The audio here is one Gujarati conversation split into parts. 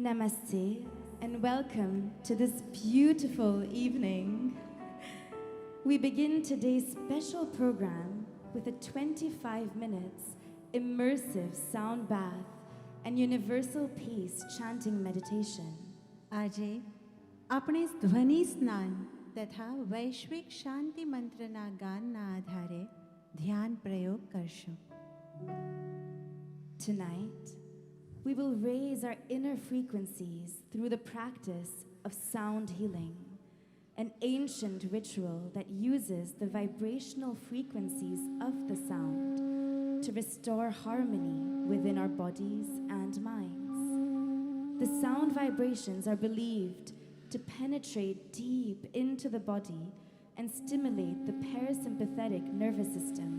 Namaste and welcome to this beautiful evening. We begin today's special program with a 25 minutes immersive sound bath and universal peace chanting meditation. આજે આપણે ધ્વનિ સ્નાન તથા વૈશ્વિક શાંતિ મંત્રના ગાનના આધારે ધ્યાન પ્રયોગ કરશું. Tonight, we will raise our inner frequencies through the practice of sound healing, an ancient ritual that uses the vibrational frequencies of the sound to restore harmony within our bodies and minds. The sound vibrations are believed to penetrate deep into the body and stimulate the parasympathetic nervous system,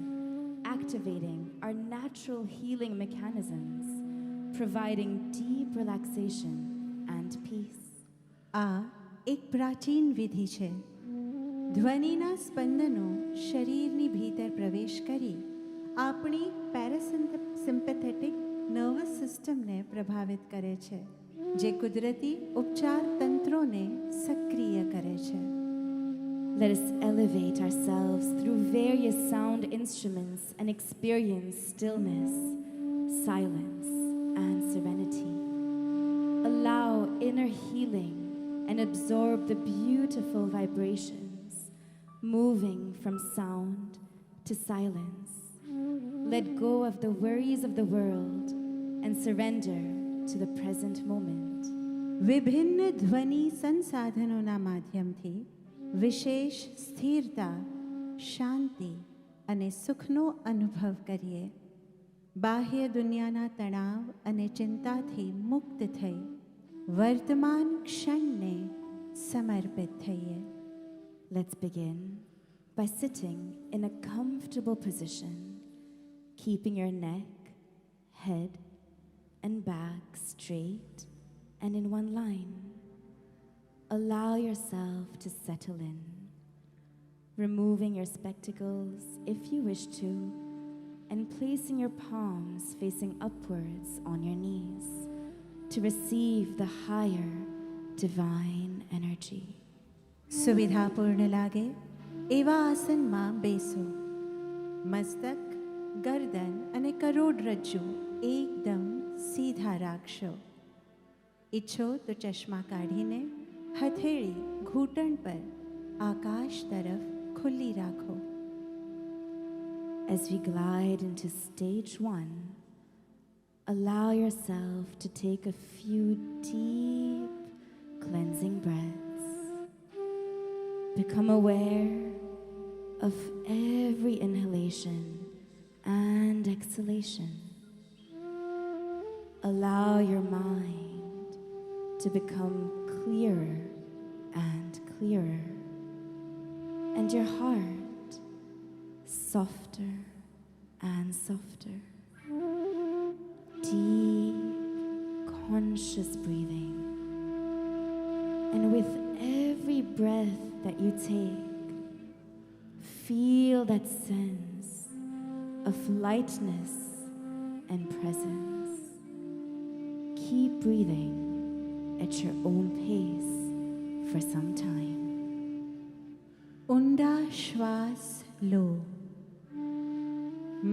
activating our natural healing mechanisms, providing deep relaxation and peace. આ એક પ્રાચીન વિધિ છે. ધ્વનિના સ્પંદનો શરીરની ભીતર પ્રવેશ કરી આપણી પેરાસિમ્પેથેટિક નર્વસ સિસ્ટમને પ્રભાવિત કરે છે, જે કુદરતી ઉપચાર તંત્રોને સક્રિય કરે છે. Let us elevate ourselves through various sound instruments and experience stillness, silence, and serenity. Allow inner healing and absorb the beautiful vibrations, moving from sound to silence. Let go of the worries of the world and surrender to the present moment. વિભિન્ન ધ્વનિ સંસાધનોના માધ્યમથી વિશેષ સ્થિરતા, શાંતિ અને સુખનો અનુભવ કરીએ. બાહ્ય દુનિયાના તણાવ અને ચિંતાથી મુક્ત થઈ વર્તમાન ક્ષણને સમર્પિત થઈએ. Let's begin by sitting in a comfortable position, keeping your neck, head, and back straight and in one line. Allow yourself to settle in, removing your spectacles if you wish to, and placing your palms facing upwards on your knees to receive the higher divine energy. સુવિધાપૂર્ણ લાગે એવા આસનમાં બેસો. મસ્તક, ગરદન અને કરોડરજ્જુ એકદમ સીધા રાખશો. ઈચ્છો તો ચશ્મા કાઢીને હથેળી ઘૂંટણ પર આકાશ તરફ ખુલ્લી રાખો. As we glide into stage 1, allow yourself to take a few deep, cleansing breaths. Become aware of every inhalation and exhalation. Allow your mind to become clearer and clearer, and your heart softer and softer. Deep, conscious breathing. And with every breath that you take, feel that sense of lightness and presence. Keep breathing at your own pace for some time. ઊંડા શ્વાસ લો.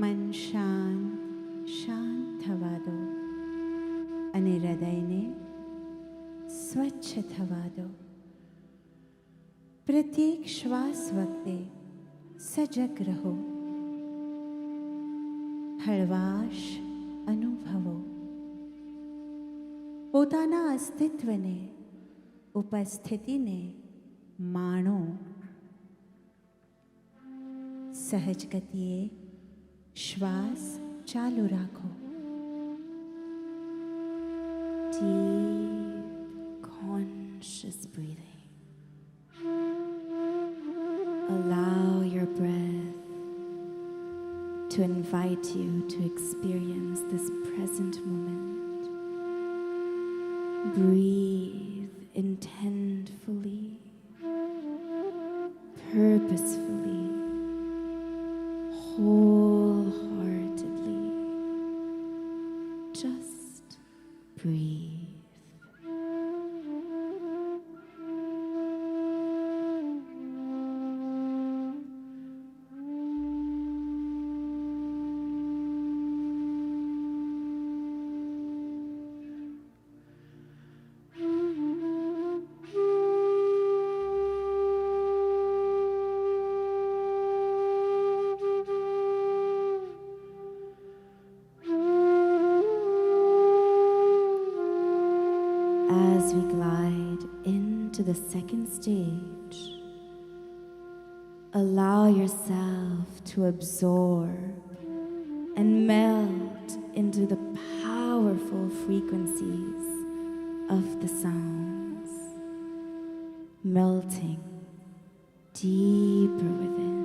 મન શાંત શાંત થવા દો અને હૃદયને સ્વચ્છ થવા દો. પ્રત્યેક શ્વાસ વખતે સજગ રહો. હળવાશ અનુભવો. પોતાના અસ્તિત્વને, ઉપસ્થિતિને માણો. સહજ ગતિએ શ્વાસ ચાલુ રાખો. Deep, conscious breathing. Allow your breath to invite you to experience this present moment. Breathe intentfully, purposefully, wholeheartedly. Just breathe. to the second stage. Allow yourself to absorb and melt into the powerful frequencies of the sounds, melting deeper within.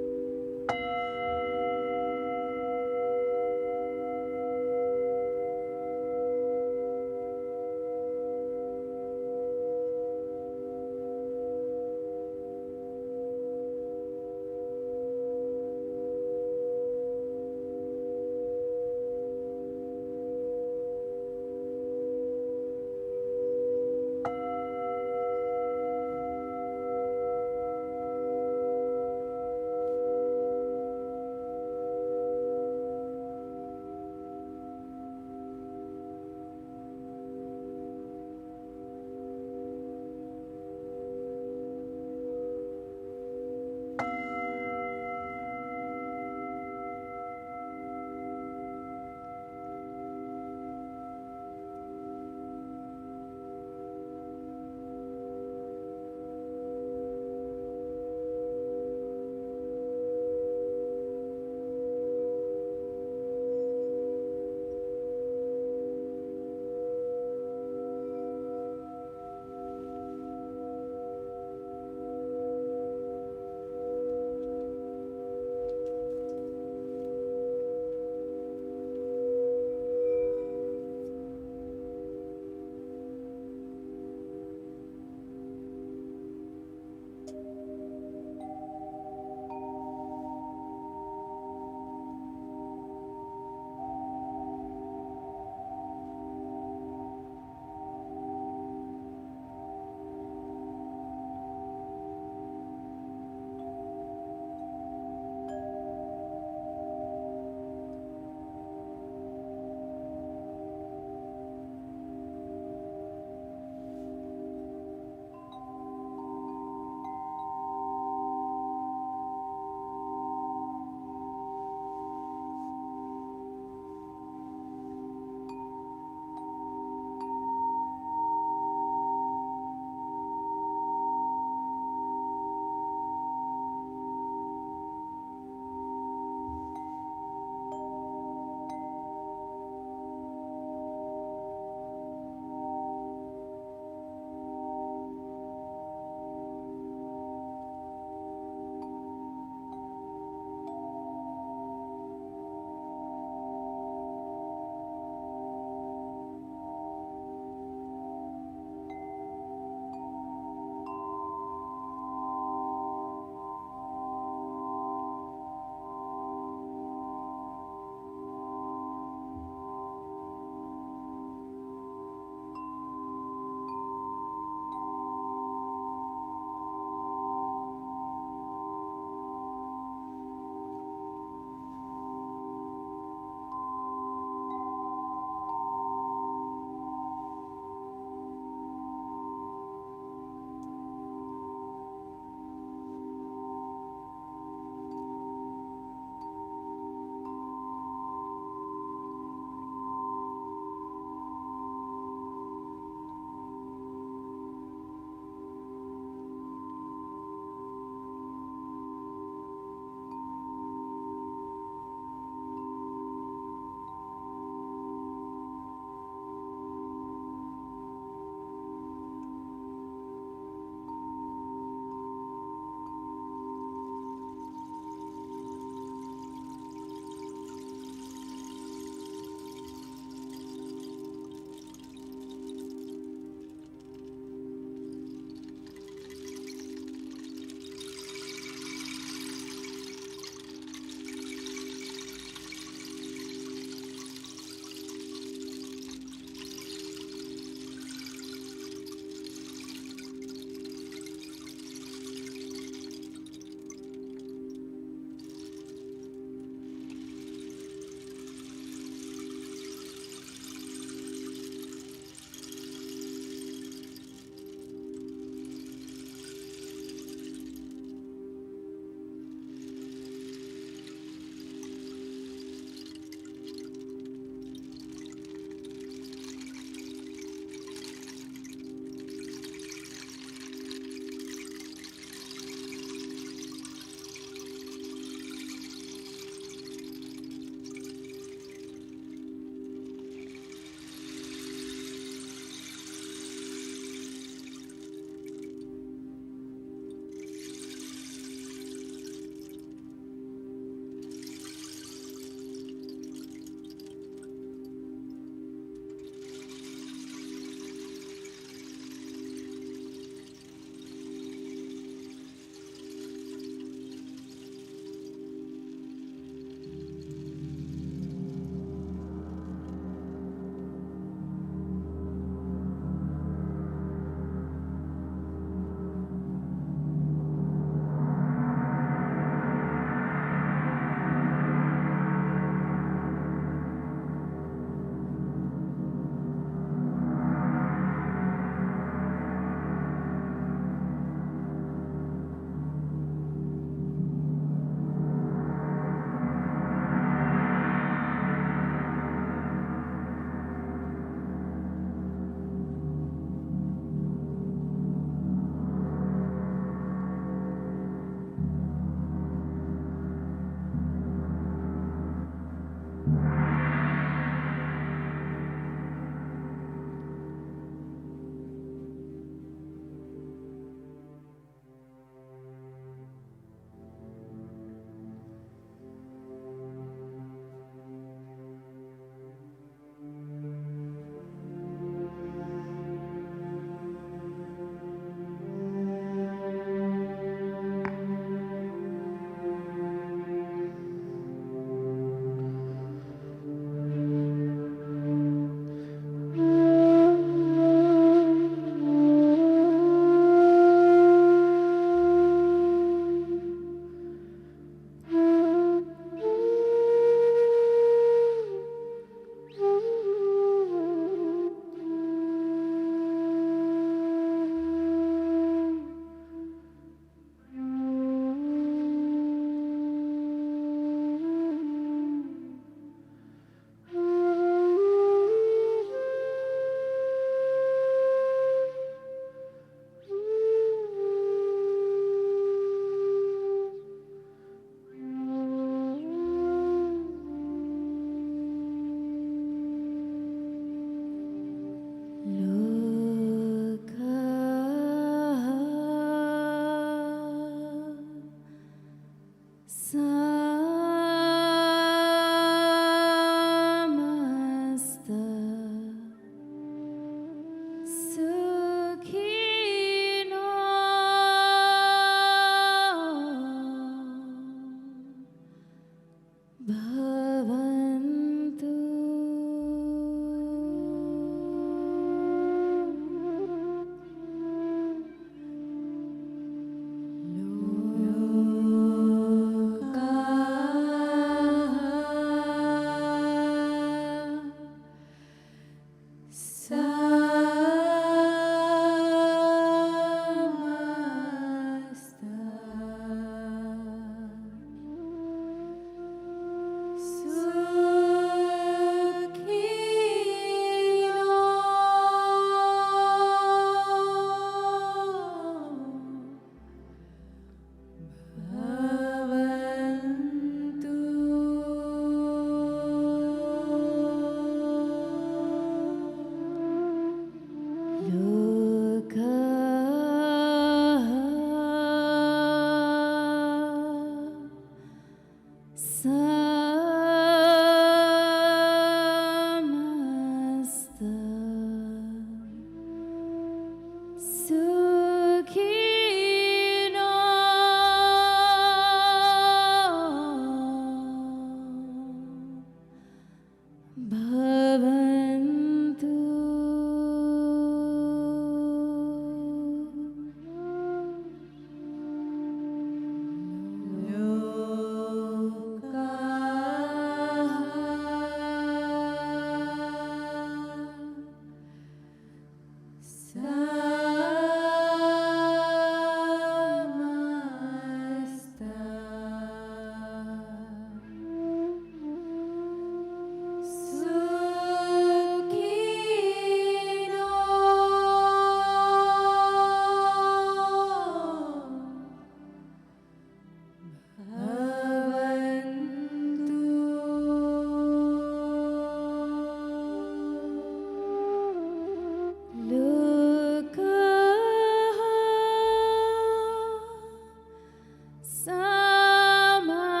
Samasta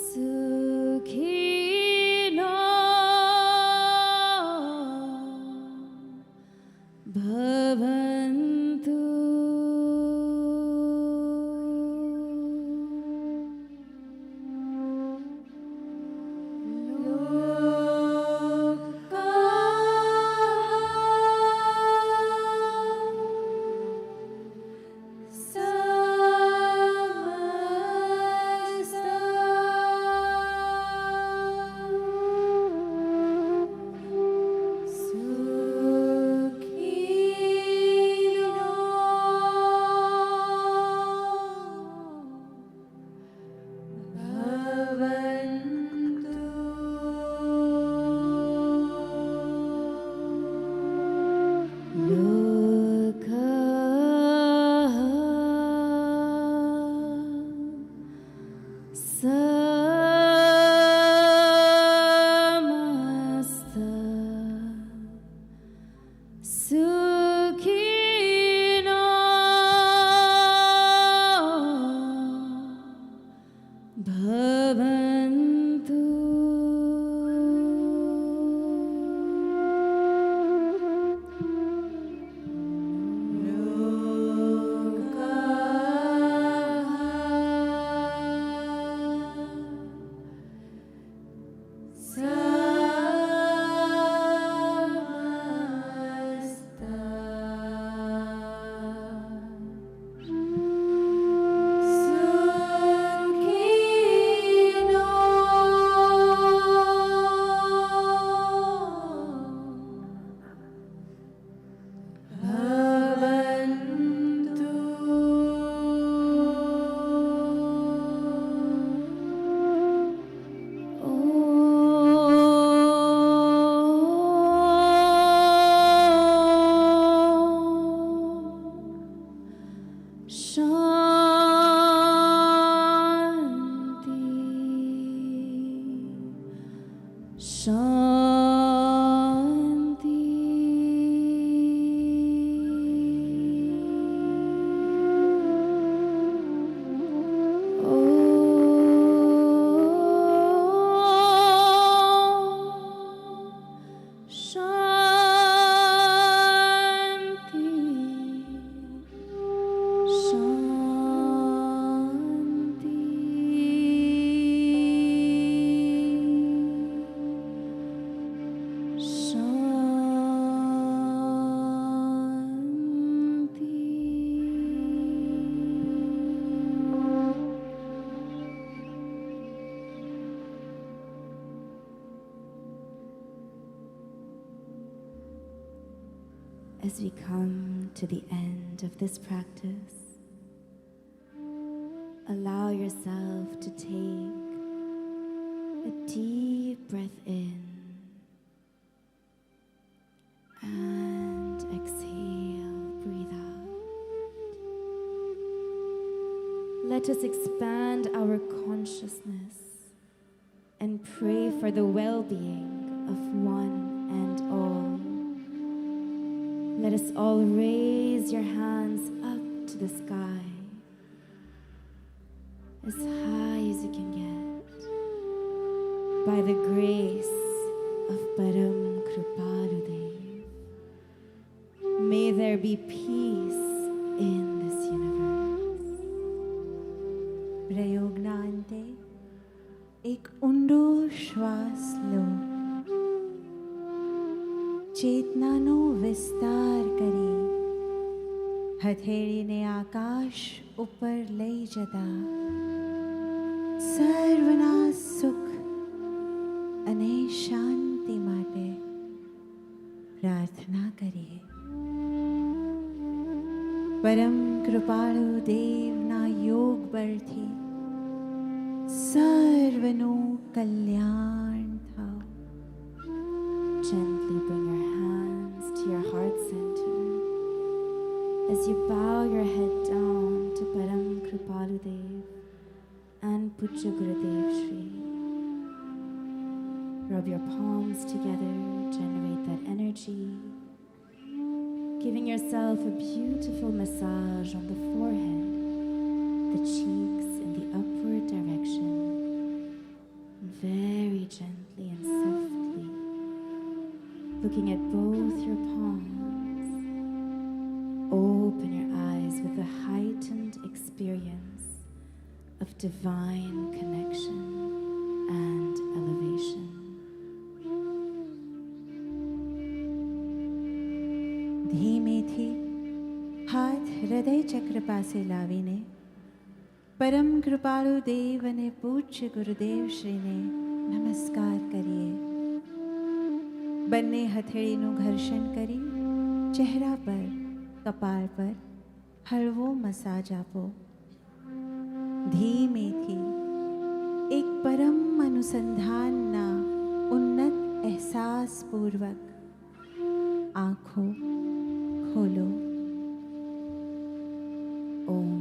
Sukhino Bhavantu. As we come to the end of this practice, allow yourself to take a deep breath in and exhale, breathe out. Let us expand our consciousness and pray for the well-being of one and all. Let us all raise your hands up to the sky, as high as you can get, by the grace of Param Kripaludev. May there be peace in this universe. પ્રયોગના અંતે એક ઊંડો શ્વાસ લો. ચેતનાનો વિસ્તાર કરી હથેળીને આકાશ ઉપર લઈ જતા સર્વના સુખ અને શાંતિ માટે પ્રાર્થના કરીએ. પરમ કૃપાળુ દેવના યોગ બળથી સર્વનું કલ્યાણ થાવ. Gently bring your hands to your heart center as you bow your head down to Param Kripaludev and Pujya Gurudev Shri. Rub your palms together, generate that energy. Giving yourself a beautiful massage on the forehead, the cheeks in the upward direction, very gently and softly, looking at both your palms. Open your eyes with a heightened experience of divine connection and elevation. ધીમેથી હાથ હૃદય ચક્ર પાસે લાવીને પરમ કૃપાળુ દેવ અને પૂજ્ય ગુરુદેવ શ્રીને નમસ્કાર કરીએ. બંને હથેળીનું ઘર્ષણ કરી ચહેરા પર, કપાળ પર હળવો મસાજ આપો. ધીમેથી એક પરમ અનુસંધાનના ઉન્નત અહેસાસપૂર્વક આંખો ખોલો. Om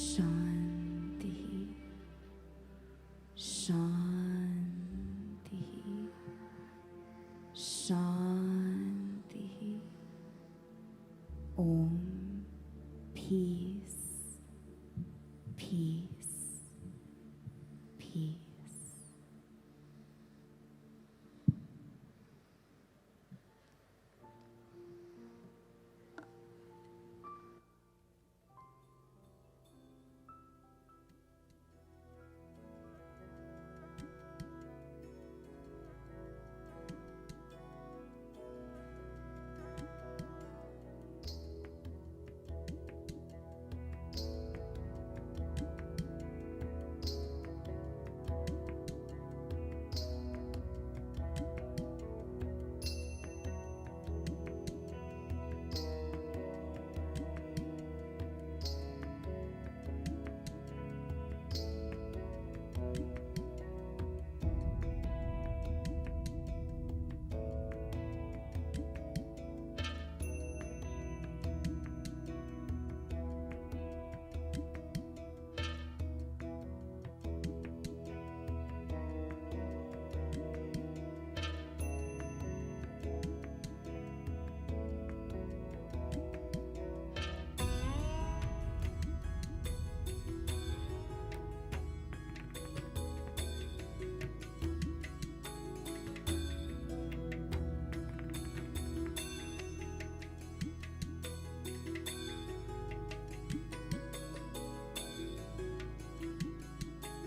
Shanti Shanti Shanti. Om. Peace, peace, peace.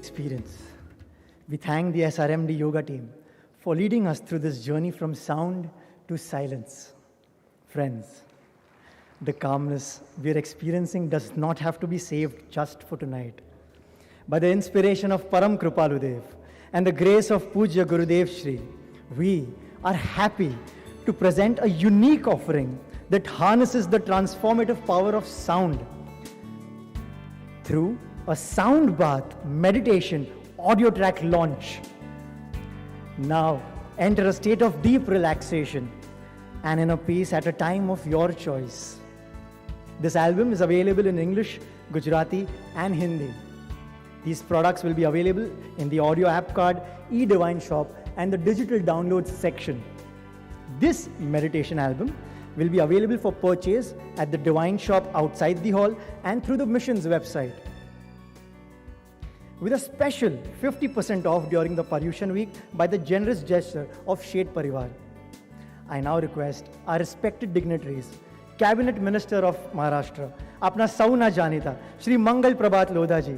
Experience. We thank the SRMD Yoga team for leading us through this journey from sound to silence. Friends, the calmness we are experiencing does not have to be saved just for tonight. By the inspiration of Param Kripaludev and the grace of Pujya Gurudev Shri, we are happy to present a unique offering that harnesses the transformative power of sound through a sound bath meditation audio track launch. Now enter a state of deep relaxation and inner peace at a time of your choice. This album is available in English, Gujarati and Hindi. These products will be available in the audio app card, eDivine shop and the digital downloads section. This meditation album will be available for purchase at the Divine shop outside the hall and through the mission's website. With a special 50% off during the Paryushan week by the generous gesture of Shet Parivar. I now request our respected dignitaries, Cabinet Minister of Maharashtra, apna sauna janita, Shri Mangal Prabhat Lodha ji.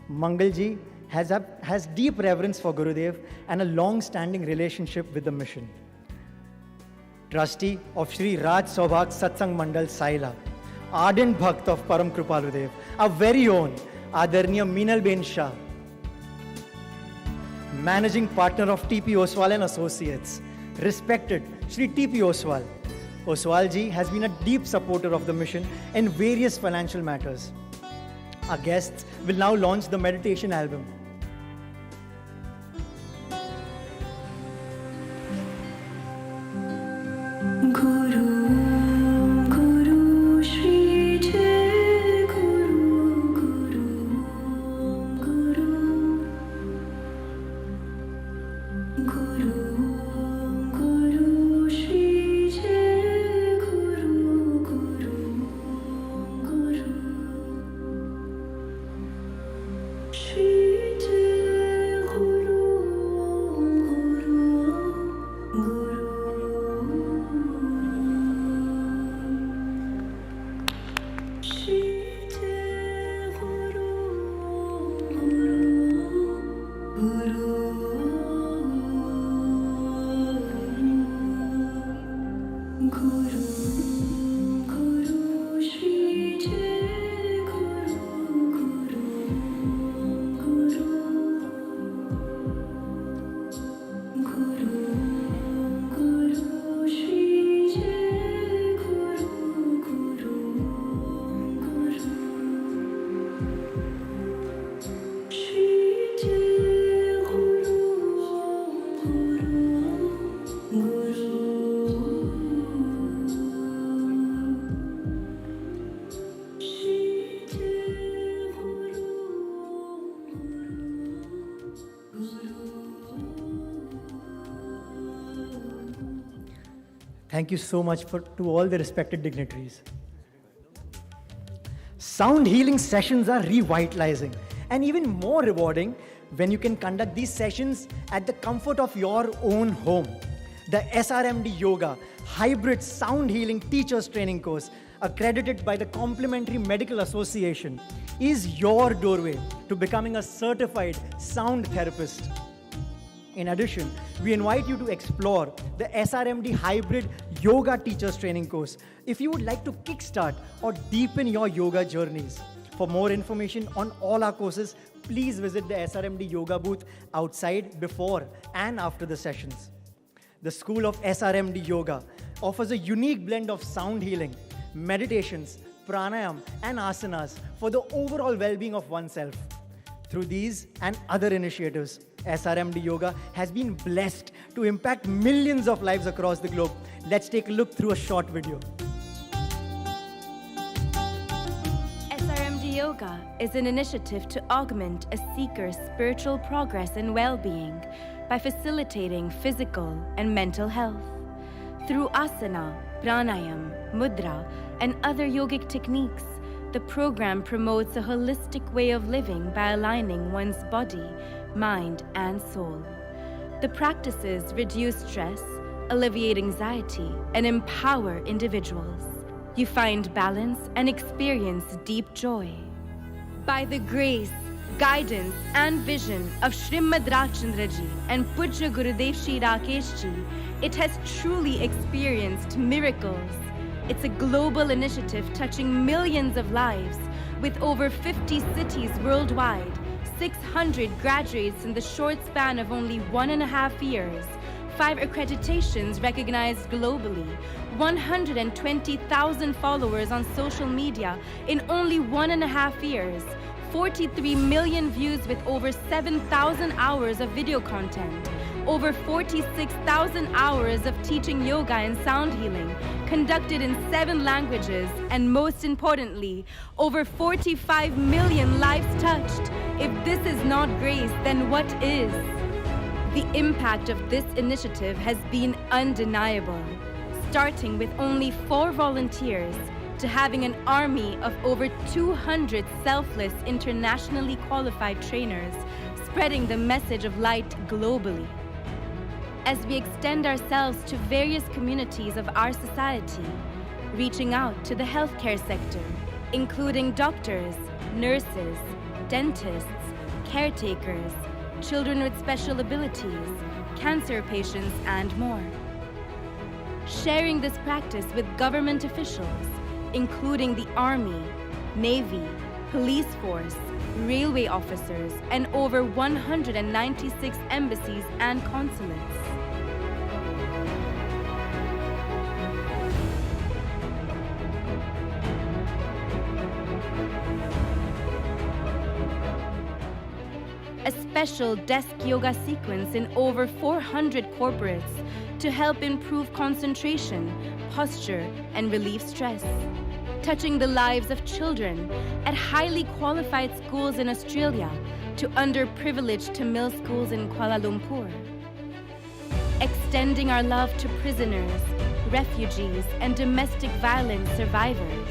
Mangal ji has deep reverence for Gurudev and a long-standing relationship with the mission. Trustee of Shri Raj Saubhag Satsang Mandal Saila, ardent Bhakt of Param Kripaludev, our very own Adarniya Meenal Ben Shah, Managing Partner of TP Oswal and Associates, respected Shri TP Oswal. Oswal ji has been a deep supporter of the mission in various financial matters. Our guests will now launch the meditation album. Guru Thank you so much to all the respected dignitaries. Sound healing sessions are revitalizing and even more rewarding when you can conduct these sessions at the comfort of your own home. The SRMD Yoga Hybrid Sound Healing Teachers Training Course, accredited by the Complementary Medical Association, is your doorway to becoming a certified sound therapist. In addition, we invite you to explore the SRMD Hybrid Yoga Teachers Training Course if you would like to kickstart or deepen your yoga journeys. For more information on all our courses, please visit the SRMD Yoga booth outside before and after the sessions. The School of SRMD Yoga offers a unique blend of sound healing, meditations, pranayam, and asanas for the overall well-being of oneself. Through these and other initiatives, SRMD Yoga has been blessed to impact millions of lives across the globe. Let's take a look through a short video. SRMD Yoga is an initiative to augment a seeker's spiritual progress and well-being by facilitating physical and mental health. Through asana, pranayam, mudra, and other yogic techniques, the program promotes a holistic way of living by aligning one's body, mind, and soul. The practices reduce stress, alleviate anxiety, and empower individuals. You find balance and experience deep joy. By the grace, guidance, and vision of Srimad Rajchandraji and Pujya Gurudev Shri Rakeshji, it has truly experienced miracles. It's a global initiative touching millions of lives with over 50 cities worldwide, 600 graduates in the short span of only 1.5 years, 5 accreditations recognized globally, 120,000 followers on social media in only 1.5 years, 43 million views with over 7,000 hours of video content, over 46,000 hours of teaching yoga and sound healing, conducted in 7 languages, and most importantly, over 45 million lives touched. If this is not grace, then what is? The impact of this initiative has been undeniable, starting with only 4 volunteers to having an army of over 200 selfless, internationally qualified trainers spreading the message of light globally. As we extend ourselves to various communities of our society, reaching out to the healthcare sector, including doctors, nurses, dentists, caretakers, children with special abilities, cancer patients, and more. Sharing this practice with government officials, including the Army, Navy, Police Force, railway officers, and over 196 embassies and consulates. A special desk yoga sequence in over 400 corporates to help improve concentration, posture, and relieve stress. Touching the lives of children at highly qualified schools in Australia to underprivileged Tamil schools in Kuala Lumpur. Extending our love to prisoners, refugees, and domestic violence survivors.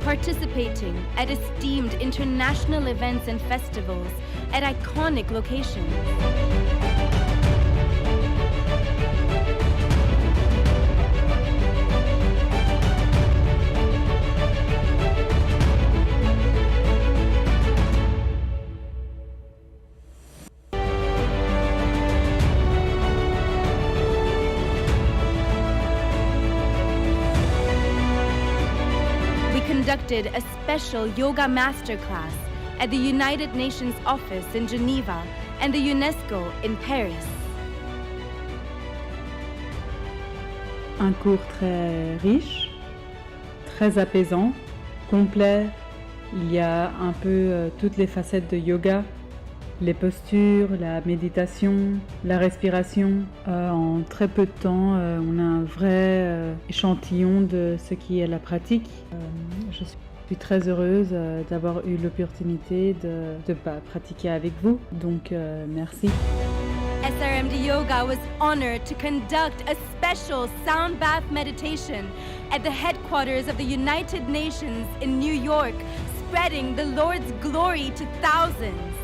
Participating at esteemed international events and festivals at iconic locations. Conducted a special yoga masterclass at the United Nations office in Geneva and the UNESCO in Paris. Un cours très riche, très apaisant, complet. Il y a un peu toutes les facettes de yoga, les postures, la méditation, la respiration. En très peu de temps, on a un vrai échantillon de ce qui est la pratique. Je suis très heureuse d'avoir eu l'opportunité de pratiquer avec vous, donc merci. SRM SRMD Yoga was honored to conduct a special sound bath meditation at the headquarters of the United Nations in New York, spreading the Lord's glory to thousands.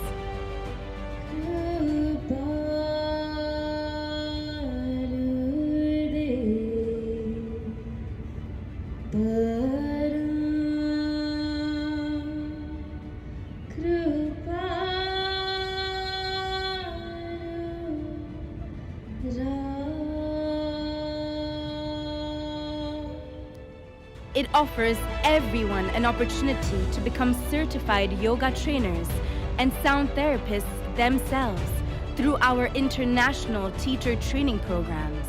It offers everyone an opportunity to become certified yoga trainers and sound therapists themselves through our international teacher training programs.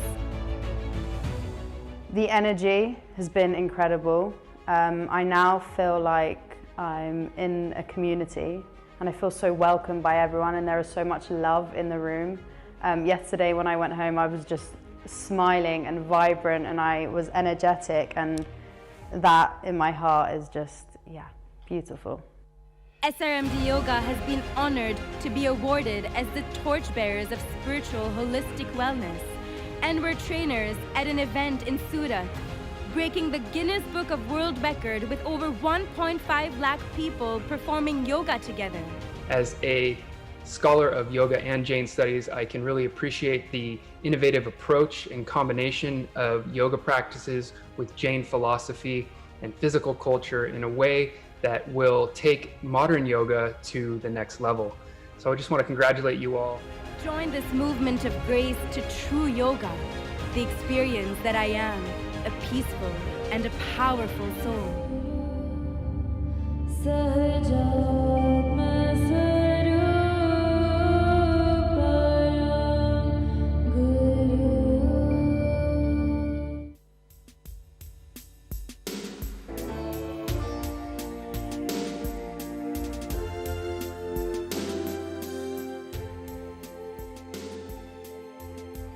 The energy has been incredible. I now feel like I'm in a community and I feel so welcomed by everyone, and there is so much love in the room. Yesterday when I went home, I was just smiling and vibrant, and I was energetic, and that in my heart is just, yeah, beautiful. SRMD Yoga has been honored to be awarded as the torchbearers of spiritual holistic wellness, and we're trainers at an event in Surat, breaking the Guinness Book of World Record with over 1.5 lakh people performing yoga together. As a scholar of yoga and Jain studies, I can really appreciate the innovative approach and combination of yoga practices with Jain philosophy and physical culture in a way that will take modern yoga to the next level. So I just want to congratulate you all. Join this movement of grace to true yoga, the experience that I am, a peaceful and a powerful soul.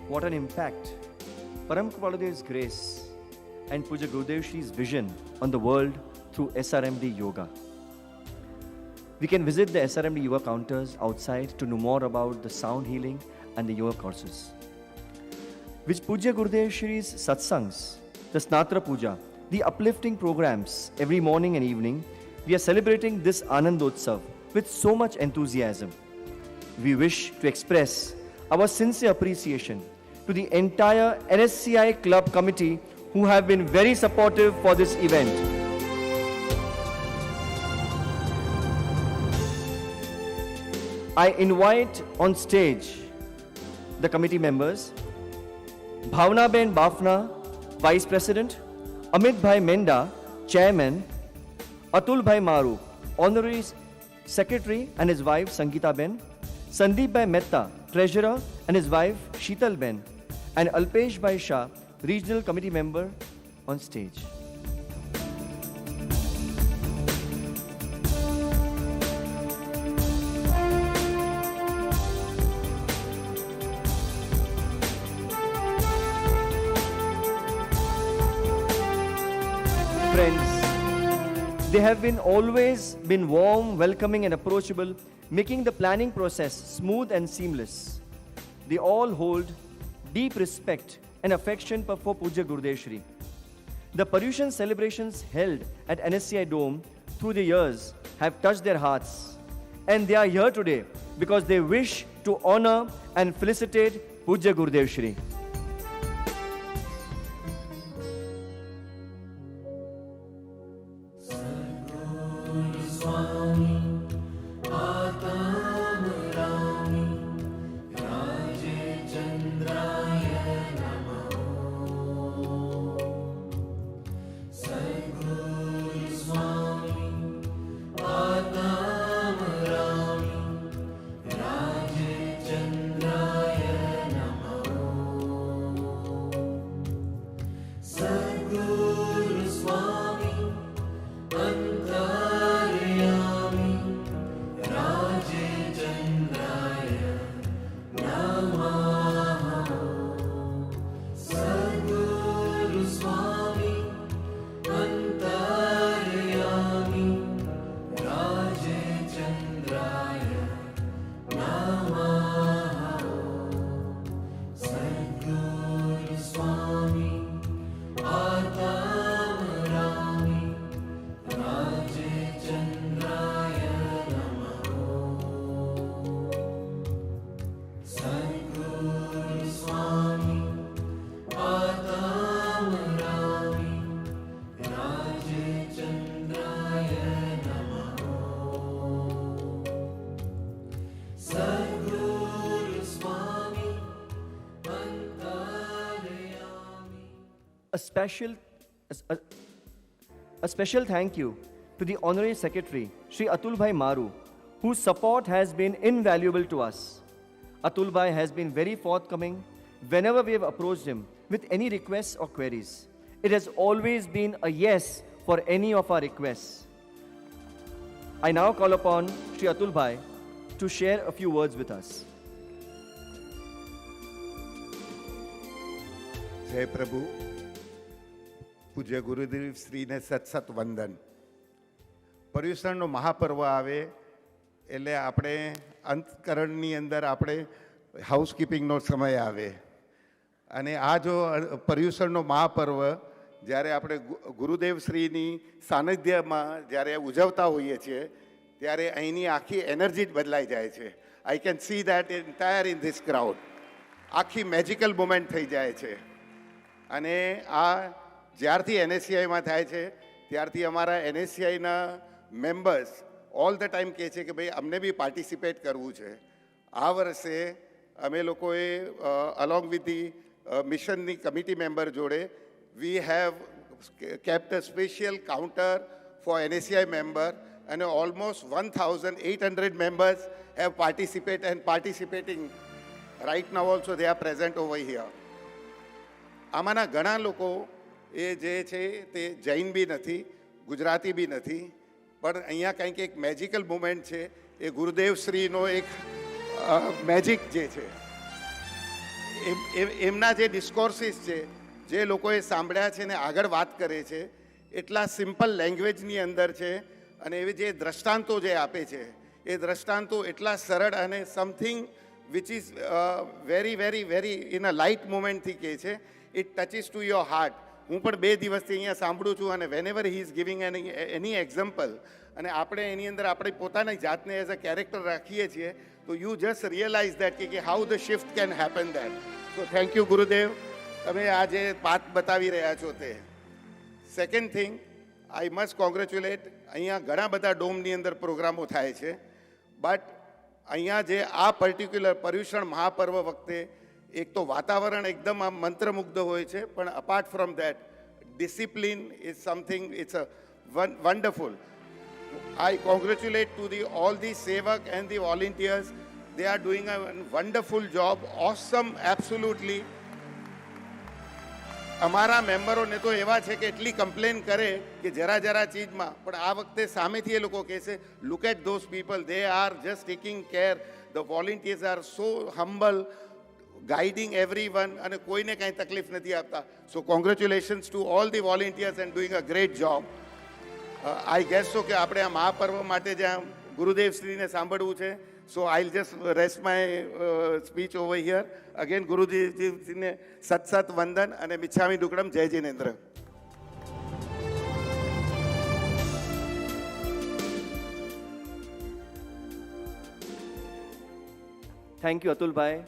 What an impact Param Kripaludeva's grace and Pujya Gurudev Shri's vision on the world through SRMD Yoga. We can visit the SRMD Yoga counters outside to know more about the sound healing and the yoga courses. With Pujya Gurudev Shri's satsangs, the Snatra Puja, the uplifting programs every morning and evening, we are celebrating this Anandotsav with so much enthusiasm. We wish to express our sincere appreciation to the entire NSCI Club Committee who have been very supportive for this event. I invite on stage the committee members, Bhavna Ben Bafna, Vice President, Amit Bhai Menda, Chairman, Atul Bhai Maru, Honorary Secretary and his wife Sangeeta Ben, Sandeep Bhai Mehta, Treasurer and his wife Sheetal Ben, and Alpesh Bhai Shah, Regional Committee Member, on stage. Friends, they have always been warm, welcoming and approachable, making the planning process smooth and seamless. They all hold deep respect and affection for Pujya Gurudev Shri. The Paryushan celebrations held at NSCI Dome through the years have touched their hearts, and they are here today because they wish to honor and felicitate Pujya Gurudev Shri. special, a special thank you to the Honorary Secretary, Shri Atulbhai Maru, whose support has been invaluable to us. Atulbhai has been very forthcoming whenever we have approached him with any requests or queries. It has always been a yes for any of our requests. I now call upon Shri Atulbhai to share a few words with us. જય પ્રભુ. પૂજ્ય ગુરુદેવ શ્રીને સત વંદન. પર્યુષણનો મહાપર્વ આવે એટલે આપણે અંતકરણની અંદર આપણે હાઉસકીપિંગનો સમય આવે અને આ જો પર્યુષણનો મહાપર્વ જ્યારે આપણે ગુરુદેવ શ્રીની સાનિધ્યમાં જ્યારે ઉજવતા હોઈએ છીએ ત્યારે અહીંની આખી એનર્જી જ બદલાઈ જાય છે. I can see that entire in this crowd. આખી મેજિકલ મુમેન્ટ થઈ જાય છે. અને આ જ્યારથી NSCIમાં થાય છે ત્યારથી અમારા NSCIના મેમ્બર્સ ઓલ ધ ટાઈમ કહે છે કે ભાઈ અમને બી પાર્ટિસિપેટ કરવું છે. આ વર્ષે અમે લોકોએ અલોંગ વિથ ધી મિશનની કમિટી મેમ્બર જોડે we have kept a special counter for NSCI member and almost 1,800 members have participated and participating. Right now also they are present over here. આમાંના ઘણા લોકો એ જે છે તે જૈન બી નથી, ગુજરાતી બી નથી, પણ અહીંયા કંઈક એક મેજિકલ મુમેન્ટ છે. એ ગુરુદેવ શ્રીનો એક મેજિક જે છે એમના જે ડિસ્કોર્સિસ છે જે લોકોએ સાંભળ્યા છે ને આગળ વાત કરે છે એટલા સિમ્પલ લેંગ્વેજની અંદર છે અને એવી જે દ્રષ્ટાંતો જે આપે છે એ દ્રષ્ટાંતો એટલા સરળ અને something which is very very very in a light મોમેન્ટથી કહે છે. It touches to your heart. હું પણ 2 દિવસથી અહીંયા સાંભળું છું અને whenever he is giving any example અને આપણે એની અંદર આપણી પોતાની જાતને એઝ અ કેરેક્ટર રાખીએ છીએ તો યુ જસ્ટ રિયલાઇઝ દેટ કે how the shift can happen that. So thank you Gurudev, તમે આ જે પાથ બતાવી રહ્યા છો તે. Second thing, I must congratulate. અહીંયા ઘણા બધા ડોમની અંદર પ્રોગ્રામો થાય છે બટ અહીંયા જે આ પર્ટિક્યુલર પર્યુષણ મહાપર્વ વખતે એક તો વાતાવરણ એકદમ આમ મંત્રમુગ્ધ હોય છે પણ apart from that discipline is something it's a wonderful. I congratulate to all the sevak and the volunteers. They are doing a wonderful job. Awesome, absolutely. અમારા મેમ્બરોને તો એવા છે કે એટલી કમ્પ્લેન કરે કે જરા ચીજમાં, પણ આ વખતે સામેથી એ લોકો કહે છે look at those people, they are just taking care. The volunteers are so humble, guiding everyone અને કોઈને કાંઈ તકલીફ નથી આપતા. So congratulations to all the volunteers and doing a great job. I guess છો કે આપણે આ મહાપર્વ માટે જ્યાં ગુરુદેવ શ્રીને સાંભળવું છે. So I will just rest my speech over here. Again ગુરુદેવજીને સત વંદન અને મિચ્છામી દુક્કડમ. જય જિનેન્દ્ર. થેન્ક યુ અતુલભાઈ.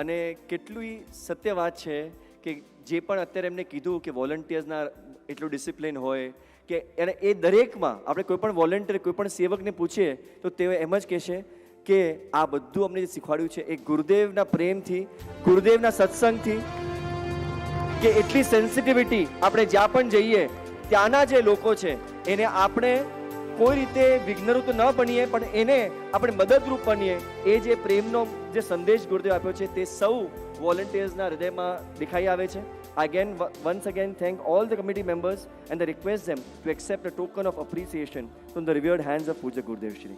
અને કેટલું સત્ય વાત છે કે જે પણ અત્યારે એમને કીધું કે વોલન્ટિયર્સના એટલું ડિસિપ્લિન હોય કે એને એ દરેકમાં આપણે કોઈ પણ વોલન્ટિયર કોઈ પણ સેવકને પૂછીએ તો તેઓ એમ જ કહેશે કે આ બધું અમને જે શીખવાડ્યું છે એ ગુરુદેવના પ્રેમથી, ગુરુદેવના સત્સંગથી, કે એટલી સેન્સિટિવિટી આપણે જ્યાં પણ જઈએ ત્યાંના જે લોકો છે એને આપણે કોઈ રીતે વિઘ્નરૂપ ન બનીએ પણ એને આપણે મદદરૂપ બનીએ. એ જે પ્રેમનો જે સંદેશ ગુરુદેવ આપ્યો છે તે સૌ વોલન્ટિયર્સના હૃદયમાં દેખાઈ આવે છે. Once again thank all the committee members and I request them to accept a token of appreciation from the revered hands of Puja Gurudev Shri.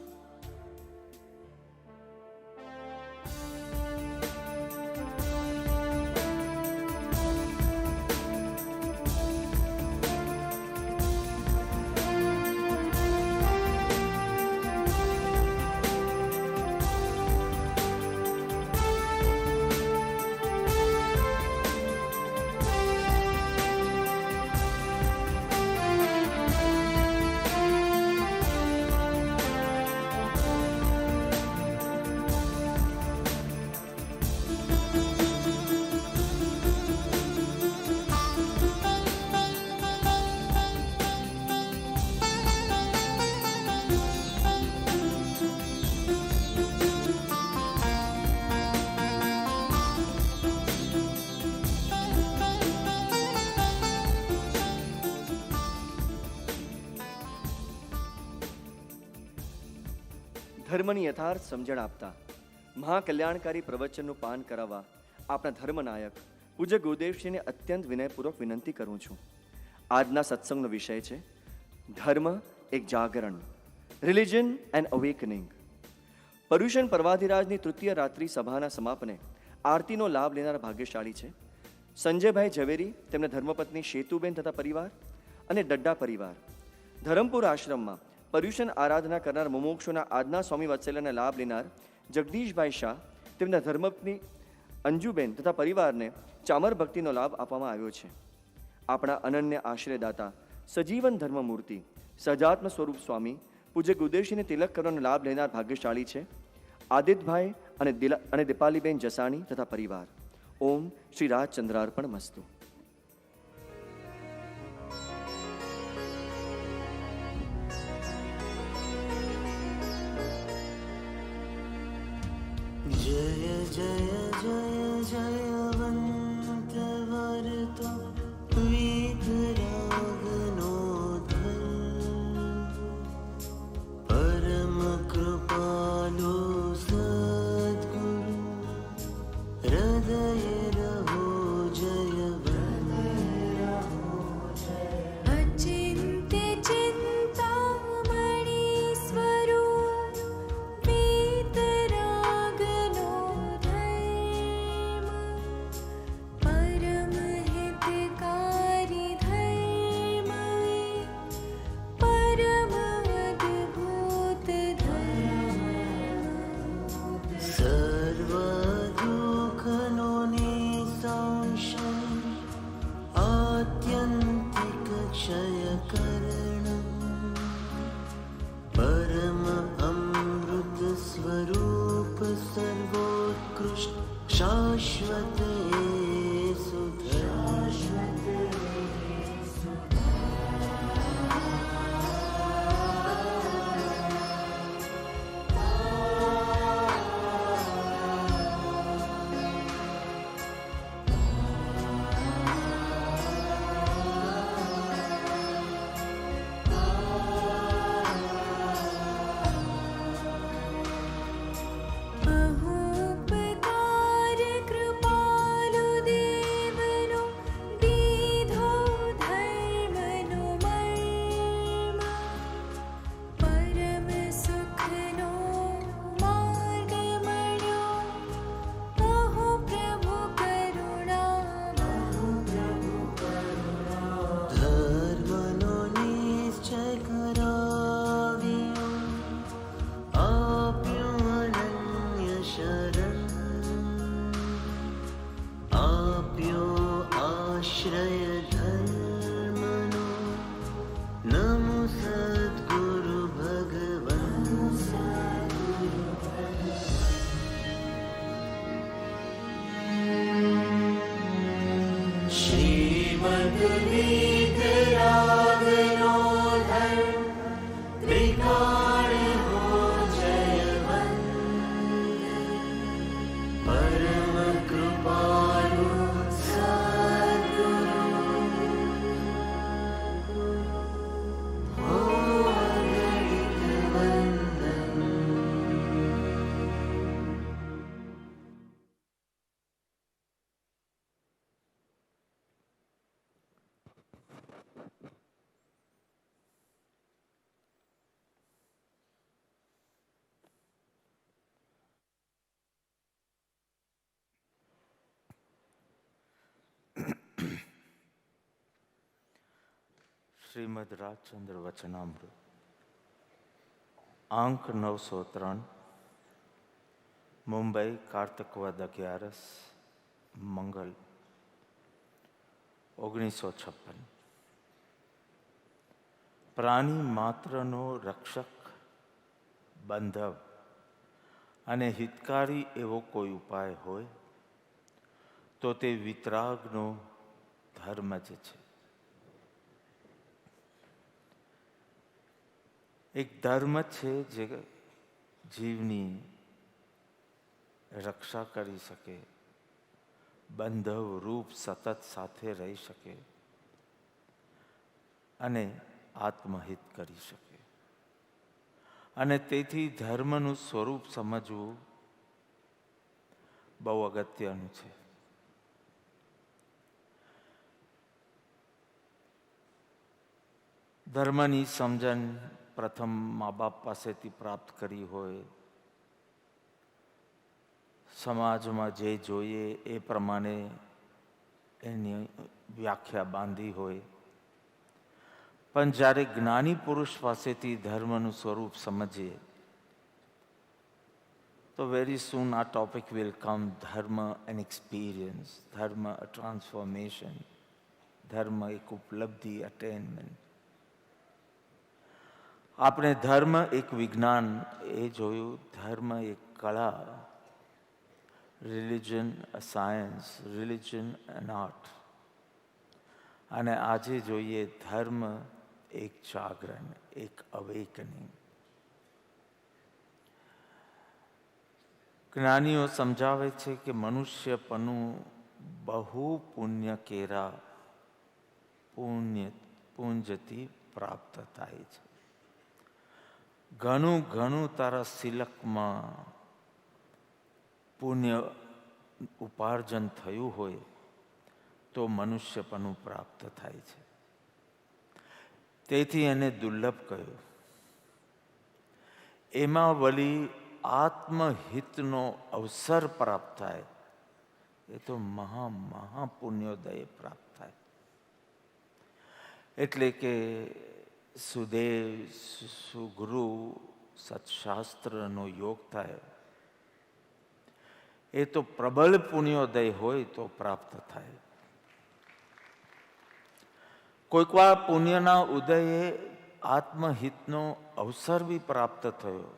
ધર્મની યથાર્થ સમજણ આપતા મહાકલ્યાણકારી પ્રવચનનું પાન કરાવવા આપણા ધર્મનાયક પૂજ્ય ગુરુદેવશ્રીને અત્યંત વિનયપૂર્વક વિનંતી કરું છું. આજના સત્સંગનો વિષય છે ધર્મ એક જાગરણ, રિલિજન એન્ડ અવેકનિંગ. પર્યુષણ પર્વાધિરાજની તૃતીય રાત્રિ સભાના સમાપને આરતીનો લાભ લેનાર ભાગ્યશાળી છે સંજયભાઈ ઝવેરી, તેમના ધર્મપત્ની શેતુબેન તથા પરિવાર અને ડડ્ડા પરિવાર. ધરમપુર આશ્રમમાં પર્યુષણ આરાધના કરનાર મુમુક્ષુના આજના સ્વામી વાત્સલ્યના લાભ લેનાર જગદીશભાઈ શાહ, તેમના ધર્મપત્ની અંજુબેન તથા પરિવારને ચામર ભક્તિનો લાભ આપવામાં આવ્યો છે. આપણા અનન્ય આશ્રયદાતા સજીવન ધર્મમૂર્તિ સહજાત્મ સ્વરૂપ સ્વામી પૂજ્ય ગુરુદેવશ્રીને તિલક કરવાનો લાભ લેનાર ભાગ્યશાળી છે આદિત્યભાઈ અને દીપાલીબેન જસાણી તથા પરિવાર. ઓમ શ્રી રાજચંદ્રાર્પણ મસ્તુ. जय जय जय जयवन्त वर्तो वीतरागनो परम कृपालो सद्गुरु हृदय रहो अचिन्त्य चिन्तामणि स्वरूप वीतरागनो धर्म परम हितकारी धर्म परम अद्भुत धर्म सर्वदुःखनो निःशंशय आत्यन्तिक क्षयकरणम् परम अमृत स्वरूप सर्वोत्कृष्ट शाश्वत बहुपकार कृपालु देवनो दीधो धर्मनो मर्म परम सुखनो मार्ग मळ्यो बहु प्रभु करुणा धर्मनो निश्चय कराव्यो आप्यो अनन्य शरण आप्यो आश्रय धर्मनो नमो सद्गुरु भगवन् श्रीमद्वीतरागनो धर्म त्रिकाल हो जयवन्त परम कृपालु सद्गुरु हो अगणित वन्दन. શ્રીમદ રાજચંદ્ર વચનામૃત આંક 903 મુંબઈ કાર્તક વદ 11 મંગલ 1956. પ્રાણી માત્રનો રક્ષક, બંધવ અને હિતકારી એવો કોઈ ઉપાય હોય તો તે વિતરાગનો ધર્મ જ છે. એક ધર્મ છે જે જીવની રક્ષા કરી શકે, બંધવ રૂપ સતત સાથે રહી શકે અને આત્મહિત કરી શકે. અને તેથી ધર્મનું સ્વરૂપ સમજવું બહુ અગત્યનું છે. ધર્મની સમજણ પ્રથમ મા બાપ પાસેથી પ્રાપ્ત કરી હોય, સમાજમાં જે જોઈએ એ પ્રમાણે એની વ્યાખ્યા બાંધી હોય, પણ જ્યારે જ્ઞાની પુરુષ પાસેથી ધર્મનું સ્વરૂપ સમજીએ તો વેરી સૂન આ ટોપિક વિલ કમ, ધર્મ એન એક્સપિરિયન્સ, ધર્મ અ ટ્રાન્સફોર્મેશન, ધર્મ એક ઉપલબ્ધિ, અટેનમેન્ટ. આપણે ધર્મ એક વિજ્ઞાન એ જોયું, ધર્મ એક કળા, રિલિજન અ સાયન્સ, રિલિજન એન આર્ટ. અને આજે જોઈએ ધર્મ એક જાગરણ, એક અવેકનિંગ. જ્ઞાનીઓ સમજાવે છે કે મનુષ્યપણું બહુ પુણ્ય કેરા પુંજથી પ્રાપ્ત થાય છે. ઘણું ઘણું તારા સિલકમાં પુણ્ય ઉપાર્જન થયું હોય તો મનુષ્યપણું પ્રાપ્ત થાય છે. તેથી એને દુર્લભ કહ્યું. એમાં વળી આત્મહિતનો અવસર પ્રાપ્ત થાય એ તો મહાપુણ્યોદય પ્રાપ્ત થાય. એટલે કે સુદેવ, સુગુરુ, સત્શાસ્ત્રનો યોગ થાય એ તો પ્રબળ પુણ્યોદય હોય તો પ્રાપ્ત થાય. કોઈક વાર પુણ્યના ઉદયે આત્મહિતનો અવસર બી પ્રાપ્ત થયો,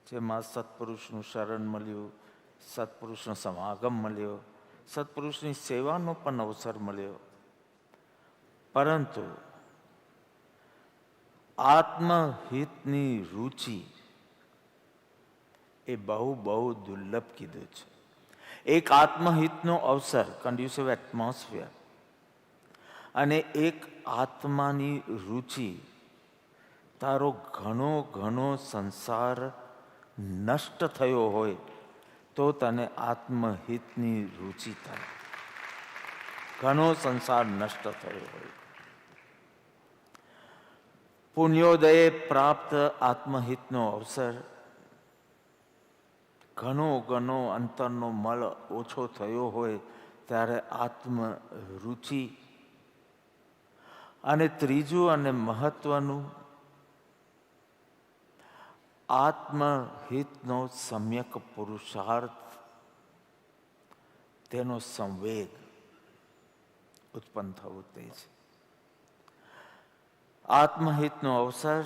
જેમાં સત્પુરુષનું શરણ મળ્યું, સત્પુરુષનો સમાગમ મળ્યો, સત્પુરુષની સેવાનો પણ અવસર મળ્યો. પરંતુ આત્મહિતની રુચિ એ બહુ બહુ દુર્લભ કીધું છે. એક આત્મહિતનો અવસર, કન્ડ્યુસિવ એટમોસ્ફિયર, અને એક આત્માની રુચિ. તારો ઘણો ઘણો સંસાર નષ્ટ થયો હોય તો તને આત્મહિતની રુચિ થાય. ઘણો સંસાર નષ્ટ થયો હોય. પુણ્યોદયે પ્રાપ્ત આત્મહિતનો અવસર, ઘણો ઘણો અંતરનો મળ ઓછો થયો હોય ત્યારે આત્મરુચિ. અને ત્રીજું અને મહત્વનું, આત્મહિતનો સમ્યક પુરુષાર્થ, તેનો સંવેગ ઉત્પન્ન થવો તે છે. આત્મહિતનો અવસર,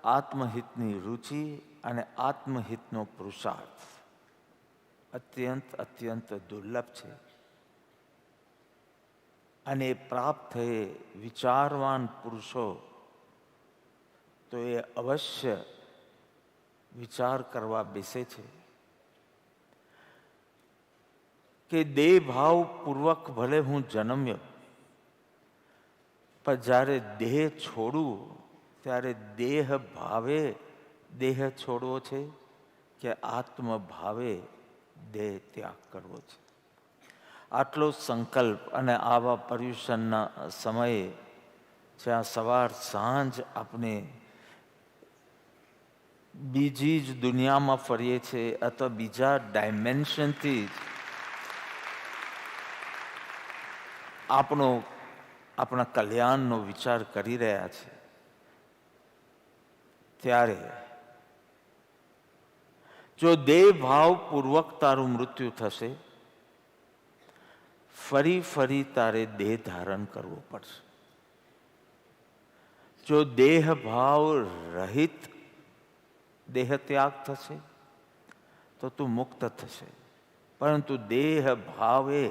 આત્મહિતની રુચિ અને આત્મહિતનો પુરુષાર્થ અત્યંત અત્યંત દુર્લભ છે. અને પ્રાપ્ત થયે વિચારવાન પુરુષો તો એ અવશ્ય વિચાર કરવા બેસે છે કે દેહ ભાવ પૂર્વક ભલે હું જન્મ્યો, પણ જ્યારે દેહ છોડું ત્યારે દેહ ભાવે દેહ છોડવો છે કે આત્મભાવે દેહ ત્યાગ કરવો છે. આટલો સંકલ્પ અને આવા પર્યુષણના સમયે જ્યાં સવાર સાંજ આપણે બીજી જ દુનિયામાં ફરીએ છીએ અથવા બીજા ડાયમેન્શનથી આપણા કલ્યાણનો વિચાર કરી રહ્યા છે, ત્યારે જો દેહ ભાવ પૂર્વક તારું મૃત્યુ થશે, ફરી ફરી તારે દેહ ધારણ કરવો પડશે. જો દેહ ભાવ રહિત દેહ ત્યાગ થશે તો તું મુક્ત થશે. પરંતુ દેહ ભાવે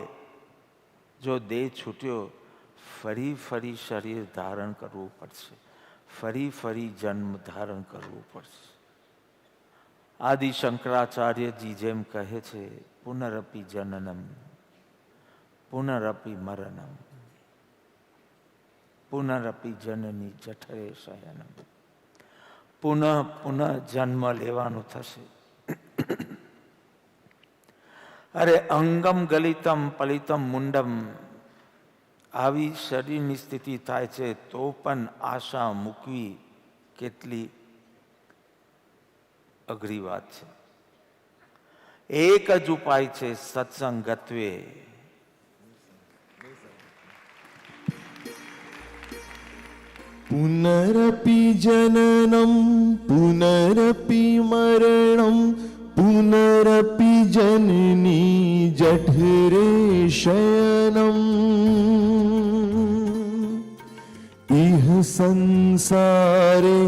જો દેહ છૂટ્યો, ફરી ફરી શરીર ધારણ કરવું પડશે, ફરી ફરી જન્મ ધારણ કરવું પડશે. આદિ શંકરાચાર્યજી જેમ કહે છે, પુનરપી જનનમ પુનરપી મરણમ પુનરપી જનની જઠરે શયનમ. પુનઃ પુનઃ જન્મ લેવાનું થશે. અરે અંગમ ગલિતમ પલિતમ મુંડમ, આવી શરીરની સ્થિતિ થાય છે તો પણ આશા મૂકવી કેટલી અઘરી વાત છે. એક જ ઉપાય છે સત્સંગત્વે. પુનરપિ જનનમ પુનરપિ મરણમ પુનરપિ જનની જઠરે શયનમ ઇહ સંસારે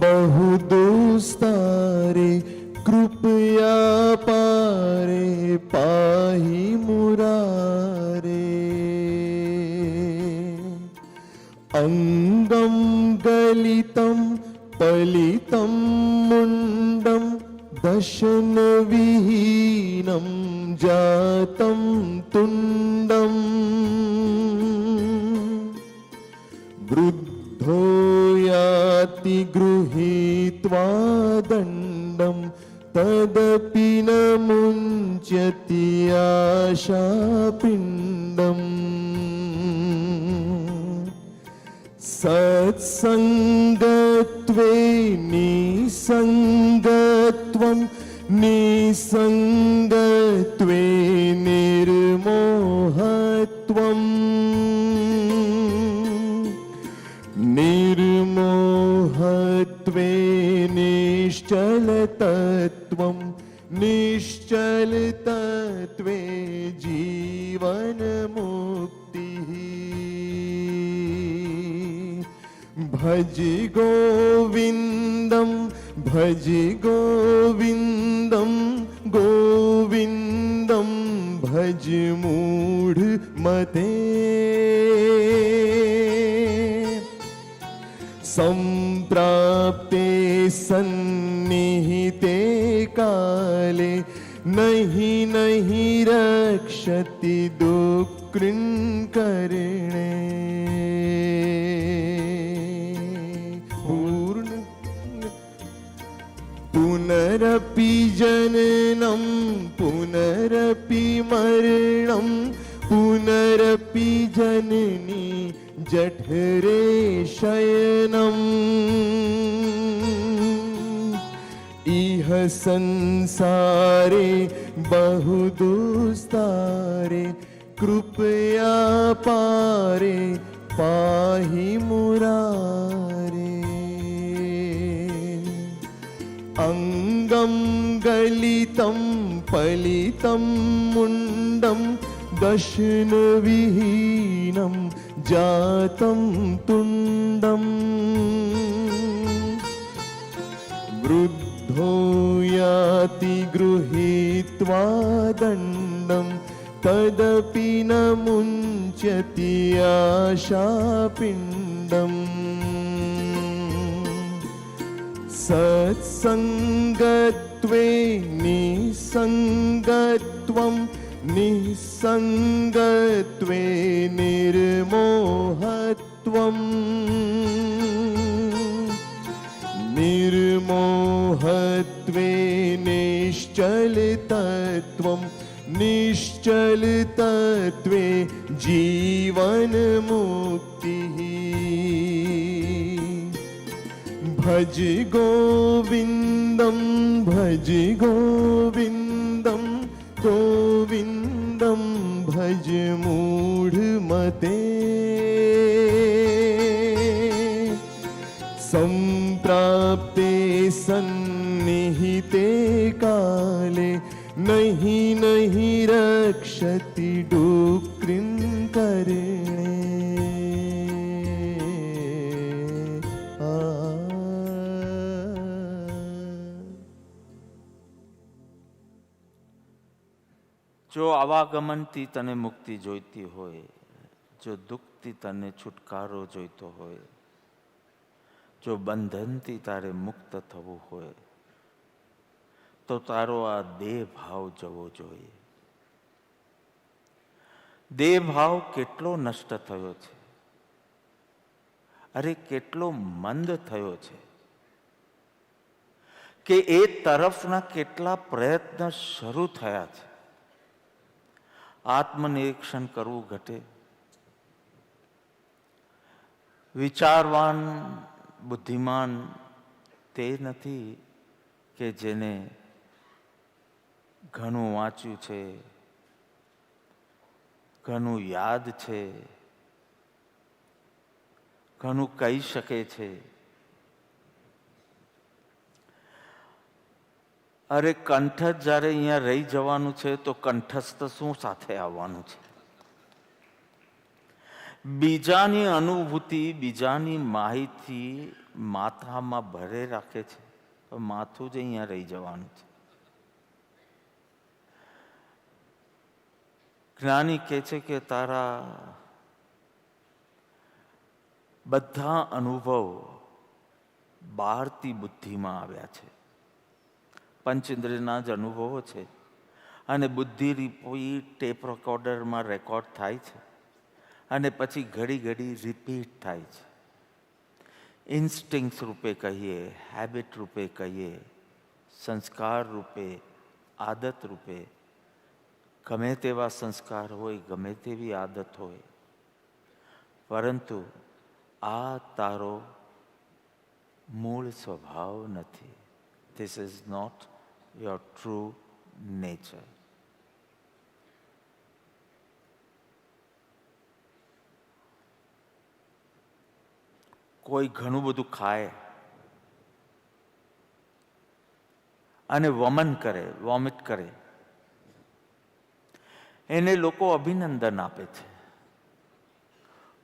बहु दोस्तारे कृपया पारे पाहि मुरारे अंगम गलितम पलितम मुंडम दशन विहीनम जातम तुंडम वृद्धो याति गृहीत्वा दंडम तदपि न मुंच्यति आशापिंडम सत्संगत्वे निसंगत्वं निसंगत्वे निर्मोहत्वम् निर्मोहत्वे निश्चलतत्वं निश्चलतत्वे जीवनमुक्तिः भज गोविन्दं भज गोविन्दं गोविन्दं भज मूढमते संप्राप्ते सन्निहिते काले नहीं नहीं रक्षति दुःकृन्कर्णे पुनरपि जननं पुनरपि मरणं पुनरपि जननी जठरे शयनम् इह संसारे बहु दुस्तारे कृपया पारे पाहि मुरारे अंगम गलितं पलितं मुंडं दशन विहीनं जातं तुंडम वृद्धो याति गृहीत्वा दंडम तदपि न मुंच्यति आशापिंडम सत्संगत्वे निसंगत्वं निसंगत्वे निर्मोहत्वम् निर्मोहत्वे निश्चलतत्वं निश्चलतत्वे जीवनमुक्तिः भज गोविन्दं भज गोविन्दं गोविन्दं भज मूढमते संप्राप्ते सन्निहिते काले नहीं नहीं रक्षति डुक्कृन्कर्णे જો આવાગમનથી તને મુક્તિ જોઈતી હોય, જો દુઃખથી તને છુટકારો જોઈતો હોય, જો બંધનથી તારે મુક્ત થવું હોય, તો તારો આ દેહ ભાવ જવો જોઈએ. દેહ ભાવ કેટલો નષ્ટ થયો છે, અરે કેટલો મંદ થયો છે. કે એ તરફના કેટલા પ્રયત્ન શરૂ થયા છે. આત્મનિરીક્ષણ કરવું ઘટે. વિચારવાન બુદ્ધિમાન તે નથી કે જેને ઘણું વાંચ્યું છે, ઘણું યાદ છે, ઘણું કહી શકે છે. અરે કંઠસ્થ જ્યારે અહીંયા રહી જવાનું છે તો કંઠસ્થ શું સાથે આવવાનું છે? બીજાની અનુભૂતિ, બીજાની માહિતી માથામાં ભરે રાખે છે તો માથું જ અહીંયા રહી જવાનું છે. જ્ઞાની કહે છે કે તારા બધા અનુભવ બહારથી બુદ્ધિમાં આવ્યા છે. પંચેન્દ્રિયના જ અનુભવો છે અને બુદ્ધિ રૂપી ટેપ રેકોર્ડરમાં રેકોર્ડ થાય છે અને પછી ઘડી ઘડી રિપીટ થાય છે. ઇન્સ્ટિંક્ટ રૂપે કહીએ, હેબિટ રૂપે કહીએ, સંસ્કાર રૂપે, આદત રૂપે, ગમે તેવા સંસ્કાર હોય, ગમે તેવી આદત હોય, પરંતુ આ તારો મૂળ સ્વભાવ નથી. This is not your true nature. કોઈ ઘણું બધું ખાય અને વમન કરે, વોમિટ કરે, એને લોકો અભિનંદન આપે છે,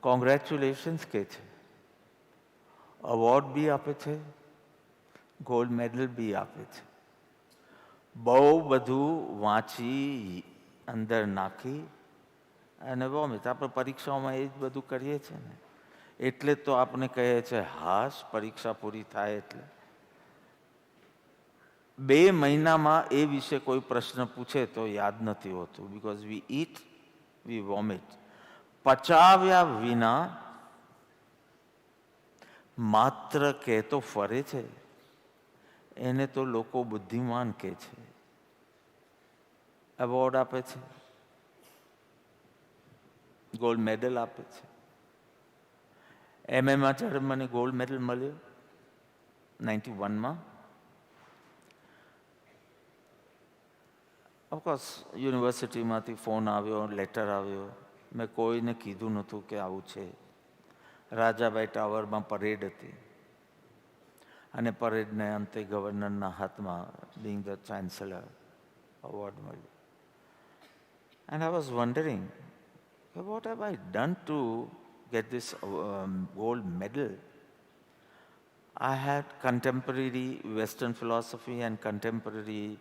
કોંગ્રેચ્યુલેશન્સ કહે છે, અવોર્ડ બી આપે છે, ગોલ્ડ મેડલ બી આપે છે. બહુ બધું વાંચી અંદર નાખી અને વોમિટ. આપણે પરીક્ષાઓમાં એ જ બધું કરીએ છીએ ને, એટલે તો આપણે કહે છે હાશ પરીક્ષા પૂરી થાય એટલે. 2 મહિનામાં એ વિશે કોઈ પ્રશ્ન પૂછે તો યાદ નથી હોતું. Because we it, V vomit. પચાવ્યા વિના માત્ર કહેતો ફરે છે, એને તો લોકો બુદ્ધિમાન કહે છે. એવોર્ડ આપે છે, ગોલ્ડ મેડલ આપે છે. એમએમાં જ્યારે મને ગોલ્ડ મેડલ મળ્યો 91માં, ઓફકોર્સ યુનિવર્સિટીમાંથી ફોન આવ્યો, લેટર આવ્યો. મેં કોઈને કીધું નહોતું કે આવું છે. રાજાભાઈ ટાવરમાં પરેડ હતી અને પરેડને અંતે ગવર્નરના હાથમાં being the chancellor award મળ્યું. And I was wondering, what have I done to get this gold medal? I had contemporary Western philosophy and contemporary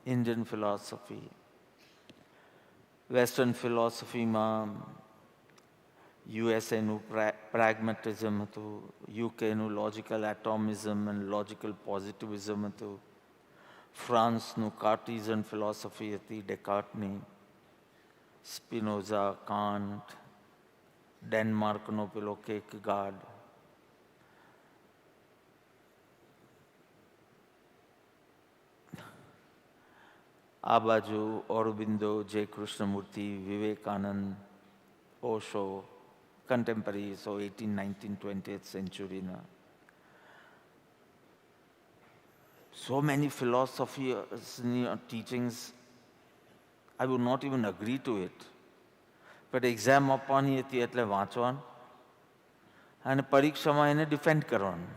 Indian philosophy. Western philosophy માં યુએસએનું પ્રેગ્મેટિઝમ હતું, યુકેનું લોજિકલ એટોમિઝમ અને લોજિકલ પોઝિટિવિઝમ હતું, ફ્રાન્સનું કાર્ટીઝન ફિલોસોફી હતી, ડેકાર્ટની, સ્પિનોઝા, કાન્ટ, ડેનમાર્કનો પેલો કેકગાર્ડ. આ બાજુ ઓરોબિંદો, જય Krishnamurthy, Vivekananda, Osho, contemporary, so 18th, 19th, 20th century. So many philosophies, teachings, I would not even agree to it. But exam આપવાની હતી એટલે વાંચવાનું અને પરીક્ષામાં એને ડિફેન્ડ કરવાનું.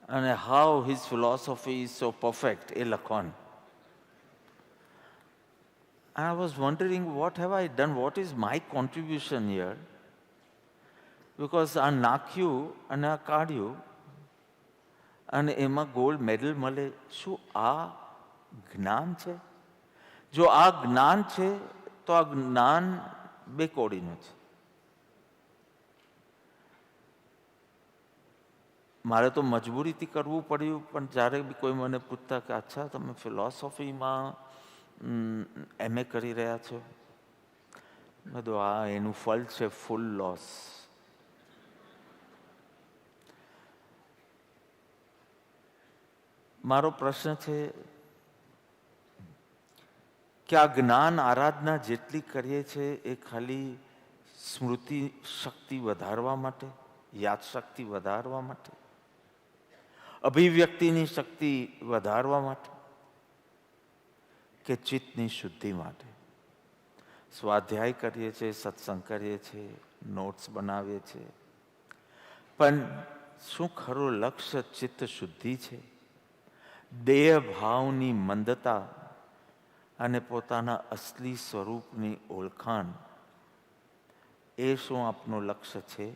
અને how his philosophy is so perfect એ લખવાનું. I was wondering, what have I done? What is my contribution here? Because આ નાખ્યું અને આ કાઢ્યું અને એમાં ગોલ્ડ મેડલ મળે, શું આ જ્ઞાન છે? જો આ જ્ઞાન છે તો આ જ્ઞાન બેકોડીનું છે. મારે તો મજબૂરીથી કરવું પડ્યું, પણ જ્યારે બી કોઈ મને પૂછતા કે અચ્છા તમે ફિલોસોફીમાં એમએ કરી રહ્યા છો, બધું આ એનું ફળ છે ફૂલ લોસ. મારો પ્રશ્ન છે કે આ જ્ઞાન આરાધના જેટલી કરીએ છીએ એ ખાલી સ્મૃતિ શક્તિ વધારવા માટે, યાદ શક્તિ વધારવા માટે, અભિવ્યક્તિની શક્તિ વધારવા માટે, કે ચિત્તની શુદ્ધિ માટે? સ્વાધ્યાય કરીએ છીએ, સત્સંગ કરીએ છીએ, નોટ્સ બનાવીએ છીએ, પણ શું ખરું લક્ષ્ય ચિત્ત શુદ્ધિ છે? દેહ ભાવની મંદતા અને પોતાના અસલી સ્વરૂપની ઓળખાણ, એ શું આપનું લક્ષ્ય છે?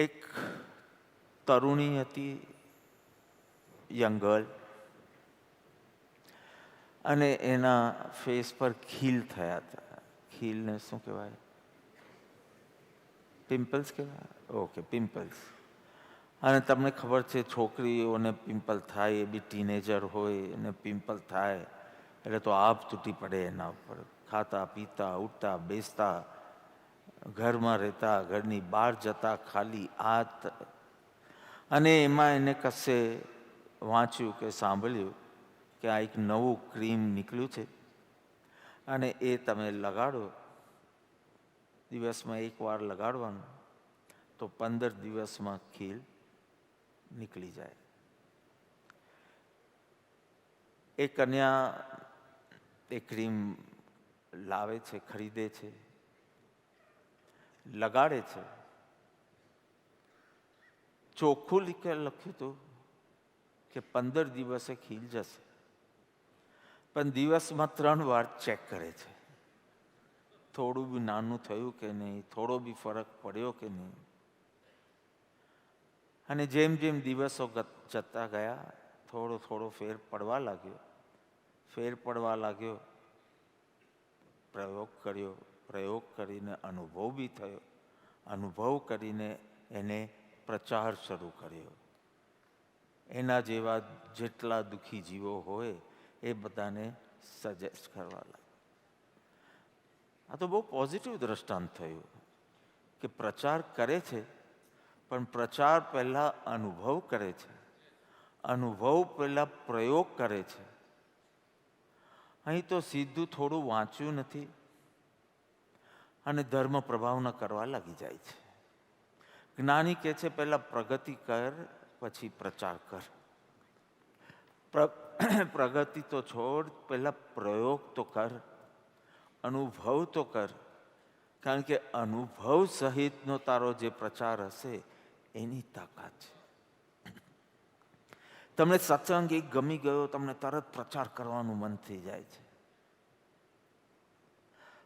એક તરુણી હતી, યંગ ગર્લ, અને એના ફેસ પર ખીલ થયા હતા. ખીલને શું કહેવાય? પિમ્પલ્સ કહેવાય? Okay, pimples. અને તમને ખબર છે છોકરીઓને પિમ્પલ થાય, એ બી ટીનેજર હોય અને પિમ્પલ થાય એટલે તો આભ તૂટી પડે એના ઉપર. ખાતા પીતા, ઉઠતા બેસતા, ઘરમાં રહેતા, ઘરની બહાર જતા ખાલી આ. અને એમાં એને કશે વાંચ્યું કે સાંભળ્યું કે આ એક નવું ક્રીમ નીકળ્યું છે અને એ તમે લગાડો, દિવસમાં એકવાર લગાડવાનું, તો 15 દિવસમાં ખીલ નીકળી જાય. એ કન્યા એ ક્રીમ લાવે છે, ખરીદે છે, લગાડે છે. ચોખ્ખું લખ્યું હતું કે 15 દિવસે ખીલ જશે, પણ દિવસમાં 3 વાર ચેક કરે છે, થોડું બી નાનું થયું કે નહીં, થોડો બી ફરક પડ્યો કે નહીં. અને જેમ જેમ દિવસો જતા ગયા થોડો થોડો ફેર પડવા લાગ્યો. પ્રયોગ કર્યો, પ્રયોગ કરીને અનુભવ બી થયો, અનુભવ કરીને એને પ્રચાર શરૂ કર્યો. એના જેવા જેટલા દુઃખી જીવો હોય એ બધાને સજેસ્ટ કરવા લાગ્યો. આ તો બહુ પોઝિટિવ દ્રષ્ટાંત થયું કે પ્રચાર કરે છે, પણ પ્રચાર પહેલા અનુભવ કરે છે, અનુભવ પહેલા પ્રયોગ કરે છે. અહીં તો સીધું થોડું વાંચ્યું નથી અને ધર્મ પ્રભાવના કરવા લાગી જાય છે. જ્ઞાની કહે છે પહેલા પ્રગતિ કર, પછી પ્રચાર કર. પ્રગતિ તો છોડ, પહેલા પ્રયોગ તો કર, અનુભવ તો કર. કારણ કે અનુભવ સહિતનો તારો જે પ્રચાર હશે એની તાકાત છે. તમને સત્સંગ એક ગમી ગયો, તમને તરત પ્રચાર કરવાનું મન થઈ જાય છે.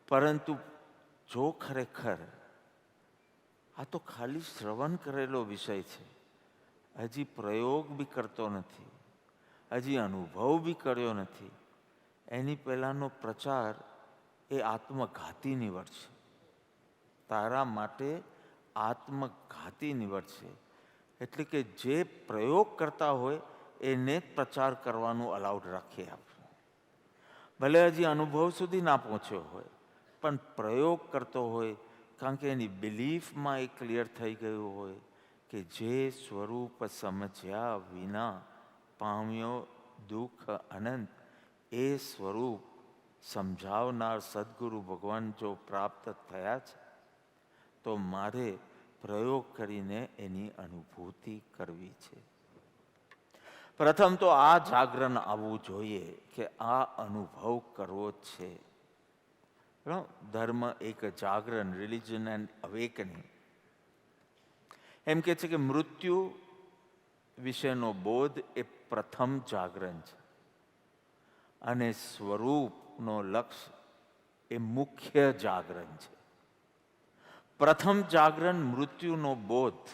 પરંતુ જો ખરેખર આ તો ખાલી શ્રવણ કરેલો વિષય છે, હજી પ્રયોગ બી કરતો નથી, હજી અનુભવ બી કર્યો નથી, એની પહેલાંનો પ્રચાર એ આત્મઘાતી નીવડશે. તારા માટે આત્મઘાતી નીવડશે. એટલે કે જે પ્રયોગ કરતા હોય એને જ પ્રચાર કરવાનું અલાઉડ રાખીએ આપણે. ભલે હજી અનુભવ સુધી ના પહોંચ્યો હોય, પણ પ્રયોગ કરતો હોય, કારણ કે એની બિલીફમાં એ ક્લિયર થઈ ગયું હોય કે જે સ્વરૂપ સમજ્યા વિના પામ્યો દુઃખ અનંત, એ સ્વરૂપ સમજાવનાર સદગુરુ ભગવાન જો પ્રાપ્ત થયા છે, તો મારે પ્રયોગ કરીને એની અનુભૂતિ કરવી છે. પ્રથમ તો આ જાગરણ આવવું જોઈએ કે આ અનુભવ કરવો છે. ધર્મ એક જાગરણ, રિલિજન એન્ડ અવેકનિંગ. એમ કે છે કે મૃત્યુ વિશેનો બોધ એ પ્રથમ જાગરણ છે અને સ્વરૂપનો લક્ષ્ય એ મુખ્ય જાગરણ છે. પ્રથમ જાગરણ મૃત્યુનો બોધ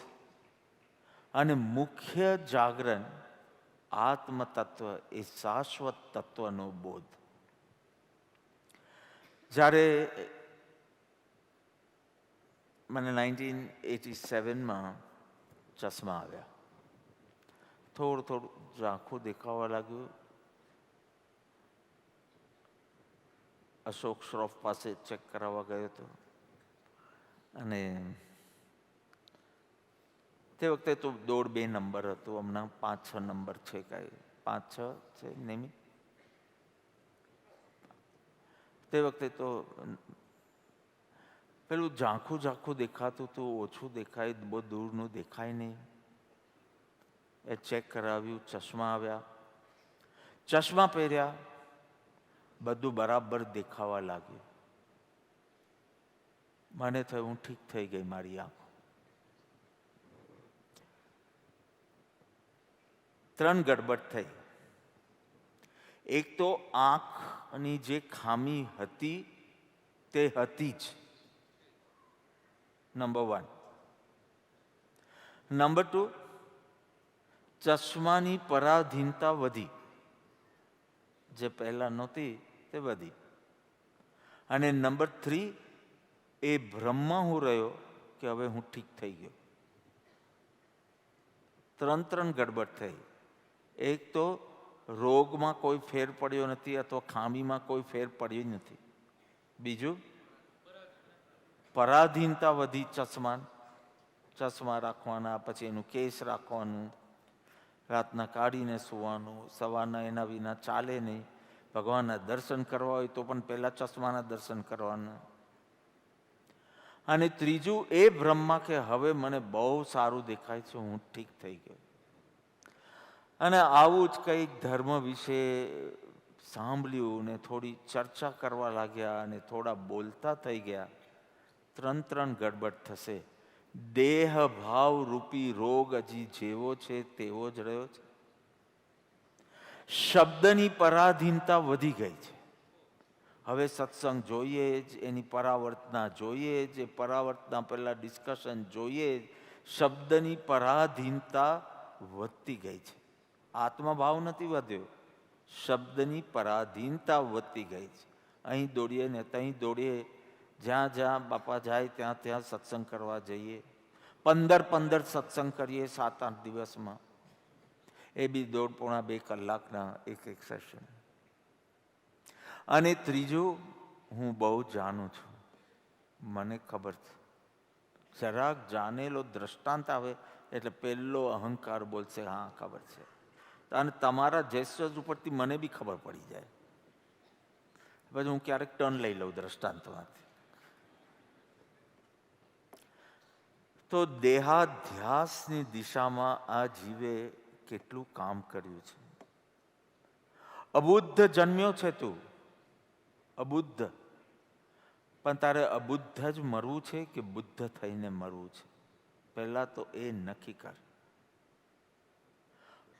અને મુખ્ય જાગરણ આત્મતત્વ એ શાશ્વત તત્વનો બોધ. જ્યારે મને 1987માં ચશ્મા આવ્યા, થોડું ઝાંખું દેખાવા લાગ્યું. અશોક શ્રોફ પાસે ચેક કરાવવા ગયો હતો અને તે વખતે તો દોઢ 2 નંબર હતું, હમણાં 5-6 નંબર છે, કાંઈ 5-6 છે નેમી. તે વખતે તો પેલું ઝાંખું ઝાંખું દેખાતું હતું, ઓછું દેખાય, બહુ દૂરનું દેખાય નહીં. એ ચેક કરાવ્યું, ચશ્મા આવ્યા, ચશ્મા પહેર્યા, બધું બરાબર દેખાવા લાગ્યું. મને થયું હું ઠીક થઈ ગઈ મારી આંખો. 3 ગડબડ થઈ. એક તો આંખની જે ખામી હતી તે હતી જ, નંબર 1. નંબર 2, ચશ્માની પરાધીનતા વધી, જે પહેલા નહોતી તે વધી. અને નંબર 3, એ ભ્રમમાં હું રહ્યો કે હવે હું ઠીક થઈ ગયો. 3 ગડબડ થઈ. એક તો રોગમાં કોઈ ફેર પડ્યો નથી અથવા ખામીમાં કોઈ ફેર પડ્યો નથી. બીજું, પરાધીનતા વધી ચશ્મા રાખવાના, પછી એનું કેસ રાખવાનું, રાતના કાઢીને સૂવાનું, સવારના એના વિના ચાલે નહીં. ભગવાનના દર્શન કરવા હોય તો પણ પહેલાં ચશ્માના દર્શન કરવાના. અને ત્રીજું, એ ભ્રમમાં કે હવે મને બહુ સારું દેખાય છે, હું ઠીક થઈ ગયો. અને આવું જ કંઈક ધર્મ વિશે સાંભળ્યું ને થોડી ચર્ચા કરવા લાગ્યા અને થોડા બોલતા થઈ ગયા. 3 ગડબડ થશે. દેહ ભાવ રૂપી રોગ હજી જેવો છે તેવો જ રહ્યો છે. શબ્દની પરાધીનતા વધી ગઈ છે. હવે સત્સંગ જોઈએ જ, એની પરાવર્તના જોઈએ જ, એ પરાવર્તના પહેલાં ડિસ્કશન જોઈએ જ. શબ્દની પરાધીનતા વધતી ગઈ છે. આત્મભાવ નથી વધ્યો, શબ્દની પરાધીનતા વધતી ગઈ છે. અહીં દોડીએ ને ત્યાં દોડીએ, જ્યાં જ્યાં બાપા જાય ત્યાં ત્યાં સત્સંગ કરવા જઈએ. 15 સત્સંગ કરીએ 7-8 દિવસમાં, એ બી 1.5-2 કલાકના એક સેશન. અને ત્રીજું, હું બહુ જાણું છું, મને ખબર છે. જરાક જાણેલો દ્રષ્ટાંત આવે એટલે પહેલો અહંકાર બોલશે, હા ખબર છે. અને તમારા જેસ્ચર્સ ઉપરથી મને બી ખબર પડી જાય. પછી હું ક્યારેક ટર્ન લઈ લઉં દ્રષ્ટાંતમાંથી. તો દેહાધ્યાસની દિશામાં આ જીવે કેટલું કામ કર્યું છે. અબુદ્ધ જન્મ્યો છે તું, અબુદ્ધ. પણ તારે અબુદ્ધ જ મરવું છે કે બુદ્ધ થઈને મરવું છે? પહેલા તો એ નક્કી કર.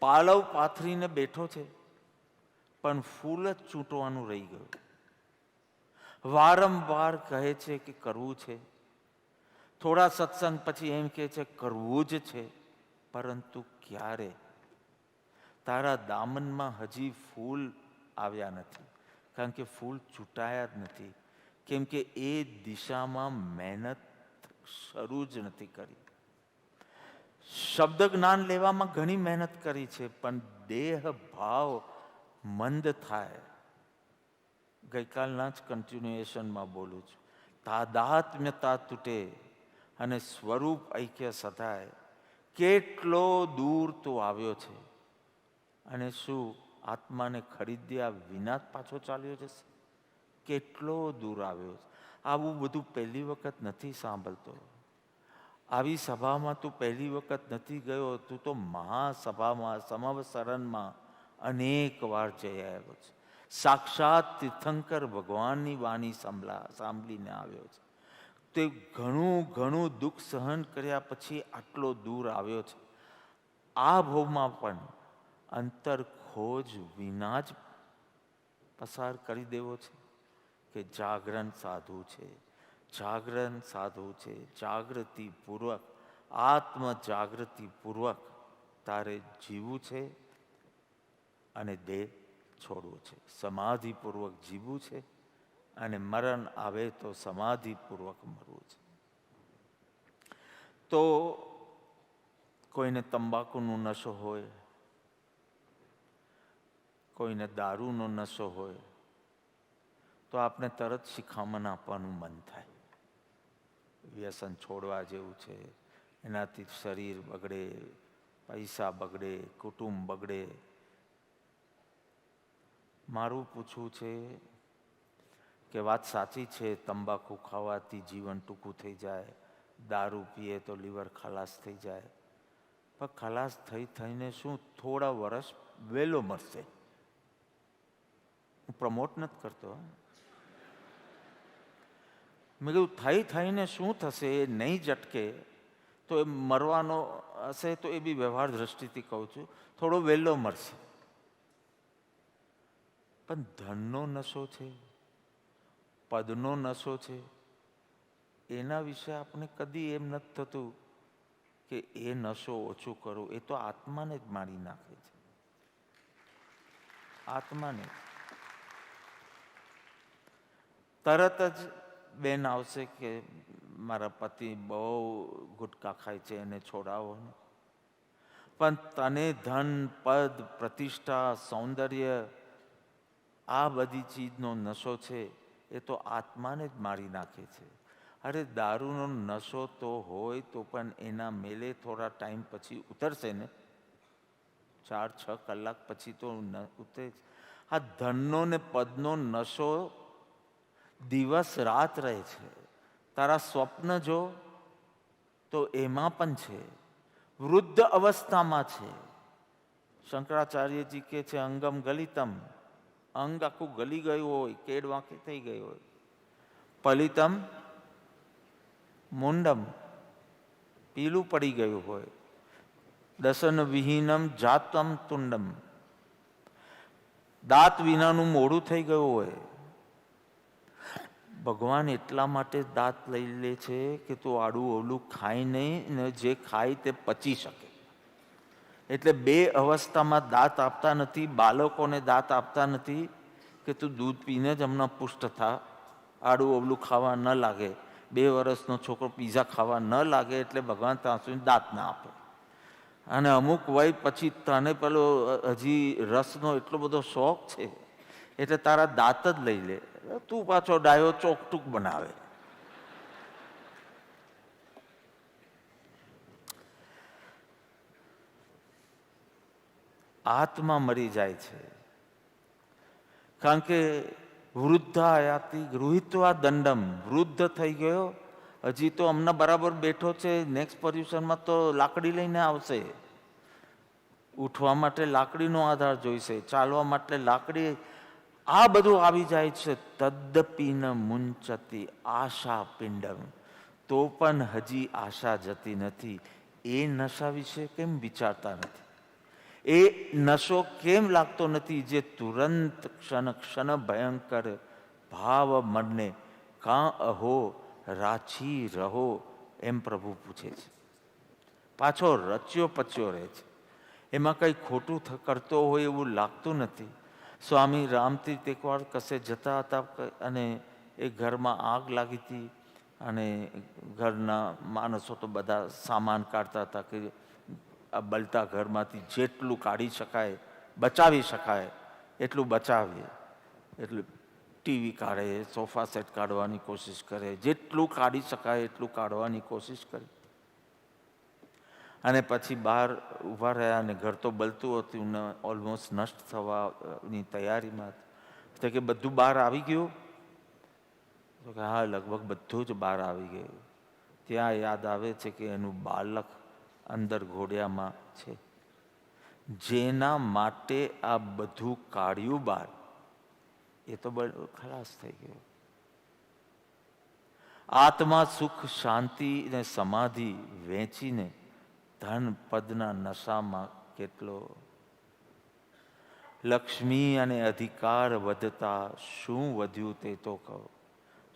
પાલવ પાથરીને બેઠો છે પણ ફૂલ જ ચૂંટવાનું રહી ગયું. વારંવાર કહે છે કે કરવું છે, થોડા સત્સંગ પછી એમ કહે છે કરવું જ છે, પરંતુ ક્યારે? તારા દામનમાં હજી ફૂલ આવ્યા નથી, કારણ કે ફૂલ ચૂંટાયા જ નથી. કેમ કે એ દિશામાં મહેનત શરૂ જ નથી કરી. શબ્દ જ્ઞાન લેવામાં ઘણી મહેનત કરી છે, પણ દેહ ભાવ મંદ થાય. ગઈકાલના જ કન્ટિન્યુએશનમાં બોલું છું, તાદાત્મ્યતા તૂટે અને સ્વરૂપ ઐક્ય સધાય. કેટલો દૂર તો આવ્યો છે, અને શું આત્માને ખરીદ્યા વિના જ પાછો ચાલ્યો જશે? કેટલો દૂર આવ્યો છે. આવું બધું પહેલી વખત નથી સાંભળતો. આવી સભામાં તું પહેલી વખત નથી ગયો, તું તો મહાસભામાં સમવસરણમાં અનેક વાર જઈ આવ્યો છે. સાક્ષાત તીર્થંકર ભગવાનની વાણી સાંભળીને આવ્યો છે. તે ઘણું દુઃખ સહન કર્યા પછી આટલો દૂર આવ્યો છે. આ ભવમાં પણ અંતર ખોજ વિના જ પસાર કરી દેવો છે કે જાગરણ સાધુ છે, જાગરણ સાધુ છે. જાગૃતિપૂર્વક, આત્મ જાગૃતિપૂર્વક તારે જીવવું છે અને દેહ છોડવું છે. સમાધિપૂર્વક જીવવું છે અને મરણ આવે તો સમાધિપૂર્વક મરવું છે. તો કોઈને તંબાકુનો નશો હોય, કોઈને દારૂનો નશો હોય, તો આપણે તરત શિખામણ આપવાનું મન થાય. વ્યસન છોડવા જેવું છે, એનાથી શરીર બગડે, પૈસા બગડે, કુટુંબ બગડે. મારું પૂછવું છે કે વાત સાચી છે, તંબાકુ ખાવાથી જીવન ટૂંકું થઈ જાય, દારૂ પીએ તો લીવર ખલાસ થઈ જાય, પણ ખલાસ થઈને શું થોડા વર્ષ વહેલો મરશે. હું પ્રમોટ નથી કરતો. મેં કીધું થઈને શું થશે, એ નહીં ઝટકે તો એ મરવાનો હશે તો એ બી વ્યવહાર દ્રષ્ટિથી કહું છું, થોડો વહેલો મરશે. પણ ધનનો નશો છે, પદનો નશો છે, એના વિશે આપણે કદી એમ નથી થતું કે એ નશો ઓછું કરો. એ તો આત્માને જ મારી નાખે છે, આત્માને. તરત જ બેન આવશે કે મારા પતિ બહુ ગુટકા ખાય છે, એને છોડાવો ને. પણ તને ધન, પદ, પ્રતિષ્ઠા, સૌંદર્ય, આ બધી ચીજનો નશો છે, એ તો આત્માને જ મારી નાખે છે. અરે દારૂનો નશો તો હોય તો પણ એના મેલે થોડા ટાઈમ પછી ઉતરશે ને, 4-6 કલાક પછી તો ઉતરે. આ ધનનો ને પદનો નશો દિવસ રાત રહે છે. તારા સ્વપ્ન જો તો એમાં પણ છે, વૃદ્ધ અવસ્થામાં છે. શંકરાચાર્યજી કહે છે અંગમ ગલિતમ, અંગ આખું ગલી ગયું હોય, કેડ વાંકી થઈ ગઈ હોય. પલિતમ મુંડમ, પીલું પડી ગયું હોય. દસન વિહીનમ જાતમ તુંડમ, દાંત વિનાનું મોઢું થઈ ગયું હોય. ભગવાન એટલા માટે દાંત લઈ લે છે કે તું આડું ઓલું ખાય નહીં ને જે ખાય તે પચી શકે. એટલે 2 અવસ્થામાં દાંત આપતા નથી, બાળકોને દાંત આપતા નથી કે તું દૂધ પીને જ હમણાં પુષ્ટ થા, આડું ઓલું ખાવા ન લાગે. 2 વર્ષનો છોકરો પીઝા ખાવા ન લાગે એટલે ભગવાન ત્યાં સુધી દાંત ના આપે. અને અમુક વય પછી તને પેલો હજી રસનો એટલો બધો શોખ છે એટલે તારા દાંત જ લઈ લે. તું પાછો ડાયો ચોકટુક બનાવે. આત્મા મરી જાય છે. કારણ કે વૃદ્ધાયાતિ ગૃહિત્વા દંડમ, વૃદ્ધ થઈ ગયો, હજી તો હમણાં બરાબર બેઠો છે, નેક્સ્ટ પર્યુષનમાં તો લાકડી લઈને આવશે. ઉઠવા માટે લાકડીનો આધાર જોઈશે, ચાલવા માટે લાકડી, આ બધું આવી જાય છે. તદ્દપીન મુંચતી આશા પિંડમ, તો પણ હજી આશા જતી નથી. એ નશા વિશે કેમ વિચારતા નથી? એ નશો કેમ લાગતો નથી જે તુરંત ક્ષણ ક્ષણ ભયંકર ભાવ મનને કાં અહો રાછી રહો, એમ પ્રભુ પૂછે છે. પાછો રચ્યો પચ્યો રહે છે, એમાં કંઈ ખોટું કરતો હોય એવું લાગતું નથી. સ્વામી રામતીર્થ એકવાર કશે જતા હતા અને એ ઘરમાં આગ લાગી હતી અને ઘરના માણસો તો બધા સામાન કાઢતા હતા કે આ બળતા ઘરમાંથી જેટલું કાઢી શકાય, બચાવી શકાય એટલું બચાવીએ. એટલે ટીવી કાઢે, સોફા સેટ કાઢવાની કોશિશ કરે, જેટલું કાઢી શકાય એટલું કાઢવાની કોશિશ કરી. અને પછી બહાર ઊભા રહ્યા અને ઘર તો બળતું હતું ને ઓલમોસ્ટ નષ્ટ થવાની તૈયારીમાં. તો કે બધું બહાર આવી ગયું? તો કે હા, લગભગ બધું જ બહાર આવી ગયું. ત્યાં યાદ આવે છે કે એનું બાળક અંદર ઘોડિયામાં છે, જેના માટે આ બધું કાઢ્યું બહાર, એ તો ખલાસ થઈ ગયો. આત્મા સુખ, શાંતિ અને સમાધિ વેચીને ધન પદના નશામાં કેટલો. લક્ષ્મી અને અધિકાર વધતા શું વધ્યું તે તો કહો.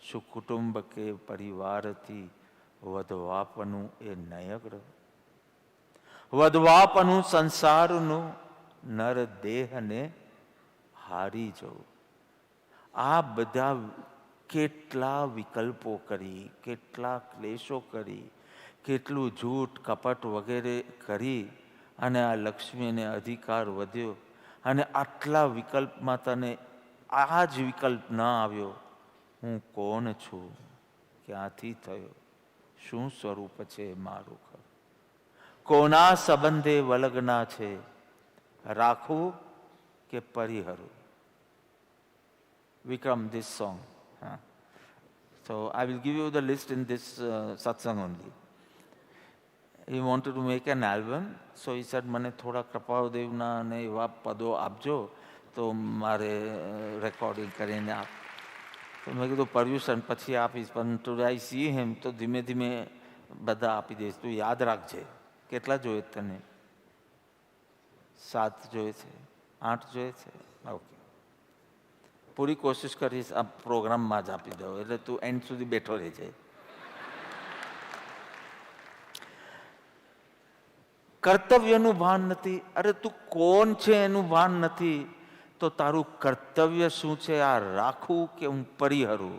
શું કુટુંબ કે પરિવારથી વધવાપનું એ નયગ્ર, વધવાપનું સંસારનું નર દેહને હારી જવું. આ બધા કેટલા વિકલ્પો કરી, કેટલા ક્લેશો કરી, કેટલું જૂઠ કપટ વગેરે કરી અને આ લક્ષ્મીને અધિકાર વધ્યો. અને આટલા વિકલ્પમાં તને આ જ વિકલ્પ ન આવ્યો, હું કોણ છું, ક્યાંથી થયો, શું સ્વરૂપ છે મારું ખરું. કોના સંબંધે વલગના છે, રાખવું કે પરિહરવું? Vikram, this song. So I will give you the list in this satsang only. He wanted to make an album, so he said, મને થોડા કૃપાળદેવના અને એવા પદો આપજો તો મારે રેકોર્ડિંગ કરીને આપ. તો મેં કીધું પર્યુષણ પછી આપીશ, પણ ટુ આઈ સી હિમ તો ધીમે ધીમે બધા આપી દઈશ. તું યાદ રાખજે. કેટલા જોઈએ તને? 7 જોઈએ છે, 8 જોઈએ છે? ઓકે, પૂરી કોશિશ કરીશ આ પ્રોગ્રામમાં જ આપી દઉં, એટલે તું એન્ડ સુધી બેઠો રહેજે. કર્તવ્યનું ભાન નથી. અરે તું કોણ છે એનું ભાન નથી, તો તારું કર્તવ્ય શું છે? આ રાખવું કે હું પરિહરું?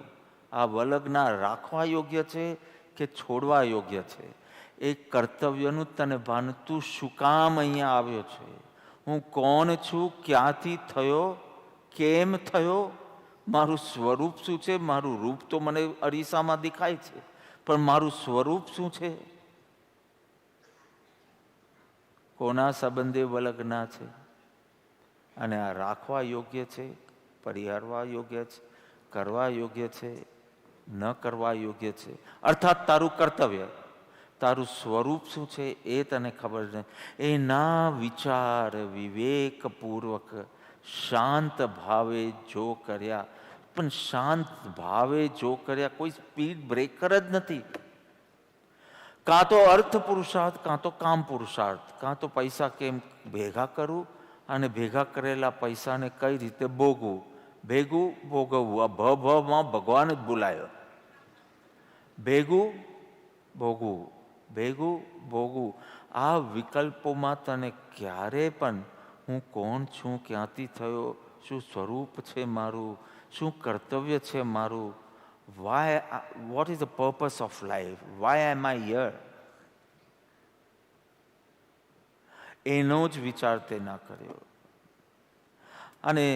આ વલગના રાખવા યોગ્ય છે કે છોડવા યોગ્ય છે? એ કર્તવ્યનું તને ભાન. તું શું કામ અહીંયા આવ્યો છે? હું કોણ છું? ક્યાંથી થયો? કેમ થયો? મારું સ્વરૂપ શું છે? મારું રૂપ તો મને અરીસામાં દેખાય છે, પણ મારું સ્વરૂપ શું છે? કોના સંબંધે વલગના છે? અને આ રાખવા યોગ્ય છે, પરિહારવા યોગ્ય છે, કરવા યોગ્ય છે, ન કરવા યોગ્ય છે? અર્થાત તારું કર્તવ્ય, તારું સ્વરૂપ શું છે એ તને ખબર છે. એના વિચાર વિવેકપૂર્વક શાંત ભાવે જો કર્યા, પણ શાંત ભાવે જો કર્યા, કોઈ સ્પીડ બ્રેકર જ નથી. કાં તો અર્થ પુરુષાર્થ, કાં તો કામ પુરુષાર્થ, કાં તો પૈસા કેમ ભેગા કરું અને ભેગા કરેલા પૈસાને કઈ રીતે ભોગવું, ભેગું ભોગવવું. આ ભમાં ભગવાન જ બોલાયો. ભેગું ભોગવું, ભેગું ભોગવું. આ વિકલ્પોમાં તને ક્યારે પણ હું કોણ છું, ક્યાંથી થયો, શું સ્વરૂપ છે મારું, શું કર્તવ્ય છે મારું, what is the purpose of life, why am I here, એનો જ વિચાર તે ના કર્યો. અને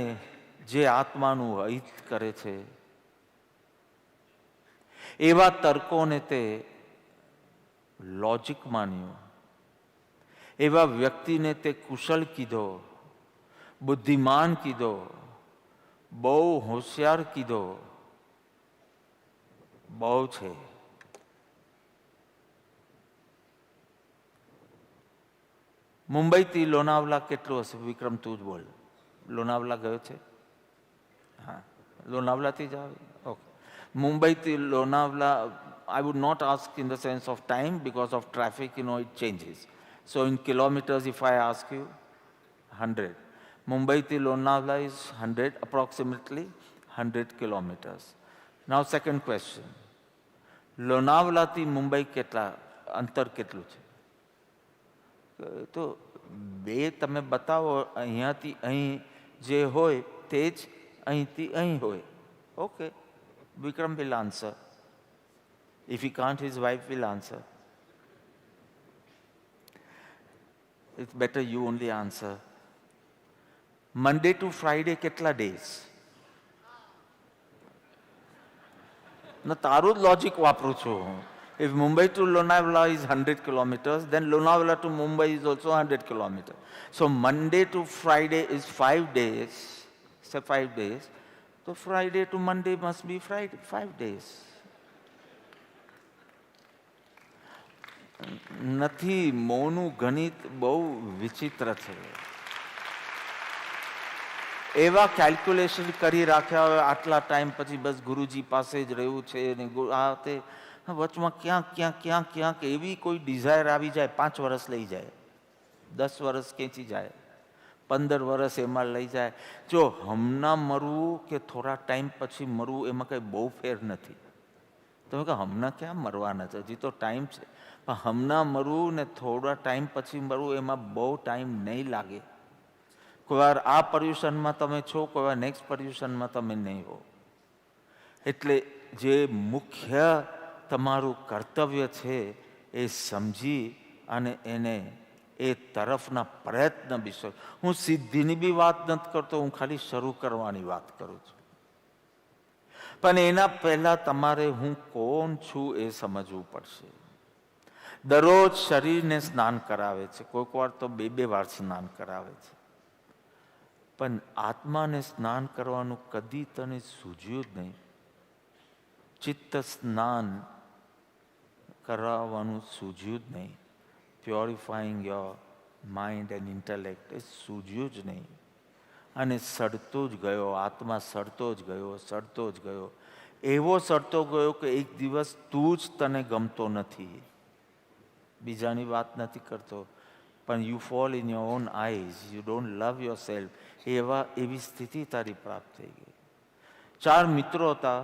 જે આત્માનું હિત કરે છે એવા તર્કોને તે લોજિક માન્યું, એવા વ્યક્તિને તે કુશળ કીધો, બુદ્ધિમાન કીધો, બહુ હોશિયાર કીધો. બહુ છે. મુંબઈથી લોનાવલા કેટલું હશે? વિક્રમ તું જ બોલ. લોનાવલા ગયો છે? હા, લોનાવલાથી જ આવે. ઓકે. મુંબઈથી Lonavala, I would not ask in the sense of time, because of traffic, it changes. So in kilometers, if I ask you, 100. Mumbai to Lonavala is 100, approximately 100 kilometers. Now second question. Lonavala to Mumbai કેટલા અંતર કેટલું છે? તો બે તમે બતાવો. અહીંયાથી અહીં જે હોય તે જ અહીંથી અહીં હોય. Okay, Vikram will answer. If he can't, his wife will answer. It's better you only answer. Monday to Friday કેટલા days? ના, તારું જ લોજિક વાપરું છું. If Mumbai to Lonavala is 100 kilometers, then Lonavala to Mumbai is also 100 kilometers. So Monday to Friday is 5 days. Say 5 days. So Friday to Monday must be 5 days. નથી. મોનું ગણિત બહુ વિચિત્ર છે. એવા કેલ્ક્યુલેશન કરી રાખ્યા હોય આટલા ટાઈમ પછી બસ ગુરુજી પાસે જ રહેવું છે ને આ તે. વચમાં ક્યાંક એવી કોઈ ડિઝાયર આવી જાય, 5 વર્ષ લઈ જાય, 10 વર્ષ ખેંચી જાય, 15 વર્ષ એમાં લઈ જાય. જો હમણાં મરવું કે થોડા ટાઈમ પછી મરવું એમાં કંઈ બહુ ફેર નથી. તમે કહો હમણાં ક્યાં મરવાના છે, હજી તો ટાઈમ છે. પણ હમણાં મરવું ને થોડા ટાઈમ પછી મરવું એમાં બહુ ટાઈમ નહીં લાગે. કોઈ વાર આ પર્યુષનમાં તમે છો, કોઈ વાર નેક્સ્ટ પર્યુષનમાં તમે નહીં હો. એટલે જે મુખ્ય તમારું કર્તવ્ય છે એ સમજી અને એને એ તરફના પ્રયત્ન બી. હું સિદ્ધિની બી વાત નથી કરતો, હું ખાલી શરૂ કરવાની વાત કરું છું. પણ એના પહેલા તમારે હું કોણ છું એ સમજવું પડશે. દરરોજ શરીરને સ્નાન કરાવે છે, કોઈક વાર તો 2 વાર સ્નાન કરાવે છે, પણ આત્માને સ્નાન કરવાનું કદી તને સૂઝ્યું જ નહીં. ચિત્ત સ્નાન કરાવવાનું સૂઝ્યું જ નહીં. પ્યોરિફાઈંગ યોર માઇન્ડ એન્ડ ઇન્ટેલેક્ટ એ સૂઝ્યું જ નહીં. અને સડતો જ ગયો, આત્મા સડતો જ ગયો, સડતો જ ગયો, એવો સડતો ગયો કે એક દિવસ તું જ તને ગમતો નથી. બીજાની વાત નથી કરતો, પણ you fall in your own eyes, you don't love your self. એવી સ્થિતિ તારી પ્રાપ્ત થઈ ગઈ. 4 મિત્રો હતા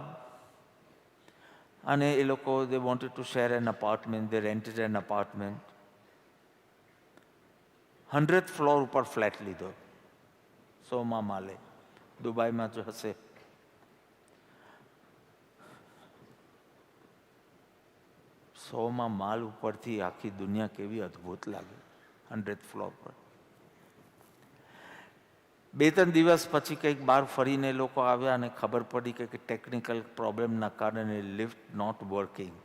અને એ લોકો they wanted to share an apartment. They rented an apartment. 100th floor ઉપર ફ્લેટ લીધો, 100મા માલે. દુબઈમાં જ હશે. માલ ઉપરથી આખી દુનિયા કેવી અદ્ભુત લાગે. 100th ફ્લોર પર. 2-3 દિવસ પછી કંઈક બહાર ફરીને લોકો આવ્યા અને ખબર પડી કે ટેકનિકલ પ્રોબ્લેમના કારણે લિફ્ટ નોટ વર્કિંગ.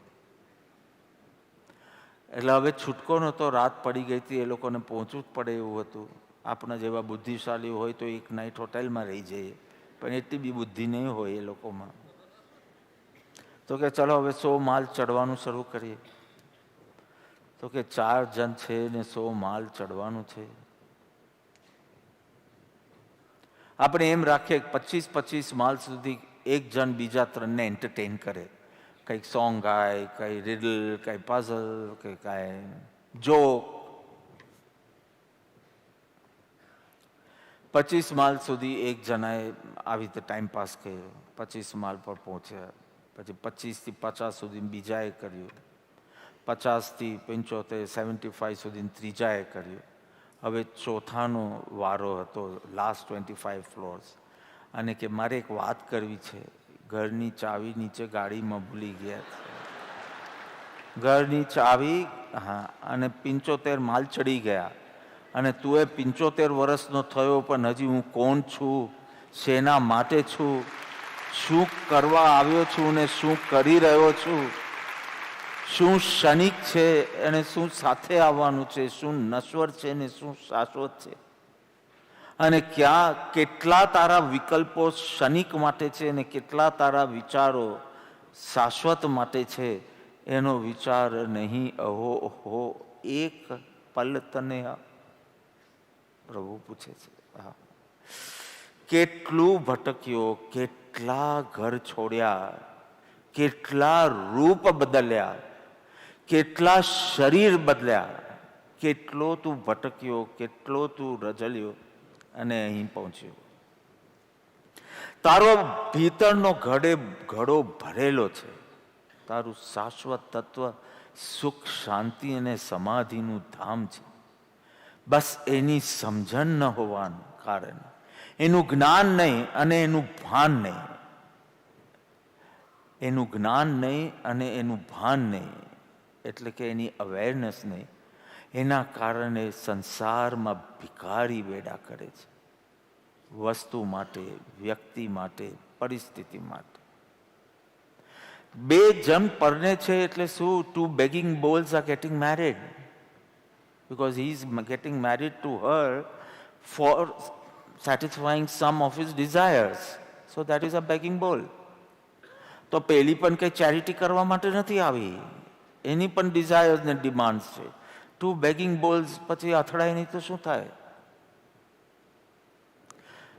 એટલે હવે છૂટકો નહોતો, રાત પડી ગઈ હતી, એ લોકોને પહોંચવું જ પડે એવું હતું. આપણા જેવા બુદ્ધિશાળી હોય તો એક નાઇટ હોટેલમાં રહી જઈએ, પણ એટલી બી બુદ્ધિ નહીં હોય એ લોકોમાં. તો કે ચલો હવે 100 માલ ચડવાનું શરૂ કરીએ. તો કે 4 જણ છે ને 100 માલ ચડવાનું છે. આપણે એમ રાખીએ 25-25 માલ સુધી એક જણ બીજા 3ને એન્ટરટેન કરે. કંઈક સોંગ ગાય, કંઈ રીડલ, કંઈ પઝલ, કે કાંઈ જોક. 25 માલ સુધી એક જણાએ આવી રીતે ટાઈમ પાસ કર્યો. 25 માલ પર પહોંચ્યા. પછી 25થી 50 સુધી બીજાએ કર્યું. 50થી 75, 75 સુધી ત્રીજાએ કર્યું. હવે ચોથાનો વારો હતો, લાસ્ટ 25 ફ્લોર્સ. અને કે મારે એક વાત કરવી છે. ઘરની ચાવી નીચે ગાડીમાં ભૂલી ગયા છે. ઘરની ચાવી, હા, અને 75 માલ ચડી ગયા. અને તું એ 75 વર્ષનો થયો, પણ હજી હું કોણ છું, શેના માટે છું, શું કરવા આવ્યો છું ને શું કરી રહ્યો છું, શું ક્ષણિક છે અને શું સાથે આવવાનું છે, શું નશ્વર છે ને શું શાશ્વત છે, અને ક્યાં કેટલા તારા વિકલ્પો ક્ષણિક માટે છે અને કેટલા તારા વિચારો શાશ્વત માટે છે, એનો વિચાર નહીં. અહો હો એક પલ તને પ્રભુ પૂછે છે. હા, કેટલું ભટક્યો, કેટલા ઘર છોડ્યા, કેટલા રૂપ બદલ્યા, કેટલા શરીર બદલ્યા, કેટલો તું ભટક્યો, કેટલો તું રજલ્યો અને અહીં પહોંચ્યો. તારો ભીતરનો ઘડો ભરેલો છે. તારું શાશ્વત તત્વ સુખ, શાંતિ અને સમાધિનું ધામ છે. બસ એની સમજણ ન હોવાનું કારણે, એનું જ્ઞાન નહીં અને એનું ભાન નહીં, એનું જ્ઞાન નહીં અને એનું ભાન નહીં, એટલે કે એની અવેરનેસ નહીં, એના કારણે સંસારમાં ભિખારી વેડા કરે છે. વસ્તુ માટે, વ્યક્તિ માટે, પરિસ્થિતિ માટે. 2 જણ પરણે છે એટલે શું? 2 begging bowls are getting married because he is getting married to her for satisfying some of his desires. So that is a begging bowl. તો પેલી પણ કંઈ ચેરિટી કરવા માટે નથી આવી, એની પણ ડિઝાયર્સ ને ડિમાન્ડ્સ છે. 2 begging bowls પછી અથડાય નહીં તો શું થાય?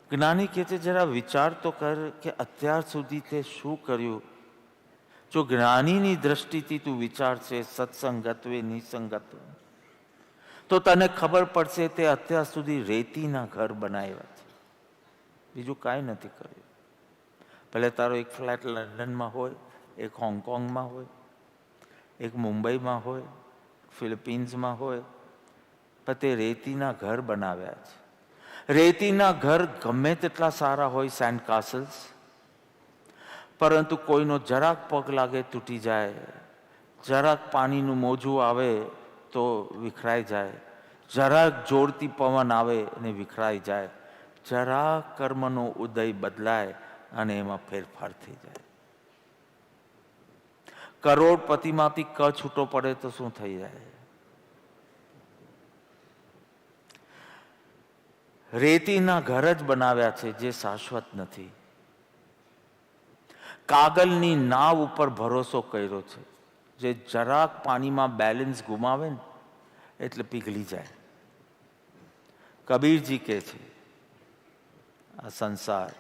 જ્ઞાની કહે છે જરા વિચાર તો કર કે અત્યાર સુધી તે શું કર્યું. જો જ્ઞાનીની દ્રષ્ટિથી તું વિચારશે સત્સંગત્વે નિસંગત્વે, તો તને ખબર પડશે તે અત્યાર સુધી રેતીના ઘર બનાવ્યા છે, બીજું કાંઈ નથી કર્યું. ભલે તારો એક ફ્લેટ લંડનમાં હોય, એક હોંગકોંગમાં હોય, એક મુંબઈમાં હોય, ફિલિપિન્સમાં હોય, પણ તે રેતીના ઘર બનાવ્યા છે. રેતીના ઘર ગમે તેટલા સારા હોય, સેન્ડ કાસલ્સ, પરંતુ કોઈનો જરાક પગ લાગે તૂટી જાય, જરાક પાણીનું મોજું આવે તો વિખરાઈ જાય, જરાક જોરથી પવન આવે અને વિખરાઈ જાય, જરાક કર્મનો ઉદય બદલાય અને એમાં ફેરફાર થઈ જાય. કરોડપતિમાંથી ક છૂટો પડે તો શું થઈ જાય? રેતીના ઘર જ બનાવ્યા છે જે શાશ્વત નથી. કાગળની નાવ ઉપર ભરોસો કર્યો છે જે જરાક પાણીમાં બેલેન્સ ગુમાવે ને એટલે પીગળી જાય. કબીરજી કહે છે આ સંસાર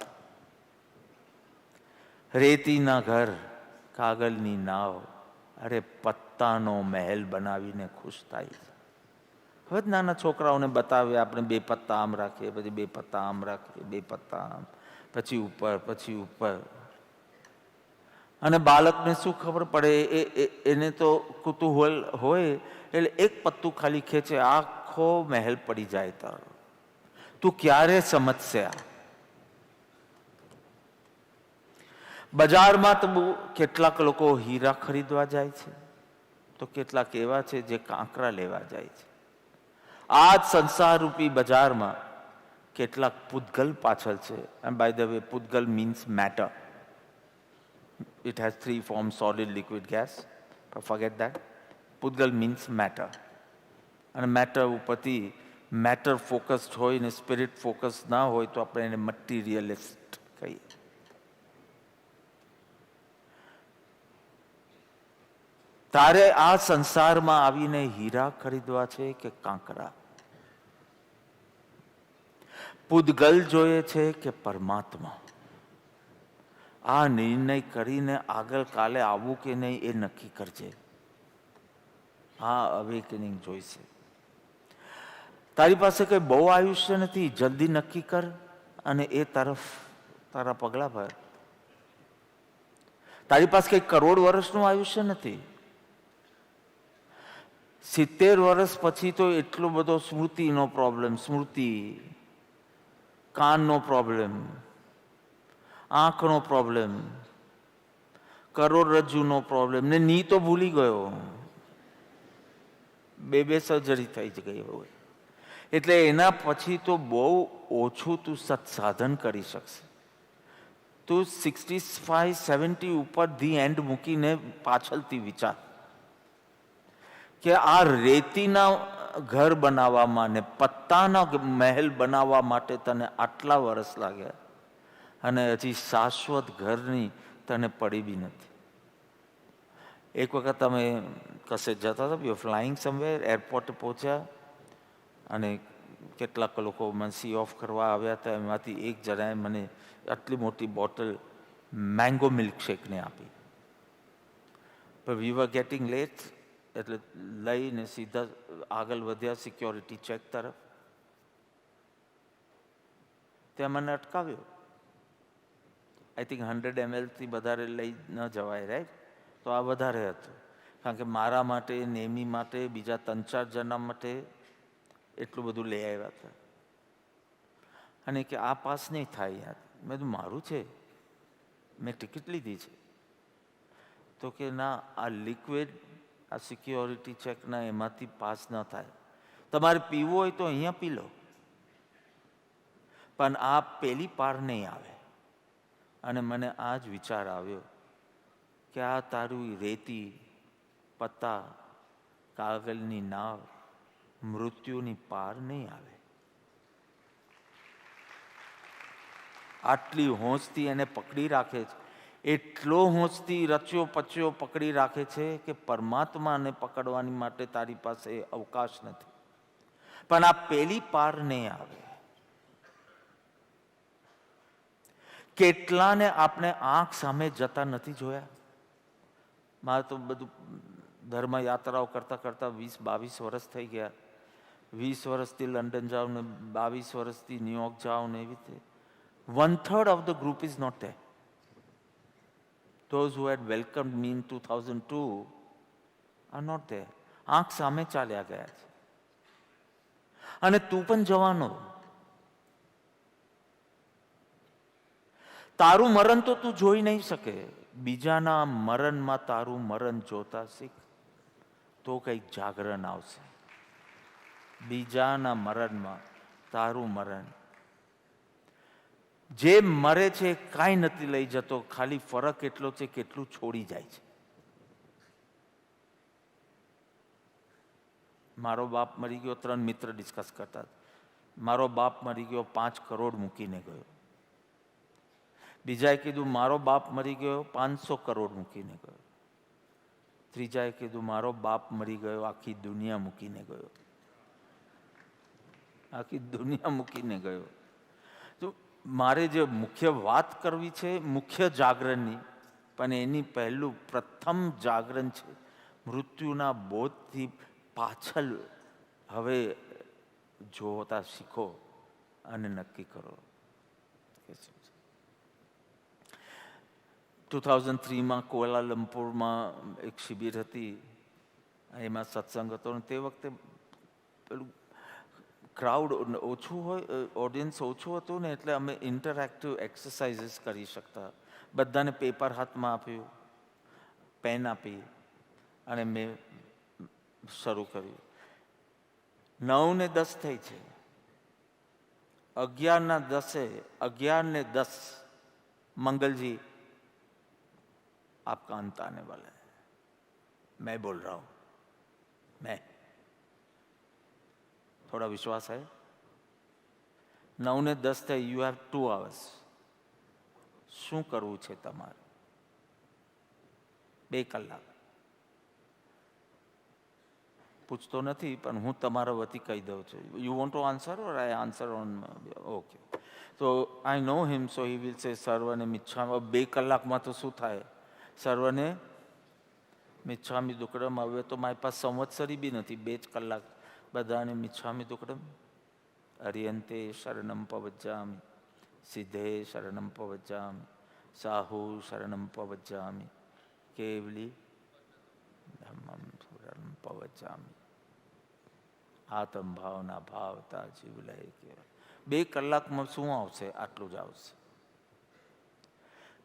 રેતીના ઘર, કાગળની નાવ, અરે પત્તાનો મહેલ બનાવીને ખુશ થાય છે. હવે નાના છોકરાઓને બતાવે આપણે 2 પત્તા આમ રાખીએ, પછી 2 પત્તા આમ રાખીએ, 2 પત્તા આમ, પછી ઉપર, પછી ઉપર. અને બાળકને શું ખબર પડે? એને તો કુતૂહલ હોય એટલે એક પત્તું ખાલી ખેંચે, આખો મહેલ પડી જાય. તારો તું ક્યારે સમજશે? આ બજારમાં તો કેટલાક લોકો હીરા ખરીદવા જાય છે, તો કેટલાક એવા છે જે કાંકરા લેવા જાય છે. આ જ સંસાર રૂપી બજારમાં કેટલાક પૂતગલ પાછળ છે. એન્ડ બાય ધ વે, પૂતગલ means matter. It has 3 forms: solid, liquid, gas. But forget that. Pudgal means matter. And matter ઉપરથી મેટર ફોકસ્ડ હોય ને સ્પિરિટ ફોકસ ના હોય તો આપણે એને મટીરિયલિસ્ટ કહીએ. તારે આ સંસારમાં આવીને હીરા ખરીદવા છે કે કાંકરા? પૂતગલ જોઈએ છે કે પરમાત્મા? આ નિર્ણય કરીને આગળ કાલે આવવું કે નહીં એ નક્કી કરજે. આ અવેકનિંગ જોઈશે. તારી પાસે કઈ બહુ આયુષ્ય નથી, જલ્દી નક્કી કર અને એ તરફ તારા પગલા ભર. તારી પાસે કઈ કરોડ વર્ષનું આયુષ્ય નથી. 70 વર્ષ પછી તો એટલો બધો સ્મૃતિનો પ્રોબ્લેમ, સ્મૃતિ, કાનનો પ્રોબ્લેમ, આંખનો પ્રોબ્લેમ, કરોડરજ્જુનો પ્રોબ્લેમ, ને ની તો ભૂલી ગયો. 2 સર્જરી થઈ જ ગઈ હોય. એટલે એના પછી તો બહુ ઓછું તું સત્સાધન કરી શકશે. તું 65-70 ઉપર ધી એન્ડ મૂકીને પાછળથી વિચાર કે આ રેતીના ઘર બનાવવામાં ને પત્તાના મહેલ બનાવવા માટે તને આટલા વર્ષ લાગ્યા અને હજી શાશ્વત ઘરની તને પડી બી નથી. એક વખત અમે કશે જતા હતા, વી ફ્લાઇંગ સમવેર, એરપોર્ટે પહોંચ્યા અને કેટલાક લોકો મને સી ઓફ કરવા આવ્યા હતા. એમાંથી એક જણાએ મને આટલી મોટી બોટલ મેંગો મિલ્કશેકને આપી. પણ વી વર ગેટિંગ લેટ એટલે લઈને સીધા આગળ વધ્યા સિક્યોરિટી ચેક તરફ. ત્યાં મને અટકાવ્યો. આઈ થિંક 100 ml થી વધારે લઈ ન જવાય, રાઈટ? તો આ વધારે હતું, કારણ કે મારા માટે, નેમી માટે, બીજા 3-4 જણા માટે એટલું બધું લઈ આવ્યા હતા. અને કે આ પાસ નહીં થાય યાર. મેં કીધું મારું છે, મેં ટિકિટ લીધી છે. તો કે ના, આ લિક્વિડ, આ સિક્યોરિટી ચેકના એમાંથી પાસ ન થાય. તમારે પીવું હોય તો અહીંયા પી લો, પણ આ પેલી પાર નહીં આવે. અને મને આ જ વિચાર આવ્યો કે આ તારું રેતી, પત્તા, કાગળની નાવ મૃત્યુની પાર નહીં આવે. આટલી હોંશથી એને પકડી રાખે છે, એટલો હોંશથી રચ્યો પચ્યો પકડી રાખે છે કે પરમાત્માને પકડવાની માટે તારી પાસે અવકાશ નથી. પણ આ પેલી પાર નહીં આવે. કેટલાને આપણે આંખ સામે જતા નથી જોયા? મારે તો બધું ધર્મ યાત્રાઓ કરતા કરતા 20-22 વર્ષ થઈ ગયા. 20 વર્ષથી લંડન જાઉં ને 22 વર્ષથી ન્યુયોર્ક જાઉં ને એવી રીતે. 1/3 of the group is not there. Those who had welcomed me in 2002 are not there. આંખ સામે ચાલ્યા ગયા છે. અને તું પણ જવાનો. તારું મરણ તો તું જોઈ નહીં શકે. બીજાના મરણમાં તારું મરણ જોતા શીખ, તો કંઈક જાગરણ આવશે. બીજાના મરણમાં તારું મરણ. જે મરે છે કાંઈ નથી લઈ જતો, ખાલી ફરક એટલો છે કેટલું છોડી જાય છે. મારો બાપ મરી ગયો, 3 મિત્ર ડિસ્કસ કરતા. મારો બાપ મરી ગયો, 5 કરોડ મૂકીને ગયો. બીજાએ કીધું મારો બાપ મરી ગયો, 500 કરોડ મૂકીને ગયો. ત્રીજાએ કીધું મારો બાપ મરી ગયો, આખી દુનિયા મૂકીને ગયો. આખી દુનિયા મૂકીને ગયો. તો મારે જે મુખ્ય વાત કરવી છે મુખ્ય જાગરણની, પણ એની પહેલું પ્રથમ જાગરણ છે મૃત્યુના બોધથી પાછળ હવે જોતા શીખો અને નક્કી કરો. 2003માં કોલાલંપુરમાં એક શિબિર હતી, એમાં સત્સંગ હતો અને તે વખતે પેલું ક્રાઉડ ઓછું હોય, ઓડિયન્સ ઓછું હતું ને, એટલે અમે ઇન્ટરેક્ટિવ એક્સરસાઇઝીસ કરી શકતા. બધાને પેપર હાથમાં આપ્યું, પેન આપી અને મેં શરૂ કર્યું. 9:10 થઈ છે. 11:10 मंगल जी आपका अंत आने वाला है. मैं बोल रहा हूं, मैं. थोड़ा विश्वास है. 9:10 थे. You have 2 hours. શું કરવું છે તમારે? 2 કલાક. પૂછતો નથી પણ હું તમારા વતી કહી દઉં છું. You want to answer or I answer on? Okay. તો આઈ નો હિમ, સો હી વિલ સે સર્વને મિચ્છામી. 2 કલાકમાં તો શું થાય? સર્વને મિચ્છામી દુક્કડમ. હવે તો મારી પાસે સંવત્સરી બી નથી. 2 જ કલાક બધાને મિચ્છામી દુક્કડમ. અરિયંતે શરણમ પવજ્જામિ, સિદ્ધે શરણમ પવજ્જામિ, સાહુ શરણમ પવજ્જામિ, કેવલી ધમ્મમ શરણમ પવજ્જામિ. આત્મ ભાવના ભાવતા જીવલય કેવલ. 2 કલાકમાં શું આવશે? આટલું જ આવશે.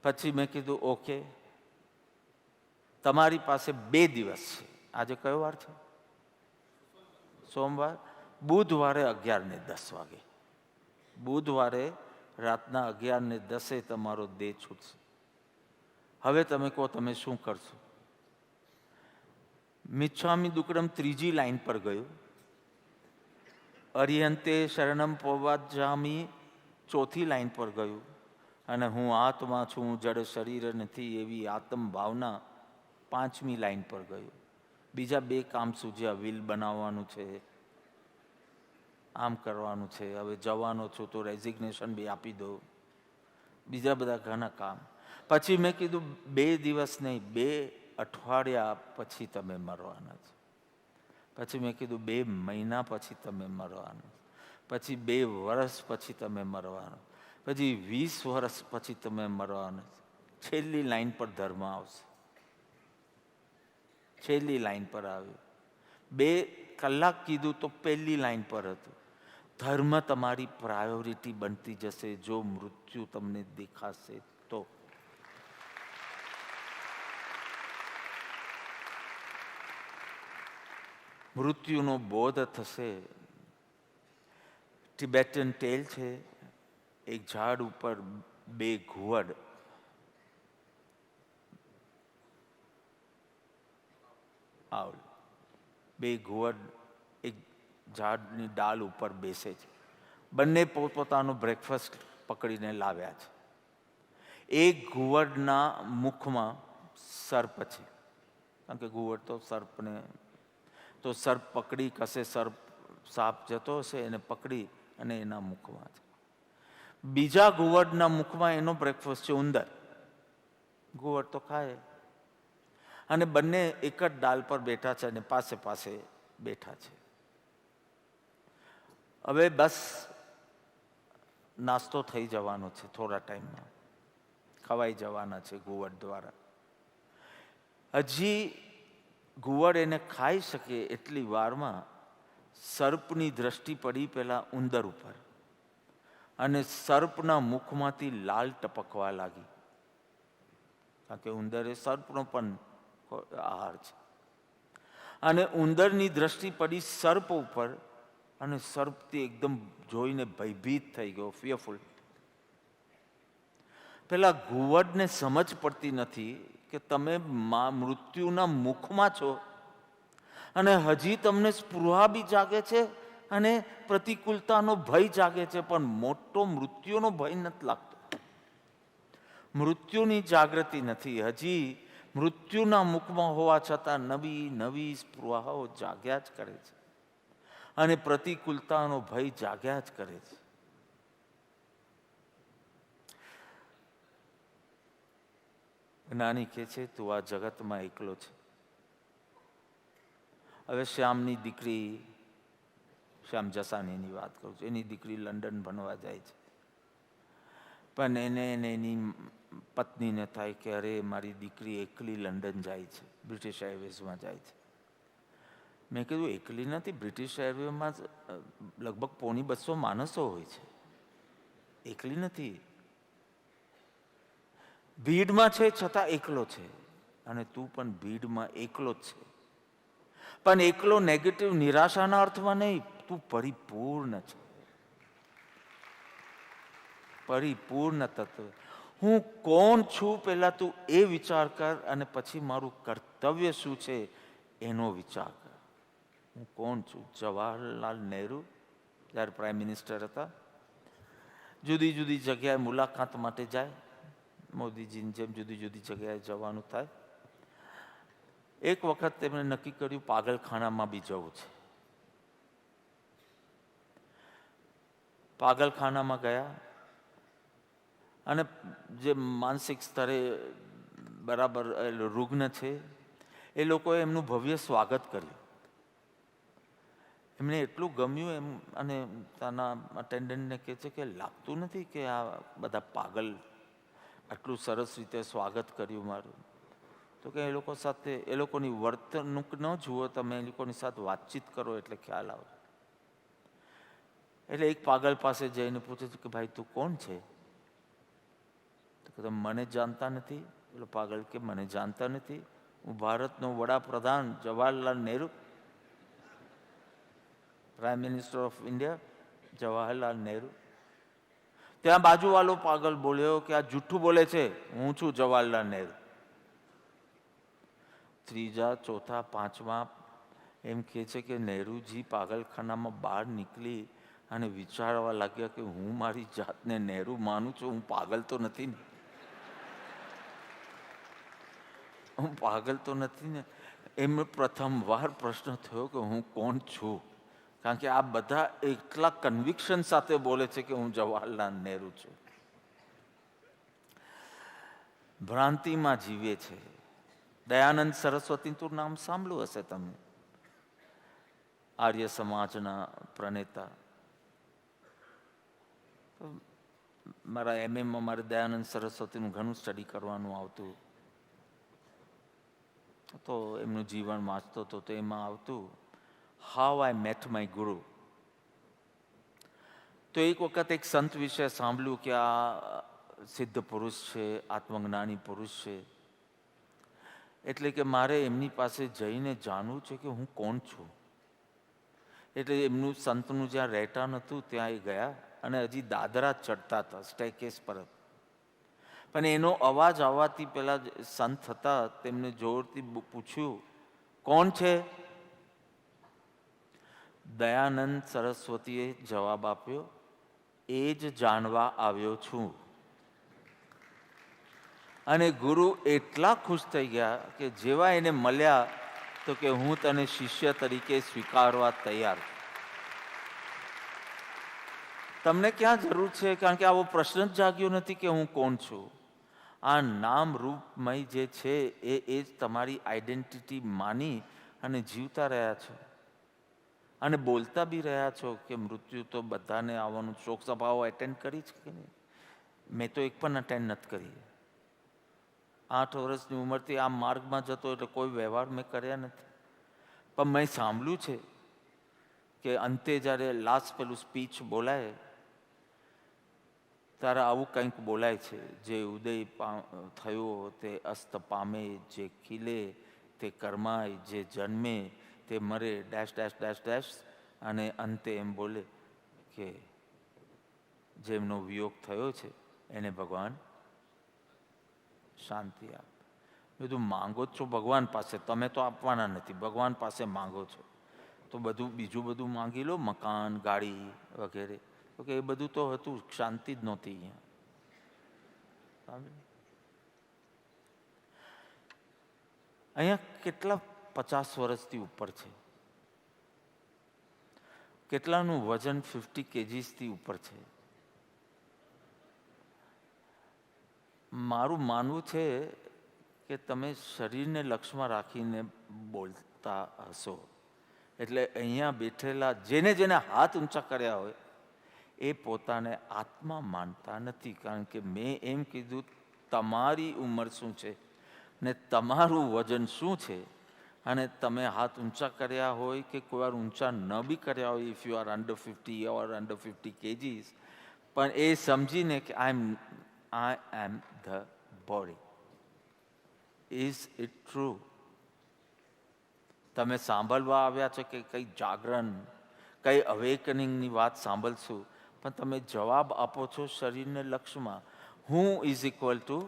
પછી મેં કીધું ઓકે, તમારી પાસે 2 દિવસ છે. આજે કયો વાર છે? સોમવાર. બુધવારે 11:10 વાગે, બુધવારે રાતના 11:10 તમારો દેહ છૂટશે. હવે તમે કહો તમે શું કરશો? મિચ્છામી દુક્કડમ 3જી લાઈન પર ગયું. અરિહંતે શરણમ પવજ્જામિ 4થી લાઈન પર ગયું. અને હું આત્મા છું, જડ શરીર નથી, એવી આત્મ ભાવના 5મી લાઈન પર ગયું. બીજા 2 કામ સૂજ્યા. વિલ બનાવવાનું છે, આમ કરવાનું છે, હવે જવાનો છું તો રેઝિગ્નેશન બી આપી દો, બીજા બધા ઘણા કામ. પછી મેં કીધું 2 દિવસ નહીં, 2 અઠવાડિયા પછી તમે મરવાના છો. પછી મેં કીધું 2 મહિના પછી તમે મરવાના, પછી 2 વર્ષ પછી તમે મરવાના, પછી 20 વર્ષ પછી તમે મરવાના. છેલ્લી લાઈન પર ધર્મ આવશે. છેલ્લી લાઈન પર આવ્યું. 2 કલાક કીધું તો પહેલી લાઈન પર હતું. ધર્મ તમારી પ્રાયોરિટી બનતી જશે જો મૃત્યુ તમને દેખાશે તો. મૃત્યુનો બોધ થશે. ટિબેટન ટેલ છે. એક ઝાડ ઉપર 2 ઘુવડ આવ 2 ઘુવડ એક ઝાડની ડાલ ઉપર બેસે છે. બંને પોતપોતાનું બ્રેકફાસ્ટ પકડીને લાવ્યા છે. એક ઘુવડના મુખમાં સર્પ છે, કારણ કે ઘુવડ તો સર્પને તો સર્પ પકડી કશે સર્પ સાપ જતો હશે એને પકડી અને એના મુખમાં છે. બીજા ઘુવડના મુખમાં એનો બ્રેકફાસ્ટ છે ઉંદર. ઘુવડ તો ખાય. અને બંને એક જ ડાલ પર બેઠા છે અને પાસે પાસે બેઠા છે. હવે બસ નાસ્તો થઈ જવાનો છે, થોડા ટાઈમમાં ખવાઈ જવાના છે ઘુવડ દ્વારા. હજી ઘુવડ એને ખાઈ શકે એટલી વારમાં સર્પની દ્રષ્ટિ પડી પેલા ઉંદર ઉપર, અને સર્પના મુખમાંથી લાલ ટપકવા લાગી, કારણ કે ઉંદર એ સર્પનો પણ આહાર છે. અને ઉંદરની દ્રષ્ટિ પડી સર્પ ઉપર, અને સર્પથી એકદમ જોઈને ભયભીત થઈ ગયો, ફિયરફુલ. પેલા ઘુવડને સમજ પડતી નથી કે તમે મૃત્યુના મુખમાં છો અને હજી તમને સ્પૃહા બી જાગે છે અને પ્રતિકૂળતાનો ભય જાગે છે, પણ મોટો મૃત્યુનો ભય નથી લાગતો. મૃત્યુની જાગૃતિ નથી. હજી મૃત્યુના મુખમાં હોવા છતાં નવી નવી સ્પૃહાઓ જાગ્યા જ કરે છે અને પ્રતિકૂળતાનો ભય જાગ્યા જ કરે છે. જ્ઞાની કહે છે, તું આ જગતમાં એકલો છે. હવે શ્યામની દીકરી, શ્યામ જસાણીની વાત કરું છું, એની દીકરી લંડન ભણવા જાય છે, પણ એને એની પત્નીને થાય કે અરે મારી દીકરી એકલી લંડન જાય છે, બ્રિટિશ એરવેઝમાં જાય છે. મેં કીધું એકલી નથી, બ્રિટિશ એરવેઝમાં લગભગ 250 માણસો હોય છે, એકલી નથી. ભીડમાં છે છતાં એકલો છે, અને તું પણ ભીડમાં એકલો જ છે. પણ એકલો નેગેટિવ નિરાશાના અર્થમાં નહીં, તું પરિપૂર્ણ છે, પરિપૂર્ણ તત્વ. હું કોણ છું પહેલા તું એ વિચાર કર, અને પછી મારું કર્તવ્ય શું છે એનો વિચાર કર. હું કોણ છું? જવાહરલાલ નહેરુ જ્યારે પ્રાઇમ મિનિસ્ટર હતા, જુદી જુદી જગ્યાએ મુલાકાત માટે જાય, મોદીજીની જેમ જુદી જુદી જગ્યાએ જવાનું થાય. એક વખત તેમણે નક્કી કર્યું પાગલખાનામાં બી જવું છે. પાગલખાનામાં ગયા અને જે માનસિક સ્તરે બરાબર રૂગ્ન છે એ લોકોએ એમનું ભવ્ય સ્વાગત કર્યું. એમને એટલું ગમ્યું એમ, અને ત્યાંના અટેન્ડન્ટને કહે છે કે લાગતું નથી કે આ બધા પાગલ, આટલું સરસ રીતે સ્વાગત કર્યું મારું. તો કે એ લોકો સાથે, એ લોકોની વર્તણૂક ન જુઓ તમે, એ લોકોની સાથે વાતચીત કરો એટલે ખ્યાલ આવે. એટલે એક પાગલ પાસે જઈને પૂછે છે કે ભાઈ તું કોણ છે? તો કે તમે મને જાણતા નથી? પેલો પાગલ કે મને જાણતા નથી, હું ભારતનો વડાપ્રધાન Jawaharlal Nehru, prime minister of India Jawaharlal Nehru. ત્યાં બાજુવાળો પાગલ બોલ્યો કે આ જૂઠું બોલે છે, હું છું જવાહરલાલ નહેરુ. ત્રીજા, ચોથા, પાંચમા એમ કહે છે કે નહેરુજી પાગલખાનામાં બહાર નીકળી અને વિચારવા લાગ્યા કે હું મારી જાતને નહેરુ માનું છું, હું પાગલ તો નથી ને, હું પાગલ તો નથી ને. એમને પ્રથમવાર પ્રશ્ન થયો કે હું કોણ છું, કારણ કે આ બધા એટલા કન્વિક્શન સાથે બોલે છે કે હું જવાહરલાલ નહેરુ છું. ભ્રાંતિમાં જીવે છે. દયાનંદ સરસ્વતીનું નામ સાંભળ્યું હશે તમે, આર્ય સમાજના પ્રણેતા. મારા એમએમાં મારે દયાનંદ સરસ્વતીનું ઘણું સ્ટડી કરવાનું આવતું, તો એમનું જીવન વાંચતો હતો તો એમાં આવતું હાઉ આઈ મેટ માય ગુરુ. તો એક વખત એક સંત વિશે સાંભળ્યું કે આ સિદ્ધ પુરુષ છે, આત્મજ્ઞાની પુરુષ છે, એટલે કે મારે એમની પાસે જઈને જાણવું છે કે હું કોણ છું. એટલે એમનું સંતનું જ્યાં રહેઠાણ હતું ત્યાં એ ગયા, અને હજી દાદરા ચડતા હતા સ્ટેકેસ પર. પણ એનો અવાજ આવવાથી પેલા સંત હતા તેમને જોરથી પૂછ્યું કોણ છે? દયાનંદ સરસ્વતીએ જવાબ આપ્યો, એ જ જાણવા આવ્યો છું. અને ગુરુ એટલા ખુશ થઈ ગયા કે જેવા એને મળ્યા તો કે હું તને શિષ્ય તરીકે સ્વીકારવા તૈયાર. તમને ક્યાં જરૂર છે? કારણ કે આવો પ્રશ્ન જ જાગ્યો નથી કે હું કોણ છું. આ નામ રૂપમય જે છે એ જ તમારી આઈડેન્ટિટી માની અને જીવતા રહ્યા છો, અને બોલતા બી રહ્યા છો કે મૃત્યુ તો બધાને આવવાનું. શોક સભાઓ એટેન્ડ કરી છે કે નહીં? મેં તો એક પણ અટેન્ડ નથી કરી. 8 વર્ષની ઉંમરથી આ માર્ગમાં જતો એટલે કોઈ વ્યવહાર મેં કર્યા નથી. પણ મેં સાંભળ્યું છે કે અંતે જ્યારે લાસ્ટ પેલું સ્પીચ બોલાય ત્યારે આવું કંઈક બોલાય છે, જે ઉદય થયો તે અસ્ત પામે, જે ખીલે તે કરમાય, જે જન્મે તે મરે ડેશ ડેશ ડેશ ડેશ, અને અંતે એમ બોલે કે જેમનો વિયોગ થયો છે એને ભગવાન શાંતિ આપે. બધું માંગો જ છો ભગવાન પાસે, તમે તો આપવાના નથી, ભગવાન પાસે માંગો છો. તો બધું બીજું બધું માંગી લો, મકાન, ગાડી વગેરે. તો કે એ બધું તો હતું, શાંતિ જ નહોતી અહીંયા. અહીંયા કેટલા 50 વર્ષથી ઉપર છે, કેટલાનું વજન 50 kgsથી ઉપર છે. મારું માનવું છે કે તમે શરીરને લક્ષમાં રાખીને બોલતા હશો, એટલે અહીંયા બેઠેલા જેને જેને હાથ ઊંચા કર્યા હોય એ પોતાને આત્મા માનતા નથી. કારણ કે મેં એમ કીધું તમારી ઉંમર શું છે ને તમારું વજન શું છે, અને તમે હાથ ઊંચા કર્યા હોય કે કોઈ વાર ઊંચા ન બી કર્યા હોય, if you are under 50 or under 50 kgs, પણ એ સમજીને કે I am the body. Is it true? તમે સાંભળવા આવ્યા છો કે કંઈ જાગરણ, કંઈ અવેકનિંગની વાત સાંભળશું, પણ તમે જવાબ આપો છો શરીરને લક્ષમાં, હું ઇઝ ઇક્વલ ટુ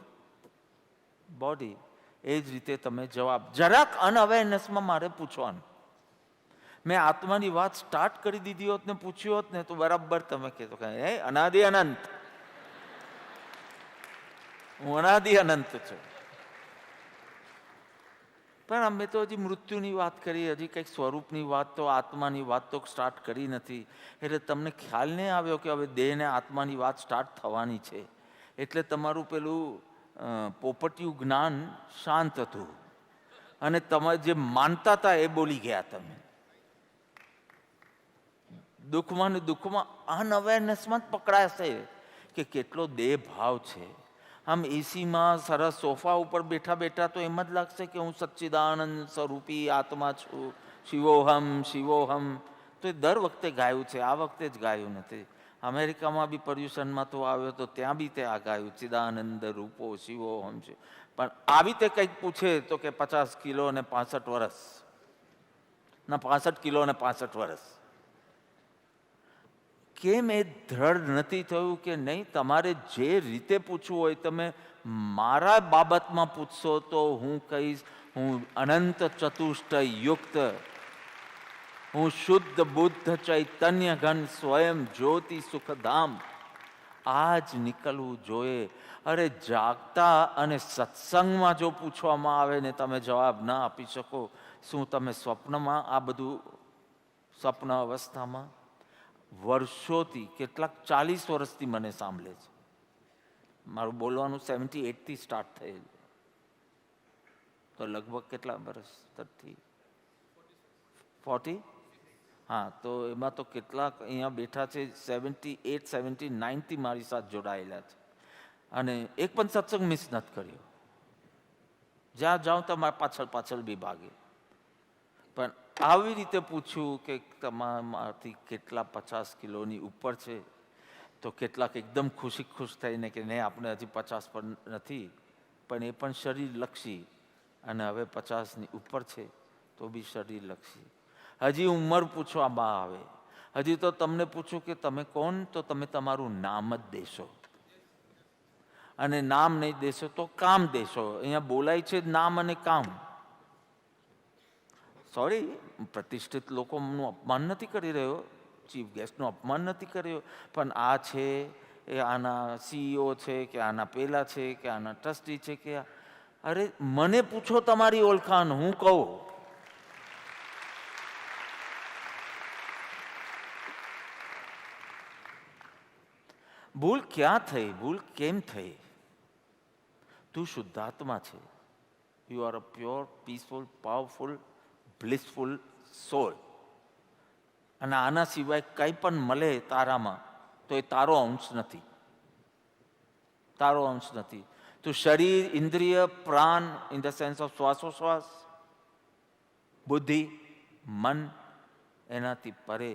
બોડી. એ જ રીતે તમે જવાબ જરાક અનઅવેરનેસમાં મારે પૂછવાનું. મેં આત્માની વાત સ્ટાર્ટ કરી દીધી હોત ને પૂછ્યું હોત ને તો બરાબર તમે કહેતો કે હે અનાદિ અનંત, હું અનાદિ અનંત છું. પણ અમે તો હજી મૃત્યુની વાત કરી, હજી કંઈક સ્વરૂપની વાત તો આત્માની વાત તો સ્ટાર્ટ કરી નથી. એટલે તમને ખ્યાલ નહીં આવ્યો કે હવે દેહને આત્માની વાત સ્ટાર્ટ થવાની છે. એટલે તમારું પેલું પોપટિયું જ્ઞાન શાંત હતું અને તમે જે માનતા હતા એ બોલી ગયા. તમે દુઃખમાં ને દુઃખમાં અનઅવેરનેસમાં જ પકડાશે કે કેટલો દેહ ભાવ છે. આમ એસીમાં સરસ સોફા ઉપર બેઠા બેઠા તો એમ જ લાગશે કે હું સચ્ચિદાનંદ સ્વરૂપી આત્મા છું, શિવોહમ શિવોહમ. તો એ દર વખતે ગાયું છે, આ વખતે જ ગાયું નથી. અમેરિકામાં બી પર્યુષણમાં તો આવ્યો તો ત્યાં બી તે આ ગાયું ચિદાનંદ રૂપો શિવોહમ છે. પણ આવી રીતે કંઈક પૂછે તો કે 50 કિલો ને 65 વર્ષ ના 65 કિલો ને 65 વર્ષ. કેમ એ દ્રઢ નથી થયું કે નહીં? તમારે જે રીતે પૂછવું હોય તમે મારા બાબતમાં પૂછશો તો હું કહીશ હું અનંત ચતુષ્ટય યુક્ત, હું શુદ્ધ બુદ્ધ ચૈતન્ય ઘન સ્વયં જ્યોતિ સુખધામ. આ જ નીકળવું જોઈએ. અરે જાગતા અને સત્સંગમાં જો પૂછવામાં આવે ને તમે જવાબ ના આપી શકો, શું તમે સ્વપ્નમાં આ બધું સ્વપ્ન અવસ્થામાં? વર્ષોથી, કેટલાક 40 વર્ષથી મને સાંભળે છે. મારું બોલવાનું 78થી સ્ટાર્ટ થયેલું, તો લગભગ કેટલા વર્ષ? 40? હા, તો એમાં તો કેટલાક અહીંયા બેઠા છે 78, 79થી મારી સાથે જોડાયેલા છે અને એક પણ સત્સંગ મિસ નથી કર્યો. જ્યાં જાઉં તો મારા પાછળ પાછળ બી ભાગે. પણ આવી રીતે પૂછ્યું કે તમારામાંથી કેટલા 50 કિલોની ઉપર છે, તો કેટલાક એકદમ ખુશ થઈને કે નહીં આપણે હજી 50 પર નથી, પણ એ પણ શરીરલક્ષી, અને હવે 50ની ઉપર છે તો બી શરીરલક્ષી. હજી ઉંમર પૂછવામાં આવે, હજી તો તમને પૂછું કે તમે કોણ, તો તમે તમારું નામ જ દેશો, અને નામ નહીં દેશો તો કામ દેશો. અહીંયા બોલાય છે નામ અને કામ. સોરી, પ્રતિષ્ઠિત લોકોનું અપમાન નથી કરી રહ્યો, ચીફ ગેસ્ટનું અપમાન નથી કર્યો, પણ આ છે એ આના CEO છે કે આના પેલા છે કે આના ટ્રસ્ટી છે કે અરે મને પૂછો તમારી ઓળખાણ, હું કહું. ભૂલ ક્યાં થઈ? ભૂલ કેમ થઈ? તું શુદ્ધાત્મા છે. You are a pure, peaceful, powerful, blissful soul. અને આના સિવાય કંઈ પણ મળે તારામાં તો એ તારો અંશ નથી, તારો અંશ નથી. તું શરીર, ઇન્દ્રિય, પ્રાણ ઇન ધ સેન્સ ઓફ શ્વાસોશ્વાસ, બુદ્ધિ, મન, એનાથી પરે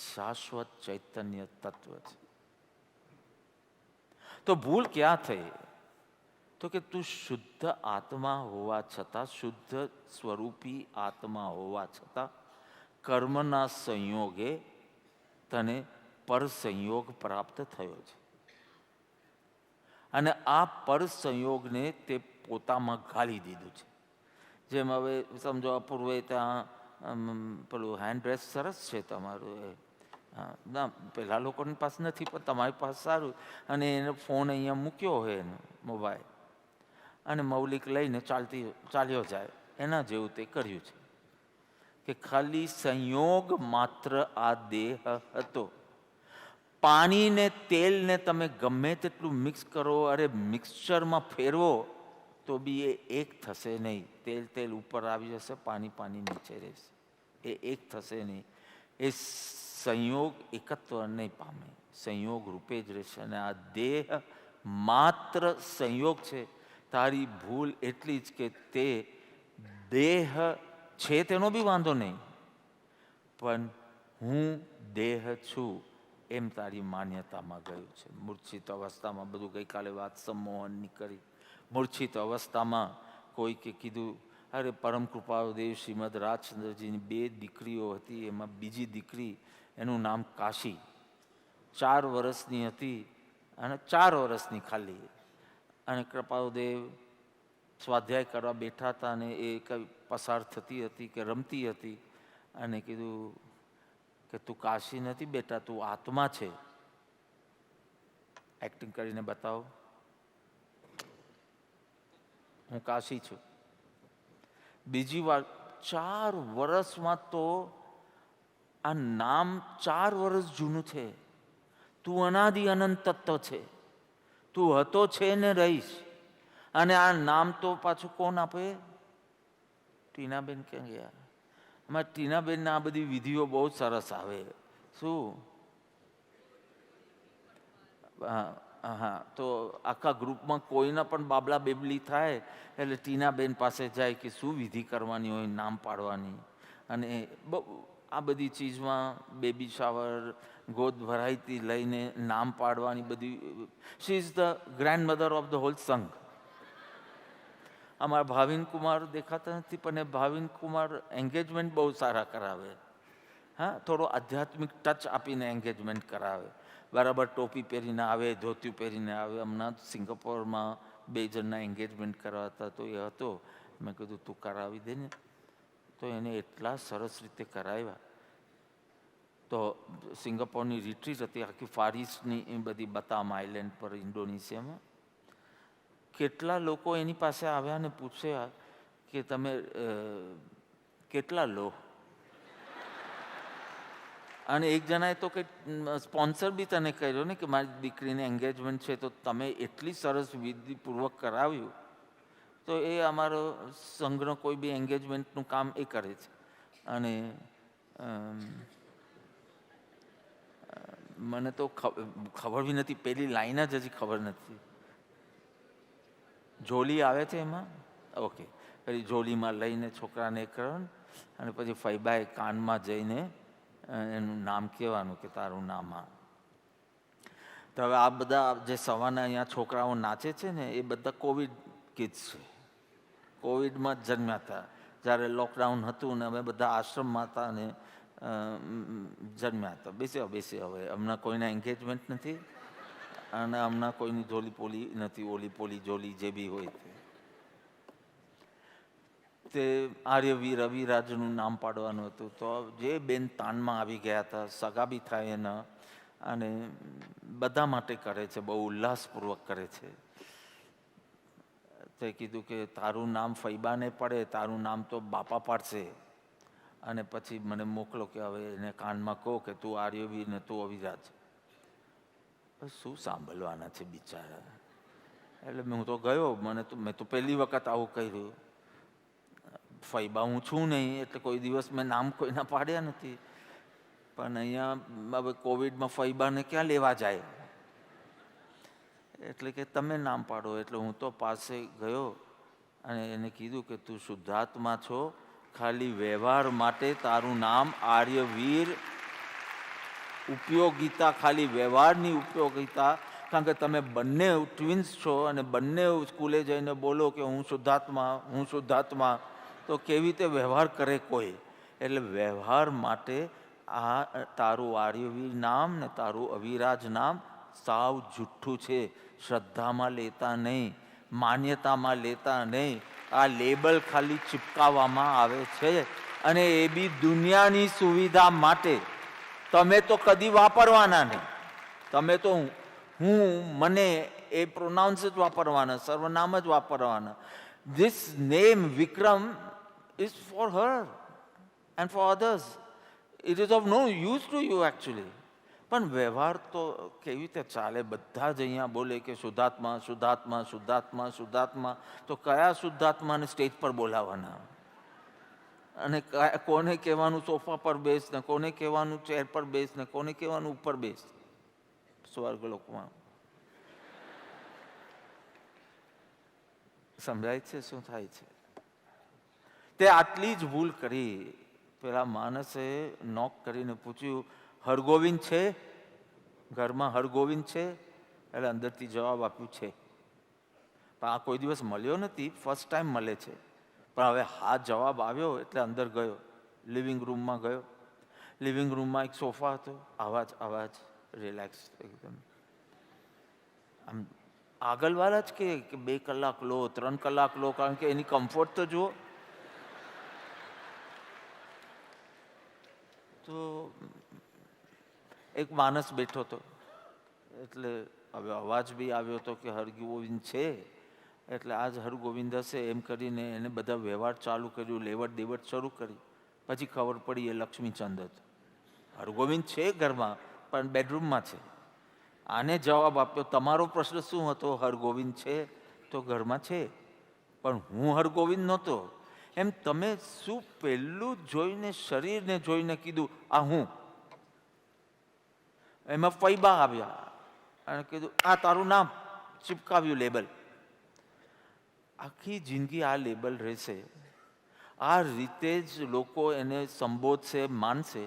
શાશ્વત ચૈતન્ય તત્વ છે. તો ભૂલ ક્યાં થઈ? તો કે તું શુદ્ધ આત્મા હોવા છતાં, શુદ્ધ સ્વરૂપી આત્મા હોવા છતાં કર્મના સંયોગે તને પર સંયોગ પ્રાપ્ત થયો છે. અને આ પર સંયોગને તે પોતામાં ગાળી દીધું છે. જેમ હવે સમજો અપૂર્વે ત્યાં પેલું હેન્ડ બ્રેસ સરસ છે તમારું, હા ના પેલા લોકોની પાસે નથી પણ તમારી પાસે સારું, અને એનો ફોન અહીંયા મૂક્યો હોય એનો મોબાઈલ, અને મૌલિક લઈને ચાલ્યો જાય, એના જેવું તે કર્યું છે કે ખાલી સંયોગ માત્ર આ દેહ હતો. પાણી ને તેલને તમે ગમે તેટલું મિક્સ કરો, અરે મિક્સચરમાં ફેરવો તો બી એ એક થશે નહીં. તેલ ઉપર આવી જશે, પાણી નીચે રહેશે, એ એક થશે નહીં. એ સંયોગ એકત્વ નહીં પામે, સંયોગ રૂપે જ રહેશે. અને આ દેહ માત્ર સંયોગ છે. તારી ભૂલ એટલી જ કે તે દેહ છે તેનો બી વાંધો નહીં, પણ હું દેહ છું એમ તારી માન્યતામાં ગયું છે. મૂર્છિત અવસ્થામાં બધું ગઈકાલે વાત સંમોહનની કરી. મૂર્છિત અવસ્થામાં કોઈકે કીધું, અરે પરમ કૃપાદેવ શ્રીમદ રાજચંદ્રજીની 2 દીકરીઓ હતી, એમાં બીજી દીકરી એનું નામ કાશી, 4 વર્ષની હતી, અને 4 વર્ષની ખાલી. અને કૃપાદેવ સ્વાધ્યાય કરવા બેઠા હતા, અને એ કઈ પસાર થતી હતી કે રમતી હતી, અને કીધું કે તું કાશી નથી બેટા, તું આત્મા છે. એક્ટિંગ કરીને બતાવો, હું કાશી છું. બીજી વાર 4 વર્ષમાં તો આ નામ 4 વર્ષ જૂનું છે. તું અનાદિ અનંત તત્વ છે, તું હતો છે ને રહીશ. અને આ નામ તો પાછું કોણ આપે? ટીનાબેન ક્યાં ગયા? અમારે ટીનાબેન આ બધી વિધિઓ બહુ સરસ આવે. શું? હા, તો આખા ગ્રુપમાં કોઈના પણ બાબલા બેબલી થાય એટલે ટીનાબેન પાસે જાય કે શું વિધિ કરવાની હોય, નામ પાડવાની. અને આ બધી ચીજમાં બેબી શાવર, ગોદ ભરાઈથી લઈને નામ પાડવાની બધી. She is the grand mother of the whole Sangh. અમારા ભાવિન કુમાર દેખાતા નથી, પણ એ ભાવિન કુમાર એન્ગેજમેન્ટ બહુ સારા કરાવે. હા, થોડો આધ્યાત્મિક ટચ આપીને એન્ગેજમેન્ટ કરાવે. બરાબર ટોપી પહેરીને આવે, ધોતિયું પહેરીને આવે. હમણાં સિંગાપોરમાં 2 જણના એન્ગેજમેન્ટ કરાવતા, તો એ હતો. મેં કીધું તું કરાવી દે ને, તો એને એટલા સરસ રીતે કરાવ્યા. તો સિંગાપોરની રિટ્રીટ હતી આખી ફાર ઇસ્ટની, એ બધી બતામ આઇલેન્ડ પર ઇન્ડોનેશિયામાં. કેટલા લોકો એની પાસે આવ્યા ને પૂછ્યા કે તમે કેટલા લો? અને એક જણાએ તો કંઈક સ્પોન્સર બી તને કર્યો ને કે મારી દીકરીને એન્ગેજમેન્ટ છે, તો તમે એટલી સરસ વિધિપૂર્વક કરાવ્યું. તો એ અમારો સંઘનો કોઈ બી એન્ગેજમેન્ટનું કામ એ કરે છે. અને મને તો ખબર બી નથી, પેલી લાઈન જ હજી ખબર નથી. જોલી આવે છે એમાં, ઓકે. પછી જોલીમાં લઈને છોકરાને કરો, અને પછી ફૈબાએ કાનમાં જઈને એનું નામ કહેવાનું કે તારું નામ આ. તો હવે આ બધા જે સવારના અહીંયા છોકરાઓ નાચે છે ને, એ બધા કોવિડ કિડ્સ છે. કોવિડમાં જ જન્મ્યા હતા, જ્યારે લોકડાઉન હતું ને અમે બધા આશ્રમમાં હતા અને જન્મ્યા હતા. બેસી હવે હમણાં કોઈના એન્ગેજમેન્ટ નથી, અને હમણાં કોઈની જોલી પોલી નથી, ઓલી પોલી જોલી જે બી હોય તે આર્યવીર અવિરાજનું નામ પાડવાનું હતું. તો જે બેન તાનમાં આવી ગયા હતા, સગા બી થાય એના, અને બધા માટે કરે છે, બહુ ઉલ્લાસપૂર્વક કરે છે. તે કીધું કે તારું નામ ફૈબાને પડે, તારું નામ તો બાપા પાડશે. અને પછી મને મોકલો કે હવે એને કાનમાં કહો કે તું આર્યવીર ને તું અવિરાજ. શું સાંભળવાના છે બિચારા. એટલે હું તો ગયો, મેં તો પહેલી વખત આવું કર્યું. ફૈબા હું છું નહીં, એટલે કોઈ દિવસ મેં નામ કોઈના પાડ્યા નથી. પણ અહીંયા હવે કોવિડમાં ફૈબાને ક્યાં લેવા જાય, એટલે કે તમે નામ પાડો. એટલે હું તો પાસે ગયો અને એને કીધું કે તું શુદ્ધાત્મા છો, ખાલી વ્યવહાર માટે તારું નામ આર્યવીર. ઉપયોગિતા ખાલી વ્યવહારની ઉપયોગિતા, કારણ કે તમે બંને ટ્વિન્સ છો અને બંને સ્કૂલે જઈને બોલો કે હું શુદ્ધાત્મા, તો કેવી રીતે વ્યવહાર કરે કોઈ? એટલે વ્યવહાર માટે આ તારું આર્યવીર નામ ને તારું અવિરાજ નામ સાવ જુઠ્ઠું છે. શ્રદ્ધામાં લેતા નહીં. માન્યતામાં લેતા નહીં. આ લેબલ ખાલી ચિપકાવવામાં આવે છે, અને એ બી દુનિયાની સુવિધા માટે. તમે તો કદી વાપરવાના નહીં. તમે તો મને એ પ્રોનાઉન્સ જ વાપરવાના, સર્વનામ જ વાપરવાના. This name Vikram is for her and for others. It is of no use to you actually. પણ વ્યવહાર તો કેવી રીતે ચાલે? બધા જ અહીંયા બોલે કે શુદ્ધાત્મા, શુદ્ધાત્મા, શુદ્ધાત્મા, શુદ્ધાત્મા. તો કયા શુદ્ધાત્માને સ્ટેજ પર બોલાવવાના? અને કોને કહેવાનું સોફા પર બેસ, ને કોને કહેવાનું ચેર પર બેસ, ને કોને કહેવાનું ઉપર બેસ સ્વર્ગલોકમાં? સમજાય છે શું થાય છે? તે આટલી જ ભૂલ કરી. પેલા માણસે નોક કરીને પૂછ્યું, હરગોવિંદ છે ઘરમાં? હરગોવિંદ છે? એટલે અંદરથી જવાબ આપ્યું છે. પણ આ કોઈ દિવસ મળ્યો નથી, ફર્સ્ટ ટાઈમ મળે છે. પણ હવે હા જવાબ આવ્યો એટલે અંદર ગયો, લિવિંગ રૂમમાં ગયો. લિવિંગ રૂમમાં એક સોફા હતો, આવાજ રિલેક્સ એકદમ. આમ આગળવાળા જ કે 2 કલાક લો, 3 કલાક લો, કારણ કે એની કમ્ફર્ટ તો જુઓ. તો એક માણસ બેઠો હતો, એટલે હવે અવાજ બી આવ્યો હતો કે હરગોવિંદ છે, એટલે આજ હરગોવિંદ હશે એમ કરીને એને બધા વ્યવહાર ચાલુ કર્યું, લેવડ દેવડ શરૂ કરી. પછી ખબર પડી એ લક્ષ્મીચંદ હતો. હરગોવિંદ છે ઘરમાં, પણ બેડરૂમમાં છે. આને જવાબ આપ્યો, તમારો પ્રશ્ન શું હતો? હરગોવિંદ છે તો ઘરમાં છે, પણ હું હરગોવિંદ નહોતો. એમ તમે શું પહેલું જોઈને, શરીરને જોઈને કીધું આ હું? એમાં ફૈબા આવ્યા અને કીધું આ તારું નામ, ચિપકાવ્યું લેબલ. આખી જિંદગી આ લેબલ રહેશે. આ રીતે જ લોકો એને સંબોધશે, માનશે,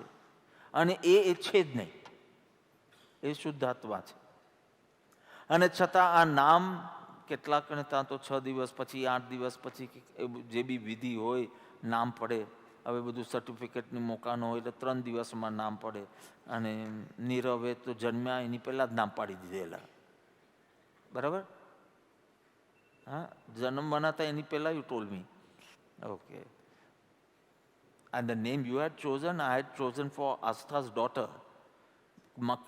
અને એ છે જ નહીં. એ શુદ્ધાત્મા છે. અને છતાં આ નામ કેટલાકને ત્યાં તો 6 દિવસ પછી, 8 દિવસ પછી જે બી વિધિ હોય નામ પડે. હવે બધું સર્ટિફિકેટની મોકાનો હોય એટલે 3 દિવસમાં નામ પડે. અને નીરવે તો જન્મ્યા એની પહેલાં જ નામ પાડી દીધેલા. બરાબર? હા, જન્મવાના હતા એની પહેલાં you told me. Okay. And the name you had chosen, I had chosen for Aastha's daughter.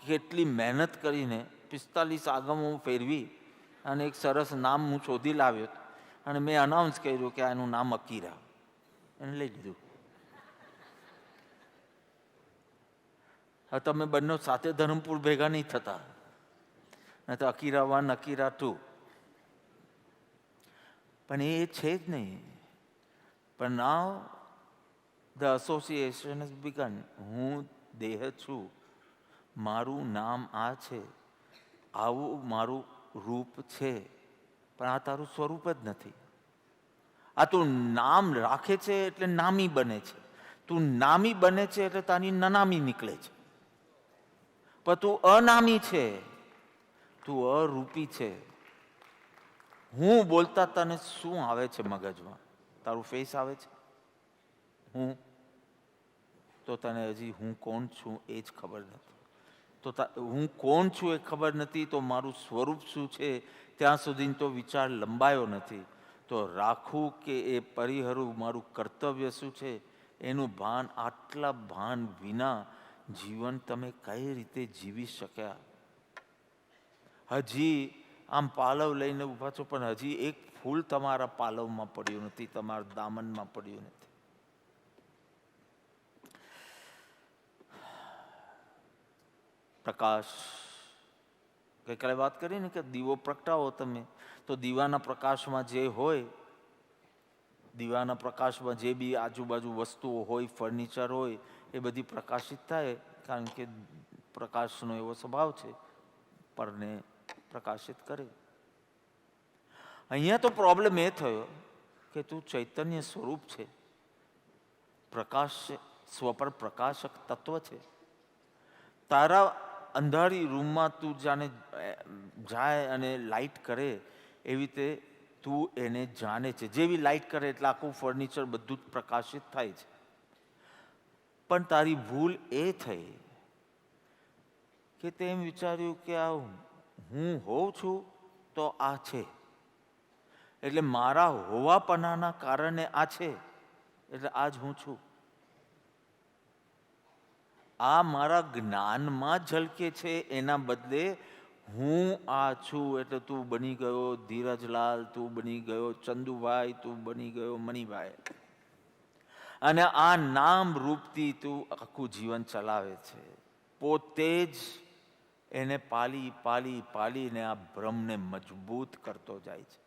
કેટલી મહેનત કરીને 45 આગમો ફેરવી અને એક સરસ નામ હું શોધી લાવ્યો, અને મેં અનાઉન્સ કર્યું કે આનું નામ અકીરા. એને લઈ લીધું. હવે તમે બંને સાથે ધરમપુર ભેગા નહીં થતા, નહીં તો અકીરા 1, અકીરા 2. પણ એ છે જ નહીં. પણ નાવ ધ એસોસિએશન હેઝ બિગન. હું દેહ છું, મારું નામ આ છે, આવું મારું રૂપ છે, પણ આ તારું સ્વરૂપ જ નથી. આ તું નામ રાખે છે એટલે નામી બને છે. તું નામી બને છે એટલે તારી નનામી નીકળે છે. પણ તું અનામી છે, તું અરૂપી છે. હું બોલતા તને શું આવે છે મગજમાં? તારું ફેસ આવે છે. હું તો તને હજી હું કોણ છું એ જ ખબર નથી. તો હું કોણ છું એ ખબર નથી, તો મારું સ્વરૂપ શું છે ત્યાં સુધી તો વિચાર લંબાયો નથી. તો રાખવું કે એ પરિહરવું મારું કર્તવ્ય શું છે એનું ભાન, આટલા ભાન વિના જીવન તમે કઈ રીતે જીવી શક્યા? હજી આમ પાલવ લઈને ઊભા છો, પણ હજી એક ફૂલ તમારા પાલવમાં પડ્યું નથી, તમારા દામનમાં પડ્યું નથી. પ્રકાશ, ગઈકાલે વાત કરી ને કે દીવો પ્રગટાવો તમે, તો દીવાના પ્રકાશમાં જે હોય, દીવાના પ્રકાશમાં જે બી આજુબાજુ વસ્તુઓ હોય, ફર્નિચર હોય, એ બધી પ્રકાશિત થાય, કારણ કે પ્રકાશનો એવો સ્વભાવ છે, પરને પ્રકાશિત કરે. અહીંયા તો પ્રોબ્લેમ એ થયો કે તું ચૈતન્ય સ્વરૂપ છે, પ્રકાશ સ્વ પર પ્રકાશક તત્વ છે. તારા અંધારી રૂમમાં તું જાણે જાય અને લાઇટ કરે એવી રીતે તું એને જાણે છે. જેવી લાઇટ કરે એટલે આખું ફર્નિચર બધું જ પ્રકાશિત થાય છે. પણ તારી ભૂલ એ થઈ કે તેમ વિચાર્યું કે આ હું હોઉં છું તો આ છે, એટલે મારા હોવાપણાના કારણે આ છે, એટલે આ જ હું છું. આ મારા જ્ઞાનમાં ઝલકે છે, એના બદલે હું આ છું એટલે તું બની ગયો ધીરજલાલ, તું બની ગયો ચંદુભાઈ, તું બની ગયો મણિભાઈ, અને આ નામ રૂપથી તું આખું જીવન ચલાવે છે. પોતે જ એને પાલી પાલી પાલીને આ ભ્રમને મજબૂત કરતો જાય છે.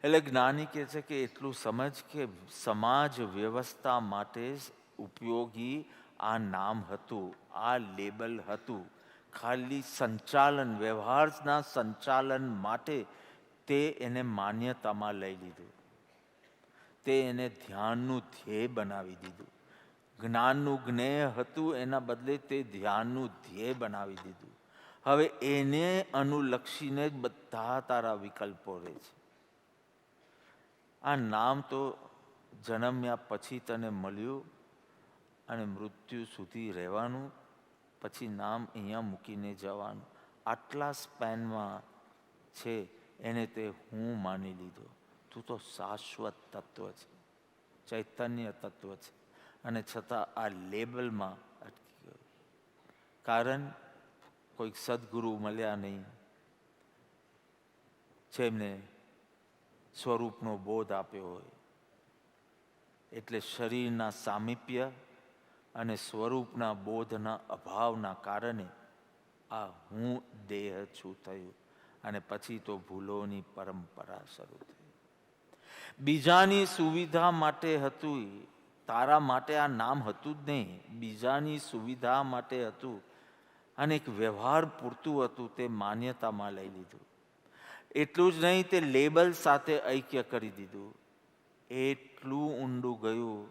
એટલે જ્ઞાની કહે છે કે એટલું સમજ કે સમાજ વ્યવસ્થા માટે ઉપયોગી આ નામ હતું, આ લેબલ હતું. ખાલી સંચાલન, વ્યવહારના સંચાલન માટે તે એને માન્યતામાં લઈ લીધું, તે એને ધ્યાનનું ધ્યેય બનાવી દીધું. જ્ઞાનનું જ્ઞેય હતું, એના બદલે તે ધ્યાનનું ધ્યેય બનાવી દીધું. હવે એને અનુલક્ષીને જ બધા તારા વિકલ્પો રહે છે. આ નામ તો જન્મ્યા પછી તને મળ્યું અને મૃત્યુ સુધી રહેવાનું, પછી નામ અહીંયા મૂકીને જવાનું. આટલા સ્પેનમાં છે, એને તે હું માની લીધો. તું તો શાશ્વત તત્વ છે, ચૈતન્ય તત્વ છે, અને છતાં આ લેબલમાં અટકી ગયો. કારણ કોઈક સદગુરુ મળ્યા નહીં જેમને સ્વરૂપનો બોધ આપ્યો હોય. એટલે શરીરના સામીપ્ય અને સ્વરૂપના બોધના અભાવના કારણે આ હું દેહ છું થયું, અને પછી તો ભૂલોની પરંપરા શરૂ થઈ. બીજાની સુવિધા માટે હતું, તારા માટે આ નામ હતું જ નહીં, બીજાની સુવિધા માટે હતું, અને એક વ્યવહાર પૂરતું હતું. તે માન્યતામાં લઈ લીધું. એટલું જ નહીં, તે લેબલ સાથે ઐક્ય કરી દીધું. એટલું ઊંડું ગયું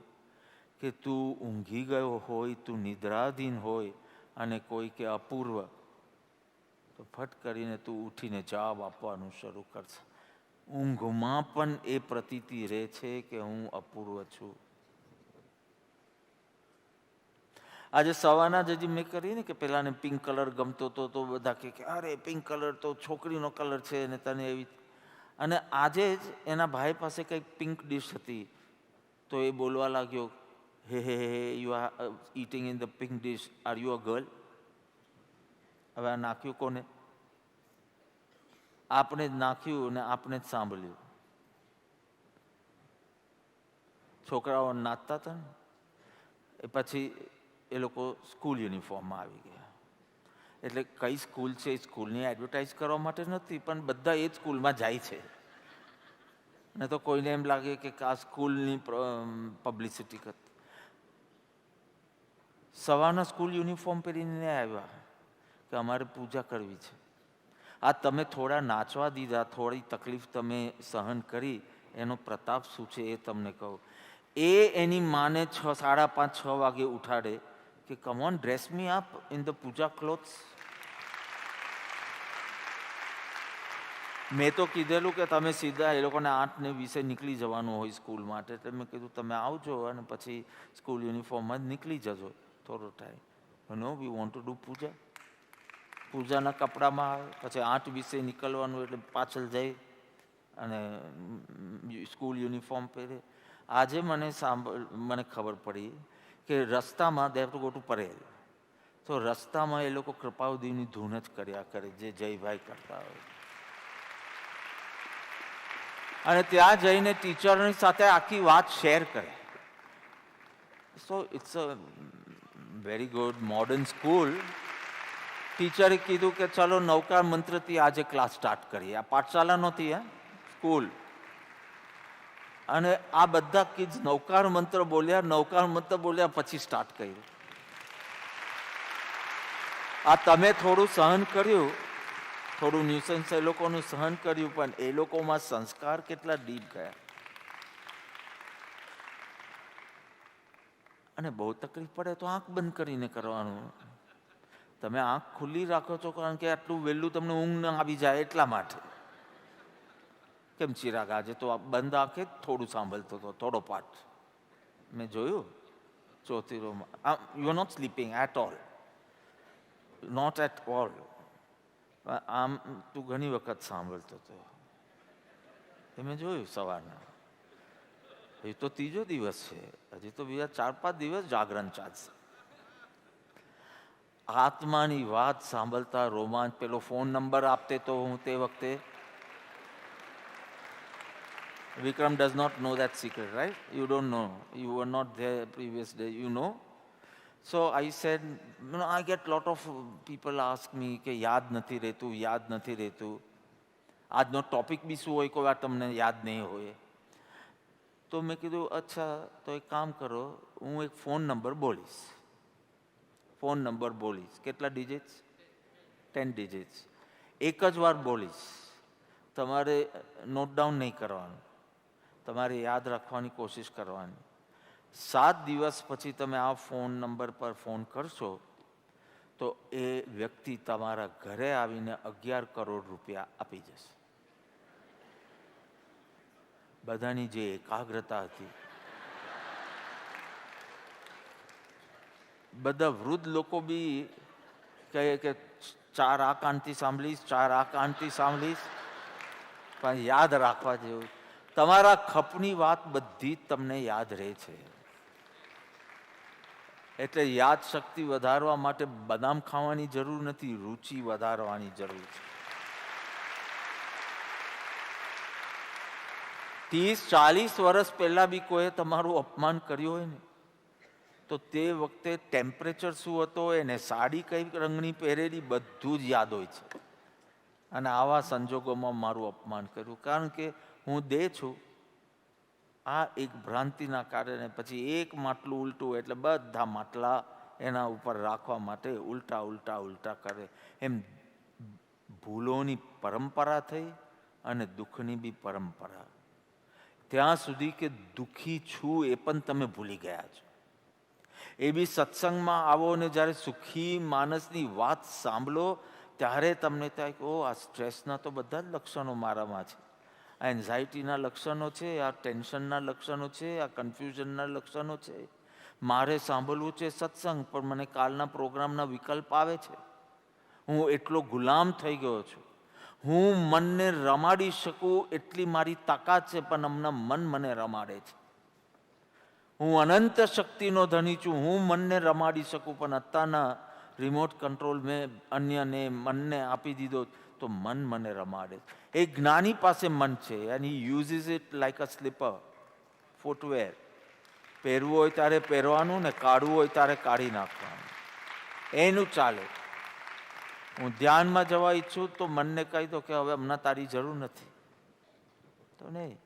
કે તું ઊંઘી ગયો હોય, તું નિદ્રાધીન હોય, અને કોઈ કે અપૂર્વ, તો ફટ કરીને તું ઉઠીને જવાબ આપવાનું શરૂ કરશે. ઊંઘમાં પણ એ પ્રતીતિ રહે છે કે હું અપૂર્વ છું. આજે સવારના જ મેં કરી ને કે પેલાને પિંક કલર ગમતો હતો, તો બધા કે અરે પિંક કલર તો છોકરીનો કલર છે ને તને એવી. અને આજે જ એના ભાઈ પાસે કંઈક પિંક ડિશ હતી, તો એ બોલવા લાગ્યો, હે હે હે you are eating in the pink dish, are you a girl? હવે આ નાખ્યું કોને? આપણે જ નાખ્યું ને આપણે જ સાંભળ્યું. છોકરાઓ નાચતા હતા ને, એ પછી એ લોકો સ્કૂલ યુનિફોર્મમાં આવી ગયા. એટલે કઈ સ્કૂલ છે એ સ્કૂલની એડવર્ટાઇઝ કરવા માટે નથી, પણ બધા એ જ સ્કૂલમાં જાય છે. ને તો કોઈને એમ લાગે કે આ સ્કૂલની પબ્લિસિટી કરતી. સવારના સ્કૂલ યુનિફોર્મ પહેરીને આવ્યા કે અમારે પૂજા કરવી છે. આ તમે થોડા નાચવા દીધા, થોડી તકલીફ તમે સહન કરી, એનો પ્રતાપ શું છે એ તમને કહું. એ એની માને 5:30-6 વાગે ઉઠાડે કે come on dress me up in the puja clothes. મેં તો કીધેલું કે તમે સીધા એ લોકોને 8:20 નીકળી જવાનું હોય સ્કૂલ માટે. એટલે મેં કીધું તમે આવજો અને પછી સ્કૂલ યુનિફોર્મમાં જ નીકળી જજો થોડો time. No we want to do puja. પૂજાના કપડામાં આવે, પછી 8:20 નીકળવાનું, એટલે પાછળ જઈ અને સ્કૂલ યુનિફોર્મ પહેરે. આજે મને ખબર પડી કે રસ્તામાં they have to go to Parel, તો રસ્તામાં એ લોકો કૃપાવદીની ધૂન જ કર્યા કરે, જે જયભાઈ કરતા હોય. અને ત્યાં જઈને ટીચરની સાથે આખી વાત શેર કરે. So it's a very good modern school. ટીચરે કીધું કે ચલો નૌકાર મંત્રથી આજે ક્લાસ સ્ટાર્ટ કરીએ. આ પાઠશાળા નહોતી, સ્કૂલ. અને આ બધા કિડ્સ નૌકાર મંત્ર બોલ્યા પછી સ્ટાર્ટ કર્યું. આ તમે થોડું સહન કર્યું, થોડું ન્યુસન્સ એ લોકોનું સહન કર્યું, પણ એ લોકોમાં સંસ્કાર કેટલા ડીપ ગયા. અને બહુ તકલીફ પડે તો આંખ બંધ કરીને કરવાનું. તમે આંખ ખુલ્લી રાખો છો કારણ કે આટલું વહેલું તમને ઊંઘ ન આવી જાય એટલા માટે. કેમ ચિરાગ આજે તો બંધ આંખે જ થોડું સાંભળતો હતો, થોડો પાઠ મેં જોયું ચોથી રોમાં. You are not sleeping at all, not at all. આમ તું ઘણી વખત સાંભળતો હતો. એ મેં જોયું સવારના. હજી તો ત્રીજો દિવસ છે, હજી તો બીજા 4-5 દિવસ જાગરણ ચાલશે. આત્માની વાત સાંભળતા રોમાંચ. પેલો ફોન નંબર આપતે તો હું તે વખતે, Vikram does not know that secret, right? You don't know. You were not there previous day, you know. So I said, you know, I get lot of people ask me કે યાદ નથી રહેતું, યાદ નથી રહેતું. આજનો ટોપિક બી શું હોય, કોઈ વાર તમને યાદ નહીં હોય. તો મેં કીધું અચ્છા, તો એક કામ કરો, હું એક ફોન નંબર બોલીશ. ફોન નંબર બોલીશ. કેટલા ડિજિટ્સ? 10 ડિજિટ્સ. એક જ વાર બોલીશ. તમારે નોટ ડાઉન નહીં કરવાનું, તમારે યાદ રાખવાની કોશિશ કરવાની. 7 દિવસ પછી તમે આ ફોન નંબર પર ફોન કરશો તો એ વ્યક્તિ તમારા ઘરે આવીને 11 કરોડ રૂપિયા આપી જશે. બધાની જે એકાગ્રતા હતી, બધા વૃદ્ધ લોકો બી કહે કે 4 આ કાનથી સાંભળીશ, 4 આ કાનથી સાંભળીશ, પણ યાદ રાખવા જેવું. તમારા ખપની વાત બધી જ તમને યાદ રહે છે. એટલે યાદ શક્તિ વધારવા માટે બદામ ખાવાની જરૂર નથી, રુચિ વધારવાની જરૂર છે. 30-40 વર્ષ પહેલા બી કોઈ તમારું અપમાન કર્યું હોય ને, તો તે વખતે ટેમ્પરેચર શું હતો, એને સાડી કઈ રંગની પહેરેલી, બધું જ યાદ હોય છે. અને આવા સંજોગોમાં મારું અપમાન કર્યું, કારણ કે હું દેહ છું. આ એક ભ્રાંતિના કારણે પછી એક માટલું ઉલટું એટલે બધા માટલા એના ઉપર રાખવા માટે ઉલટા ઉલટા ઉલટા કરે. એમ ભૂલોની પરંપરા થઈ અને દુઃખની બી પરંપરા. ત્યાં સુધી કે દુઃખી છું એ પણ તમે ભૂલી ગયા છો. એ બી સત્સંગમાં આવો ને જ્યારે સુખી માણસની વાત સાંભળો ત્યારે તમને થાય કે ઓ, આ સ્ટ્રેસના તો બધા જ લક્ષણો મારામાં છે, આ એન્ઝાયટીના લક્ષણો છે, આ ટેન્શનના લક્ષણો છે, આ કન્ફ્યુઝનના લક્ષણો છે. મારે સાંભળવું છે સત્સંગ, પણ મને કાલના પ્રોગ્રામના વિકલ્પ આવે છે. હું એટલો ગુલામ થઈ ગયો છું. હું મનને રમાડી શકું એટલી મારી તાકાત છે, પણ હમણાં મન મને રમાડે છે. હું અનંત શક્તિનો ધણી છું, હું મનને રમાડી શકું, પણ અત્યારના રિમોટ કંટ્રોલ મેં અન્યને મનને આપી દીધો તો મન મને રમાડે. એ જ્ઞાની પાસે મન છે and he uses it like a sleeper, footwear. પહેરવું હોય ત્યારે પહેરવાનું ને કાઢવું હોય ત્યારે કાઢી નાખવાનું, એનું ચાલે. હું ધ્યાનમાં જવા ઈચ્છું તો મનને કહી દો કે હવે હમણાં તારી જરૂર નથી, તો નહીં.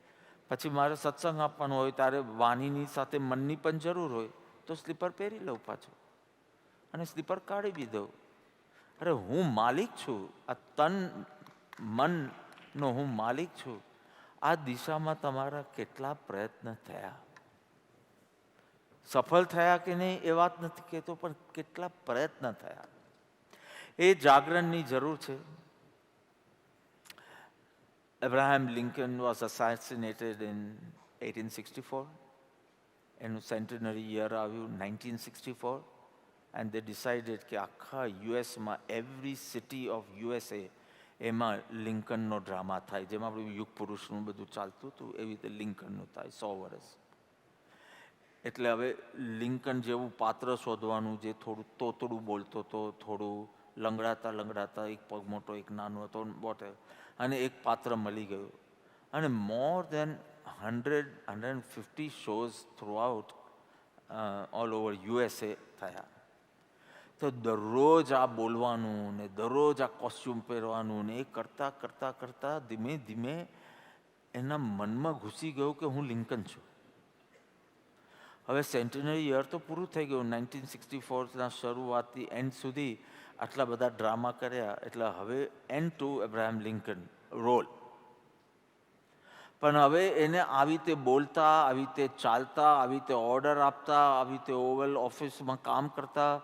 પછી મારે સત્સંગ આપવાનો હોય ત્યારે વાણીની સાથે મનની પણ જરૂર હોય તો સ્લીપર પહેરી લઉં પાછું અને સ્લીપર કાઢી બી દઉં. અરે હું માલિક છું, આ તન મનનો હું માલિક છું. આ દિશામાં તમારા કેટલા પ્રયત્ન થયા, સફળ થયા કે નહીં એ વાત નથી કહેતો, પણ કેટલા પ્રયત્ન થયા એ જાગરણની જરૂર છે. Abraham Lincoln was assassinated in 1864. એનું સેન્ટેનરી યર આવ્યું 1964. And they decided કે આખા યુએસમાં એવરી સિટી ઓફ યુએસએ એમાં લિંકનનો ડ્રામા થાય. જેમાં આપણું યુગ પુરુષનું બધું ચાલતું હતું એવી રીતે લિંકનનું થાય 100 વર્ષ. એટલે હવે લિંકન જેવું પાત્ર શોધવાનું, જે થોડું તોતડું બોલતો હતો, થોડું લંગડાતા લંગડાતા, એક પગ મોટો એક નાનો હતો, વોટ, અને એક પાત્ર મળી ગયું. અને મોર દેન 150 shows through out all over USA થયા. તો દરરોજ આ બોલવાનું ને દરરોજ આ કોસ્ચ્યુમ પહેરવાનું ને એ કરતાં કરતાં કરતાં ધીમે ધીમે એના મનમાં ઘૂસી ગયું કે હું લિંકન છું. હવે સેન્ટેનરી યર તો પૂરું થઈ ગયું. 1964ના શરૂઆતથી એન્ડ સુધી આટલા બધા ડ્રામા કર્યા, એટલે હવે and to Abraham Lincoln role. પણ હવે એને આવી રીતે બોલતા, આવી રીતે ચાલતા, આવી રીતે ઓર્ડર આપતા, આવી રીતે ઓવલ ઓફિસમાં કામ કરતા,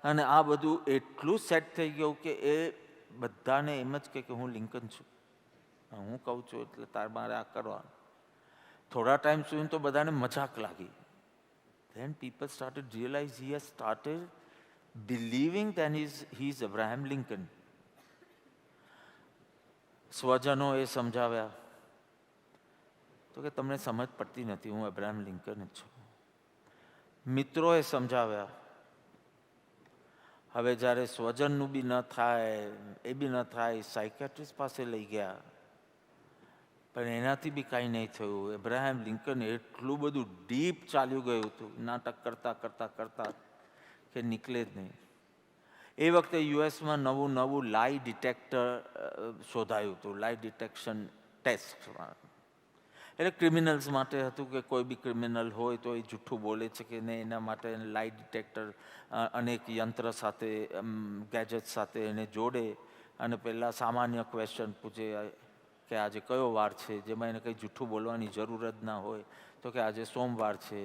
અને આ બધું એટલું સેટ થઈ ગયું કે એ બધાને એમ જ કહે કે હું લિંકન છું, હું કહું છું એટલે તાર મારે આ કરવાનું. થોડા ટાઈમ સુધી તો બધાને મજાક લાગી. Then people started realize he has started believing that he is Abraham Lincoln. સ્વજનો એ સમજાવ્યા, તો કે તમને સમજ પડતી નથી, હું અબ્રાહમ લિંકન જ છું. મિત્રોએ સમજાવ્યા. હવે જ્યારે સ્વજનનું બી ન થાય, એ બી ન થાય, સાયકેટ્રિસ્ટ પાસે લઈ ગયા, પણ એનાથી બી કાંઈ નહીં થયું. અબ્રાહમ લિંકન એટલું બધું ડીપ ચાલ્યું ગયું હતું નાટક કરતાં કરતાં કરતાં કે નીકળે જ નહીં. એ વખતે યુએસમાં નવું લાઈ ડિટેક્ટર શોધાયું હતું, લાઈ ડિટેક્શન ટેસ્ટ. એટલે ક્રિમિનલ્સ માટે હતું કે કોઈ બી ક્રિમિનલ હોય તો એ જૂઠું બોલે છે કે નહીં, એના માટે લાઈ ડિટેક્ટર અનેક યંત્ર સાથે, ગેજેટ સાથે એને જોડે અને પહેલાં સામાન્ય ક્વેશ્ચન પૂછે કે આજે કયો વાર છે, જેમાં એને કંઈ જૂઠું બોલવાની જરૂર જ ના હોય. તો કે આજે સોમવાર છે.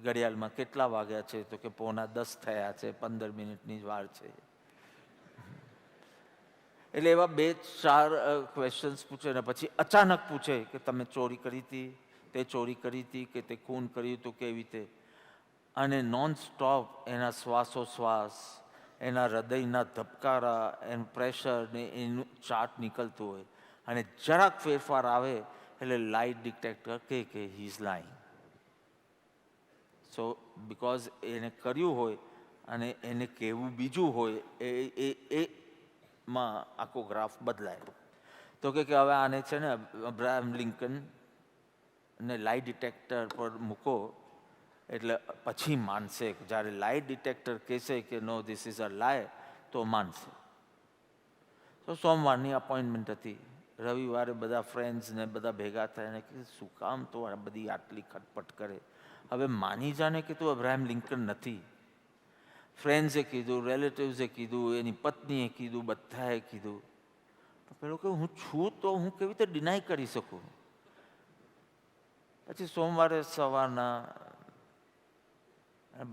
ઘડિયાળમાં કેટલા વાગ્યા છે? તો કે 9:45 થયા છે, 15 મિનિટની જ વાર છે. એટલે એવા 2-4 ક્વેશ્ચન્સ પૂછે ને પછી અચાનક પૂછે કે તમે ચોરી કરી હતી, તે ચોરી કરી હતી કે તે ખૂન કર્યું હતું, કેવી રીતે. અને નોન સ્ટોપ એના શ્વાસોશ્વાસ, એના હૃદયના ધબકારા, એનું પ્રેશર ને એનું ચાર્ટ નીકળતું હોય. અને જરાક ફેરફાર આવે એટલે લાઇટ ડિટેક્ટર કે he is lying. So because એને કર્યું હોય અને એને કહેવું બીજું હોય, એમાં આખો ગ્રાફ બદલાય. તો કે હવે આને છે ને અબ્રાહમ લિંકન ને લાઇટ ડિટેક્ટર પર મૂકો એટલે પછી માનશે. જ્યારે લાઇટ ડિટેક્ટર કહેશે કે નો ધીસ ઇઝ અ લાય તો માનશે. તો સોમવારની અપોઇન્ટમેન્ટ હતી. રવિવારે બધા ફ્રેન્ડ્સને બધા ભેગા થઈને કે શું કામ તો આ બધી આટલી ખટપટ કરે, હવે માની જાને કે તું અબ્રાહમ લિંકન નથી. ફ્રેન્ડ્સે કીધું, રિલેટિવ્સે કીધું, એની પત્નીએ કીધું, બધાએ કીધું. પેલો કે હું છું તો હું કેવી રીતે ડિનાય કરી શકું. પછી સોમવારે સવારના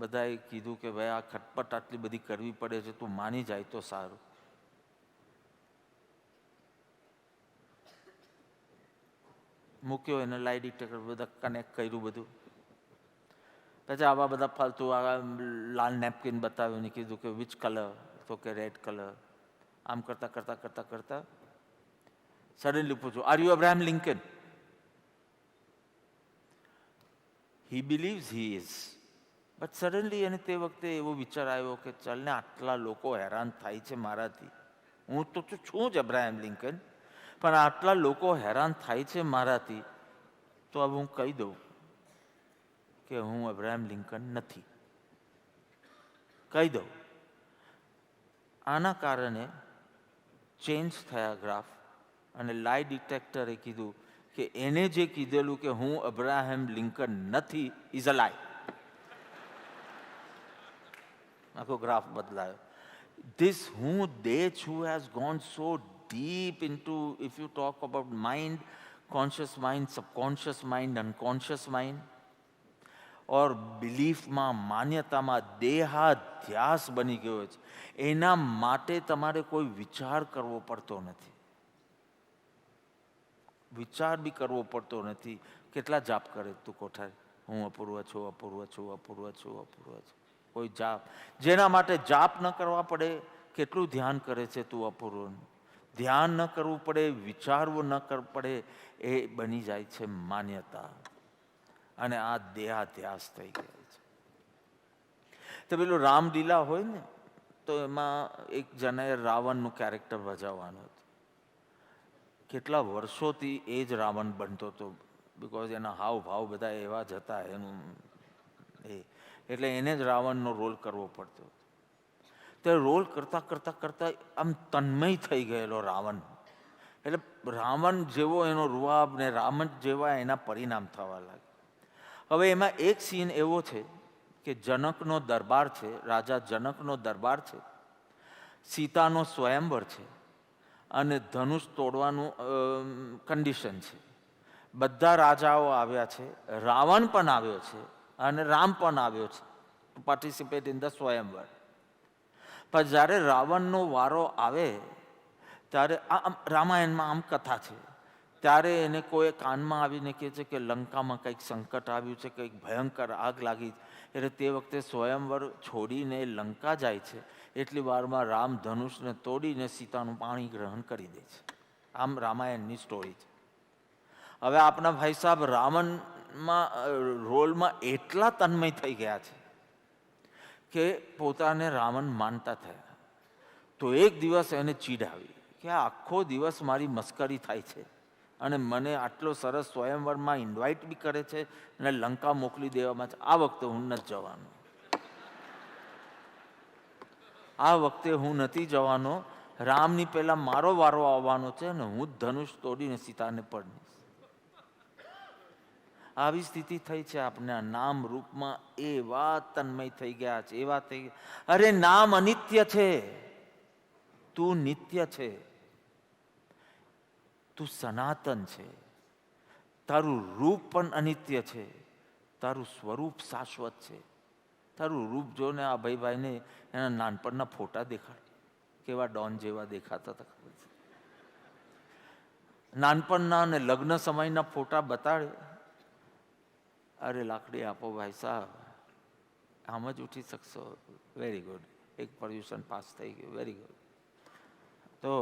બધાએ કીધું કે ભાઈ આ ખટપટ આટલી બધી કરવી પડે છે, તું માની જાય તો સારું. મૂક્યો એને લાઇટ ડિટેક્ટર, બધા કનેક્ટ કર્યું બધું. પછી આવા બધા ફાલતુ લાલ નેપકિન બતાવ્યું ને કીધું કે વિચ કલર? તો કે રેડ કલર. આમ કરતા કરતા કરતા કરતા સડનલી પૂછું, are you Abraham Lincoln? He believes he is. But suddenly એને તે વખતે એવો વિચાર આવ્યો કે ચાલને આટલા લોકો હેરાન થાય છે મારાથી, હું તો છું જ અબ્રાહમ લિંકન, પણ આટલા લોકો હેરાન થાય છે મારાથી, તો હવે હું કહી દઉં કે હું અબ્રાહમ લિંકન નથી. કહી દઉં. આના કારણે ચેન્જ થયા ગ્રાફ. અને લાઈ ડિટેક્ટરે કીધું કે એને જે કીધેલું કે હું અબ્રાહમ લિંકન નથી ઇઝ અ લાય. આખો ગ્રાફ બદલાયો. This who they who has gone so deep into, if you talk about mind, conscious mind, subconscious mind, unconscious mind, और બિલીફમાં, માન્યતામાં દેહાધ્યાસ બની ગયો છે. એના માટે તમારે કોઈ વિચાર કરવો પડતો નથી. વિચાર બી કરવો પડતો નથી. કેટલા જાપ કરે તું કોઠારી? હું અપૂર્વ છું, અપૂર્વ છું, અપૂર્વ છું, અપૂર્વ છું. કોઈ જાપ, જેના માટે જાપ ન કરવા પડે, કેટલું ધ્યાન કરે છે તું અપૂર્વનું. ધ્યાન ન કરવું પડે, વિચારવું ન કરવું પડે, એ બની જાય છે માન્યતા. અને આ દેહાધ્યાસ થઈ ગયા છે. તો પેલું રામલીલા હોય ને, તો એમાં એક જણાએ રાવણનું કેરેક્ટર ભજવવાનું હતું. કેટલા વર્ષોથી એ જ રાવણ બનતો હતો, બિકોઝ એના હાવભાવ બધા એવા જ હતા એનું એટલે એને જ રાવણનો રોલ કરવો પડતો હતો. તે રોલ કરતાં કરતાં કરતાં આમ તન્મય થઈ ગયેલો રાવણ. એટલે રાવણ જેવો એનો રૂઆબ ને રાવણ જેવા એના પરિણામ થવા લાગે. હવે એમાં એક સીન એવો છે કે જનકનો દરબાર છે, રાજા જનકનો દરબાર છે, સીતાનો સ્વયંવર છે અને ધનુષ તોડવાનું કન્ડિશન છે. બધા રાજાઓ આવ્યા છે, રાવણ પણ આવ્યો છે અને રામ પણ આવ્યો છે ટુ પાર્ટિસિપેટ ઇન ધ સ્વયંવર. પણ જ્યારે રાવણનો વારો આવે ત્યારે આ રામાયણમાં આમ કથા છે, ત્યારે એને કોઈ કાનમાં આવીને કહે છે કે લંકામાં કંઈક સંકટ આવ્યું છે, કંઈક ભયંકર આગ લાગી. એટલે તે વખતે સ્વયંવર છોડીને લંકા જાય છે. એટલી વારમાં રામ ધનુષને તોડીને સીતાનું પાણી ગ્રહણ કરી દે છે. આમ રામાયણની સ્ટોરી છે. હવે આપણા ભાઈ સાહેબ રાવણમાં રોલમાં એટલા તન્મય થઈ ગયા છે કે પોતાને રાવણ માનતા થયા. તો એક દિવસ એને ચીડ આવી કે આખો દિવસ મારી મસ્કરી થાય છે અને મને આટલો સરસ સ્વયંવરમાં ઇન્વાઇટ બી કરે છે અને લંકા મોકલી દેવામાં છે. આ વખતે હું નથી જવાનો, આ વખતે હું નથી જવાનો. રામની પહેલા મારો વારો આવવાનો છે અને હું જ ધનુષ તોડીને સીતાને પરણીશ. આવી સ્થિતિ થઈ છે આપણે આ નામ રૂપમાં. એવા તન્મય થઈ ગયા છે, એવા થઈ ગયા. અરે નામ અનિત્ય છે, તું નિત્ય છે, તું સનાતન છે. તારું રૂપ પણ અનિત્ય છે, તારું સ્વરૂપ શાશ્વત છે. તારું રૂપ જોને આ ભાઈને એના નાનપણના ફોટા દેખાડ, કેવા ડોન જેવા દેખાતા હતા ખબર છે. નાનપણના અને લગ્ન સમયના ફોટા બતાડે. અરે લાકડી આપો ભાઈ સાહેબ, આમ જ ઉઠી શકશો. વેરી ગુડ, એક પર્યુષણ પાસ થઈ ગયું, વેરી ગુડ. તો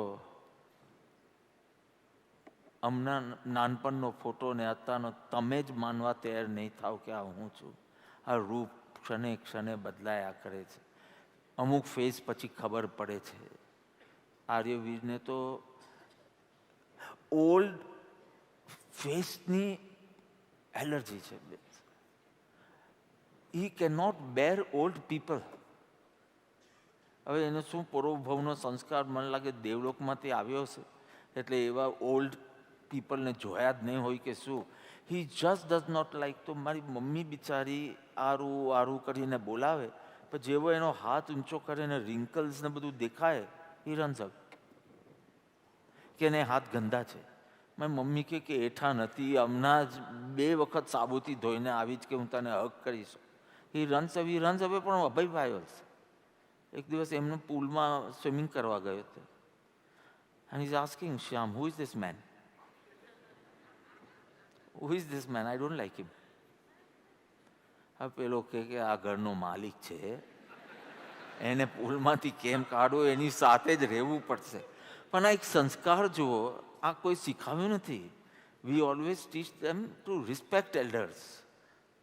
હમણાં નાનપણનો ફોટો ને અત્યારનો તમે જ માનવા તૈયાર નહીં થાવ કે આ હું છું. આ રૂપ ક્ષણે ક્ષણે બદલાયા કરે છે. અમુક ફેઝ પછી ખબર પડે છે. આર્યવીરને તો ઓલ્ડ ફેસની એલર્જી છે. He can not bear old people. હવે એને શું પૂર્વભવનો સંસ્કાર મને લાગે દેવલોકમાંથી આવ્યો છે એટલે એવા ઓલ્ડ પીપલને જોયા જ નહીં હોય કે શું. He just does not like. તો મારી મમ્મી બિચારી આરું આરું કરીને બોલાવે, પણ જેવો એનો હાથ ઊંચો કરે ને રિંકલ્સ ને બધું દેખાય, હી રન્સ અપ કે એને હાથ ગંદા છે. મારી મમ્મી કે એઠા નથી, હમણાં જ 2 વખત સાબુથી ધોઈને આવી જ કે હું તને હક કરીશ. હી રન્સ હવે પણ અભયભાઈ છે. એક દિવસ એમનો પૂલમાં સ્વિમિંગ કરવા ગયો હતો. And he's asking Shyam, who is this man? Who is this man? I don't like him. હવે પેલો કે આ ઘરનો માલિક છે, એને પૂલમાંથી કેમ કાઢો, એની સાથે જ રહેવું પડશે. પણ આ એક સંસ્કાર જુઓ, આ કોઈ શીખવ્યું નથી. વી always teach them to respect elders.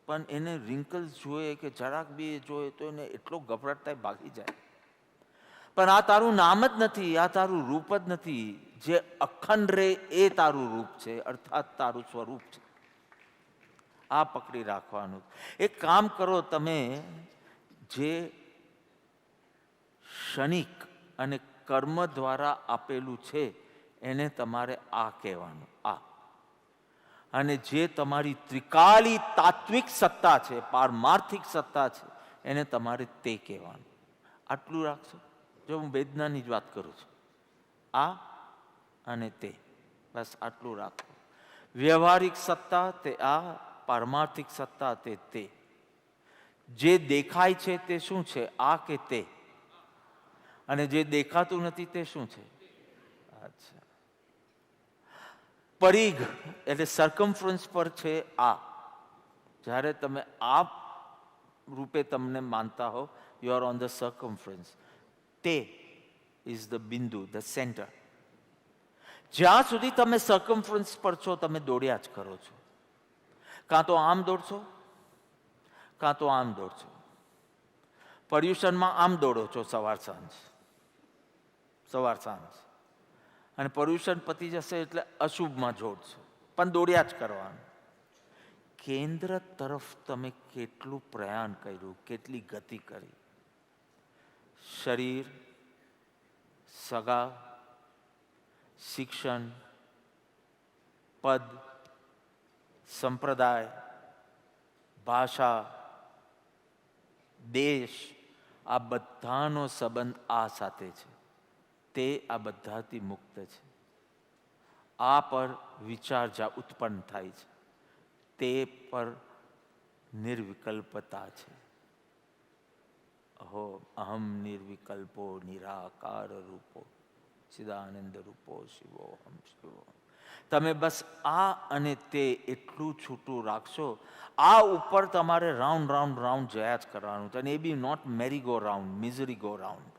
પણ એને રિંકલ્સ જોઈએ કે જરાક બી જોઈએ તો એને એટલો ગભરાટ થાય, ભાગી જાય. પણ આ તારું નામ જ નથી, આ તારું રૂપ જ નથી. જે અખંડ રે એ તારું રૂપ છે, અર્થાત તારું સ્વરૂપ છે. આ પકડી રાખવાનું. એક કામ કરો તમે, જે ક્ષણિક અને કર્મ દ્વારા આપેલું છે એને તમારે આ કહેવાનું, આ. અને જે તમારી ત્રિકાલી તાત્વિક સત્તા છે, પારમાર્થિક સત્તા છે, એને તમારે તે કહેવાનું. આટલું રાખશો. જો હું વેદનાની જ વાત કરું છું, આ અને તે, બસ આટલું રાખો. વ્યવહારિક સત્તા તે આ, પારમાર્થિક સત્તા તે. જે દેખાય છે તે શું છે, આ કે તે? અને જે દેખાતું નથી તે શું છે? અચ્છા, પરિઘ એટલે સર્કમફરન્સ પર છે આ. જ્યારે તમે આ રૂપે તમને માનતા હો, યુ આર ઓન ધ સર્કમફરન્સ. તે ઇઝ ધ બિંદુ, ધ સેન્ટર. જ્યાં સુધી તમે સર્કમફરન્સ પર છો તમે દોડ્યા જ કરો છો. કાં તો આમ દોડશો, કાં તો આમ દોડશો. પર્યુષણમાં આમ દોડો છો સવાર સાંજ, અને પર્યુષણ પતી જશે એટલે અશુભમાં જોડશો, પણ દોડ્યા જ કરવાનું. કેન્દ્ર તરફ તમે કેટલું પ્રયાણ કર્યું, કેટલી ગતિ કરી. શરીર, સગા, શિક્ષણ, પદ, સંપ્રદાય, ભાષા, દેશ, આ બધાનો સંબંધ આ સાથે છે. તે આ બધાથી મુક્ત છે. આ પર વિચાર જ્યાં ઉત્પન્ન થાય છે તે પર નિર્વિકલ્પતા છે. અહો અહમ નિર્વિકલ્પો નિરાકાર રૂપો ચિદાનંદ રૂપો શિવો હમ શિવો. તમે બસ આ અને તે એટલું છૂટું રાખશો. આ ઉપર તમારે રાઉન્ડ રાઉન્ડ રાઉન્ડ જયા જ કરવાનું છે. અને એ be not merry go round, misery go round.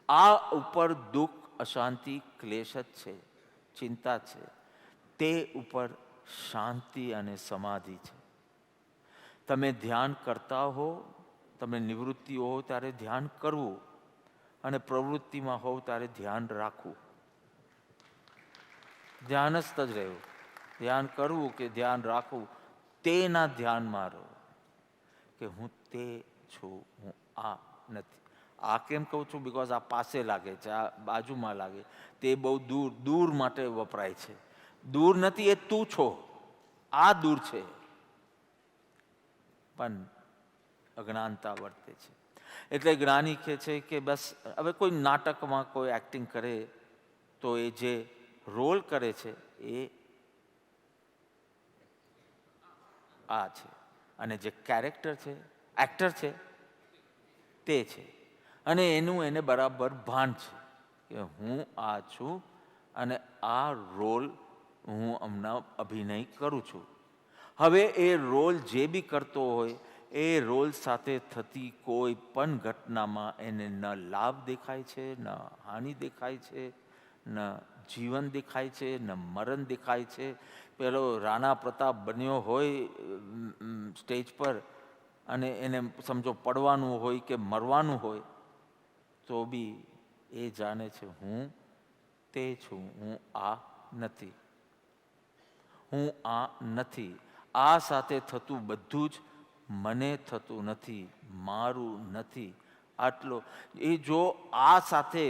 આ ઉપર દુઃખ, અશાંતિ, ક્લેશ જ છે, ચિંતા છે. તે ઉપર શાંતિ અને સમાધિ છે. તમે ધ્યાન કરતા હો, તમે નિવૃત્તિ હો ત્યારે ધ્યાન કરવું, અને પ્રવૃત્તિમાં હોવ ત્યારે ધ્યાન રાખવું. ધ્યાનસ્થ જ રહેવું. ધ્યાન કરવું કે ધ્યાન રાખવું, તેના ધ્યાનમાં રહો કે હું તે છું, હું આ નથી. આ કેમ કહું છું? બિકોઝ આ પાસે લાગે છે, આ બાજુમાં લાગે, તે બહુ દૂર દૂર માટે વપરાય છે. દૂર નથી, એ તું છો. આ દૂર છે, પણ અજ્ઞાનતા વર્તે છે. એટલે જ્ઞાની કહે છે કે બસ હવે કોઈ નાટકમાં કોઈ એક્ટિંગ કરે તો એ જે રોલ કરે છે એ આ છે, અને જે કેરેક્ટર છે, એક્ટર છે, તે છે. અને એનું એને બરાબર ભાન છે કે હું આ છું અને આ રોલ હું હમણાં અભિનય કરું છું. હવે એ રોલ જે બી કરતો હોય એ રોલ સાથે થતી કોઈ પણ ઘટનામાં એને ન લાભ દેખાય છે, ન હાનિ દેખાય છે, ન જીવન દેખાય છે, ન મરણ દેખાય છે. પેલો રાણા પ્રતાપ બન્યો હોય સ્ટેજ પર અને એને સમજો પડવાનું હોય કે મરવાનું હોય તો બી એ જાણે છે હું તે છું, હું આ નથી, હું આ નથી. આ સાથે થતું બધું જ મને થતું નથી, મારું નથી. આટલો એ જો આ સાથે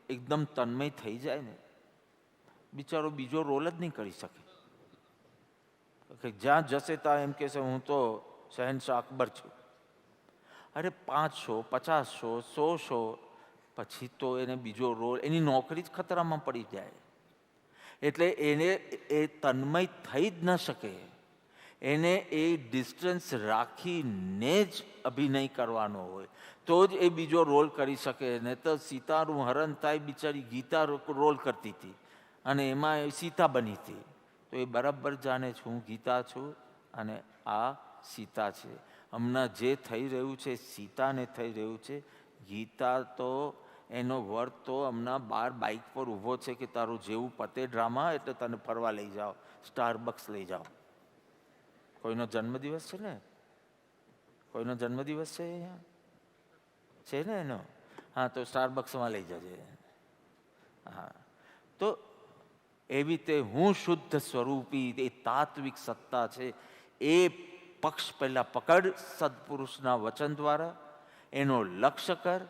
એકદમ તન્મય થઈ જાય ને, બિચારો બીજો રોલ જ નહીં કરી શકે. જ્યાં જશે ત્યાં એમ કહેશે હું તો શહેનશાહ અકબર છું. અરે 5 શો, 50 શો, 100 શો પછી તો એને બીજો રોલ, એની નોકરી જ ખતરામાં પડી જાય. એટલે એને એ તન્મય થઈ જ ન શકે. એને એ ડિસ્ટન્સ રાખીને જ અભિનય કરવાનો હોય તો જ એ બીજો રોલ કરી શકે. ને તો સીતાનું હરણ થાય, બિચારી ગીતા રોલ કરતી હતી અને એમાં એ સીતા બની હતી. તો એ બરાબર જાણે છે હું ગીતા છું અને આ સીતા છે. હમણાં જે થઈ રહ્યું છે સીતાને થઈ રહ્યું છે. ગીતા તો એનો વર્ત તો હમણાં બહાર બાઇક પર ઊભો છે કે તારું જેવું પતે ડ્રામા એટલે તને ફરવા લઈ જાઓ, સ્ટારબક્સ લઈ જાઓ. કોઈનો જન્મદિવસ છે ને, કોઈનો જન્મદિવસ છે અહીંયા છે ને એનો, હા તો સ્ટારબક્સમાં લઈ જજે. હા તો એવી રીતે હું શુદ્ધ સ્વરૂપી એ તાત્વિક સત્તા છે એ પક્ષ પહેલાં પકડ સત્પુરુષના વચન દ્વારા, એનો લક્ષ્ય કર,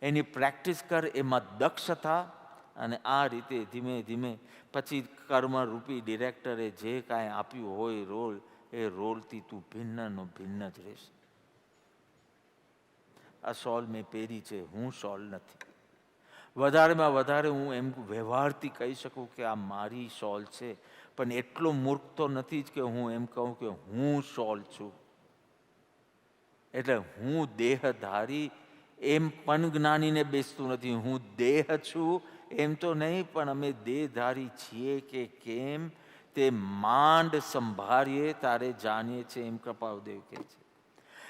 એની પ્રેક્ટિસ કર, એમાં દક્ષ થા. અને આ રીતે ધીમે ધીમે પછી કર્મરૂપી ડિરેક્ટરે જે કાંઈ આપ્યું હોય રોલ, એ રોલથી તું ભિન્નનો ભિન્ન જ રહેશે. આ શોલ મેં પહેરી છે, હું શોલ નથી. વધારેમાં વધારે હું એમ વ્યવહારથી કહી શકું કે આ મારી શોલ છે, પણ એટલો મૂર્ખ તો નથી જ કે હું એમ કહું કે હું શોલ છું. એટલે હું દેહધારી એમ પણ જ્ઞાનીને બેસતું નથી. હું દેહ છું એમ તો નહીં, પણ અમે દેહધારી છીએ કે કેમ તે માંડ સંભાળીએ તારે જાણીએ છીએ, એમ કૃપાળુદેવ કહે છે.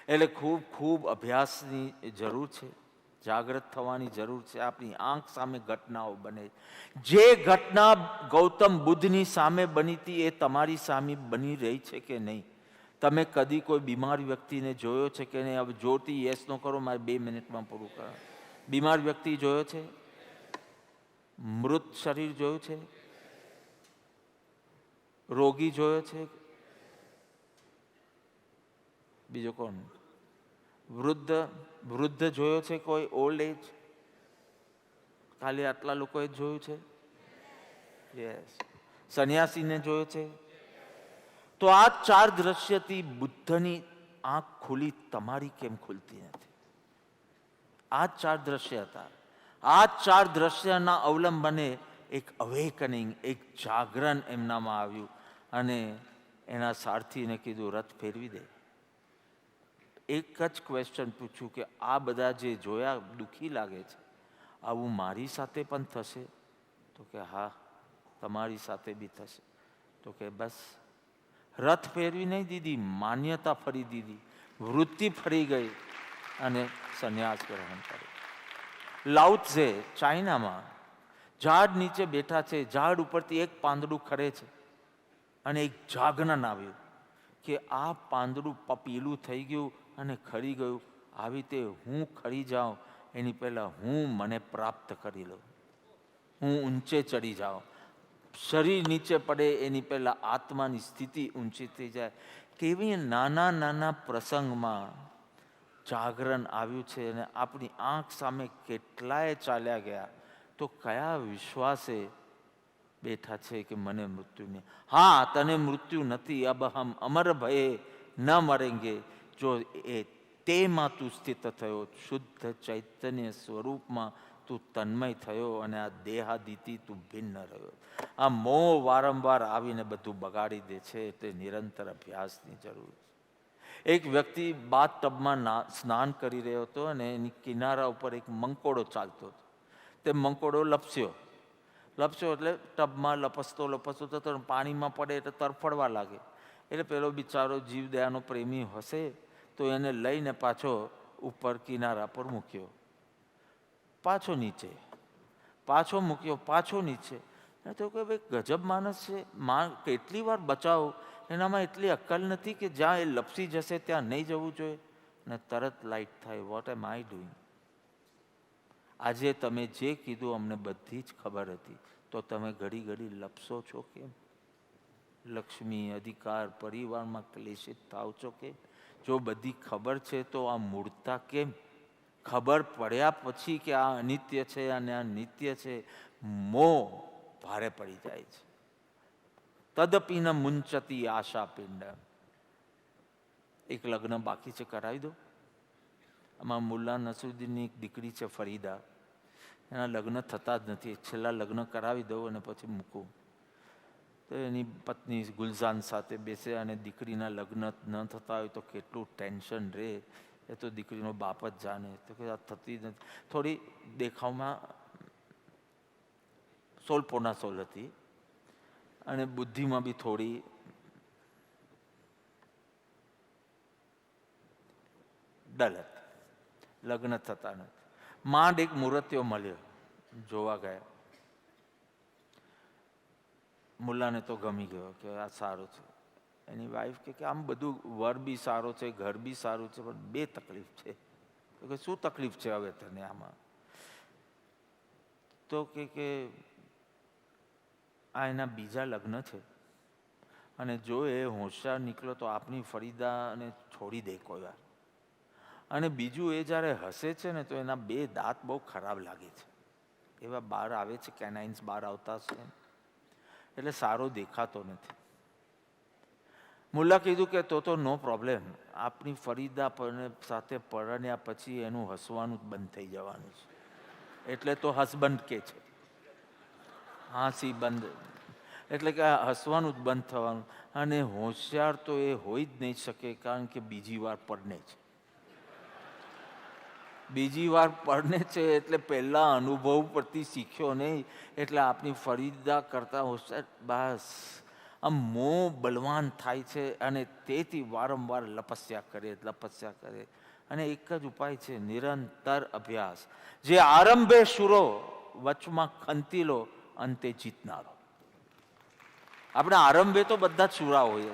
એટલે ખૂબ ખૂબ અભ્યાસની જરૂર છે, જાગૃત થવાની જરૂર છે. આપણી આંખ સામે ઘટનાઓ બને. જે ઘટના ગૌતમ બુદ્ધની સામે બની હતી એ તમારી સામે બની રહી છે કે નહીં? તમે કદી કોઈ બીમાર વ્યક્તિને જોયો છે કે નહીં? હવે જોરથી યસ નો કરો, મારે 2 મિનિટમાં પૂરું કરો. બીમાર વ્યક્તિ જોયો છે? મૃત શરીર જોયું છે? રોગી જોયો છે? બીજો કોણ? વૃદ્ધ જોયો છે? કોઈ ઓલ્ડ એજ? ખાલી આટલા લોકોએ જોયું છે? યસ. સંન્યાસીને જોયો છે? તો આ 4 દ્રશ્યથી બુદ્ધની આંખ ખુલી, તમારી કેમ ખુલતી નથી? આ 4 દ્રશ્ય હતા. આ 4 દ્રશ્યના અવલંબને એક અવેકનિંગ, એક જાગરણ એમનામાં આવ્યું અને એના સારથીને કીધું રથ ફેરવી દે. એક જ ક્વેશ્ચન પૂછ્યું કે આ બધા જે જોયા દુઃખી લાગે છે, આવું મારી સાથે પણ થશે? તો કે હા, તમારી સાથે બી થશે. તો કે બસ રથ ફેરવી નહીં દીધી, માન્યતા ફરી દીધી, વૃત્તિ ફરી ગઈ અને સંન્યાસ ગ્રહણ કર્યો. લાઉ ત્સે ચાઇનામાં ઝાડ નીચે બેઠા છે, ઝાડ ઉપરથી એક પાંદડું ખરે છે. અને એક જાગરણ આવ્યું કે આ પાંદડું પપીલું થઈ ગયું અને ખરી ગયું. આવી રીતે હું ખરી જાઉં એની પહેલાં હું મને પ્રાપ્ત કરી લઉં. હું ઊંચે ચડી જાઉં. શરીર નીચે પડે એની પહેલાં આત્માની સ્થિતિ ઊંચી થઈ જાય. કેવી નાના નાના પ્રસંગમાં જાગરણ આવ્યું છે અને આપણી આંખ સામે કેટલાય ચાલ્યા ગયા. તો કયા વિશ્વાસે બેઠા છે કે મને મૃત્યુ નહીં? હા, તને મૃત્યુ નથી. અબ હમ અમર ભયે ન મરેંગે. જો એ તેમાં તું સ્થિત થયો, શુદ્ધ ચૈતન્ય સ્વરૂપમાં તું તન્મય થયો અને આ દેહાદિથી તું ભિન્ન રહ્યો. આ મોહ વારંવાર આવીને બધું બગાડી દે છે, એટલે નિરંતર અભ્યાસની જરૂર છે. એક વ્યક્તિ બાથ ટબમાં સ્નાન કરી રહ્યો હતો અને એની કિનારા ઉપર એક મંકોડો ચાલતો હતો. તે મંકોડો લપસ્યો એટલે ટબમાં લપસતો તો પાણીમાં પડે એટલે તરફડવા લાગે. એટલે પેલો બિચારો જીવદયાનો પ્રેમી હશે તો એને લઈને પાછો ઉપર કિનારા પર મૂક્યો. પાછો નીચે, પાછો મૂક્યો, પાછો નીચે. તો કે ભાઈ ગજબ માણસ છે, કેટલી વાર બચાવો, એનામાં એટલી અક્કલ નથી કે જ્યાં એ લપસી જશે ત્યાં નહીં જવું જોઈએ. ને તરત લાઈટ થાય, વોટ એમ આઈ ડુઈંગ? આજે તમે જે કીધું અમને બધી જ ખબર હતી, તો તમે ઘડી ઘડી લપસો છો કેમ? લક્ષ્મી, અધિકાર, પરિવારમાં ક્લેશિત થાવ છો કેમ? જો બધી ખબર છે તો આ મૂળતા કેમ? ખબર પડ્યા પછી કે આ અનિત્ય છે અને આ નિત્ય છે, મોહ ભારે પડી જાય છે. તદપીન મુંચતી આશા પિંડ. એક લગ્ન બાકી છે, કરાવી દો. આમાં મુલ્લા નસરુદ્દીનની એક દીકરી છે ફરીદા, એના લગ્ન થતા જ નથી. છેલ્લા લગ્ન કરાવી દઉં અને પછી મૂકું. તો એની પત્ની ગુલઝાન સાથે બેસે અને દીકરીના લગ્ન ન થતા હોય તો કેટલું ટેન્શન રહે એ તો દીકરીનો બાપ જ જાણે. તો કે આ થતી નથી. થોડી દેખાવમાં 16.16 હતી અને બુદ્ધિમાં બી થોડી ડલ હતી. લગ્ન થતા નથી. માંડ એક મૂર્તિઓ મળ્યો, જોવા ગયા. મુલ્લાને તો ગમી ગયો કે આ સારું છે. એની વાઈફ કે આમ બધું વર બી સારો છે, ઘર બી સારું છે, પણ બે તકલીફ છે. તો કે શું તકલીફ છે હવે તને આમાં? તો કે આ એના બીજા લગ્ન છે અને જો એ હોશિયાર નીકળ્યો તો આપણી ફરીદાને છોડી દે કોઈ વાર. અને બીજું એ જ્યારે હસે છે ને તો એના બે દાંત બહુ ખરાબ લાગે છે. એવા બહાર આવે છે, કેનાઇન્સ બહાર આવતા છે, એટલે સારો દેખાતો નથી. મુલ્લા કીધું કે તો નો પ્રોબ્લેમ. આપણી ફરીદા સાથે પરણ્યા પછી એનું હસવાનું બંધ થઈ જવાનું છે. એટલે તો હસબન્ડ કે છે હાંસી બંધ, એટલે કે હસવાનું જ બંધ થવાનું. અને હોશિયાર તો એ હોઈ જ નહીં શકે, કારણ કે બીજી વાર પરણે છે. બીજી વાર પરણે છે એટલે પહેલા અનુભવ પરથી શીખ્યો નહીં. એટલે આપણી ફરીદા કરતા હોશિયાર. બસ આ મોહ બલવાન થાય છે અને તેથી વારંવાર લપસ્યા કરે. અને એક જ ઉપાય છે, નિરંતર અભ્યાસ. જે આરંભે શુરો, વચમાં ખંતીલો, અંતે જીતનારો. આપણે આરંભે તો બધા જ શુરા હોય,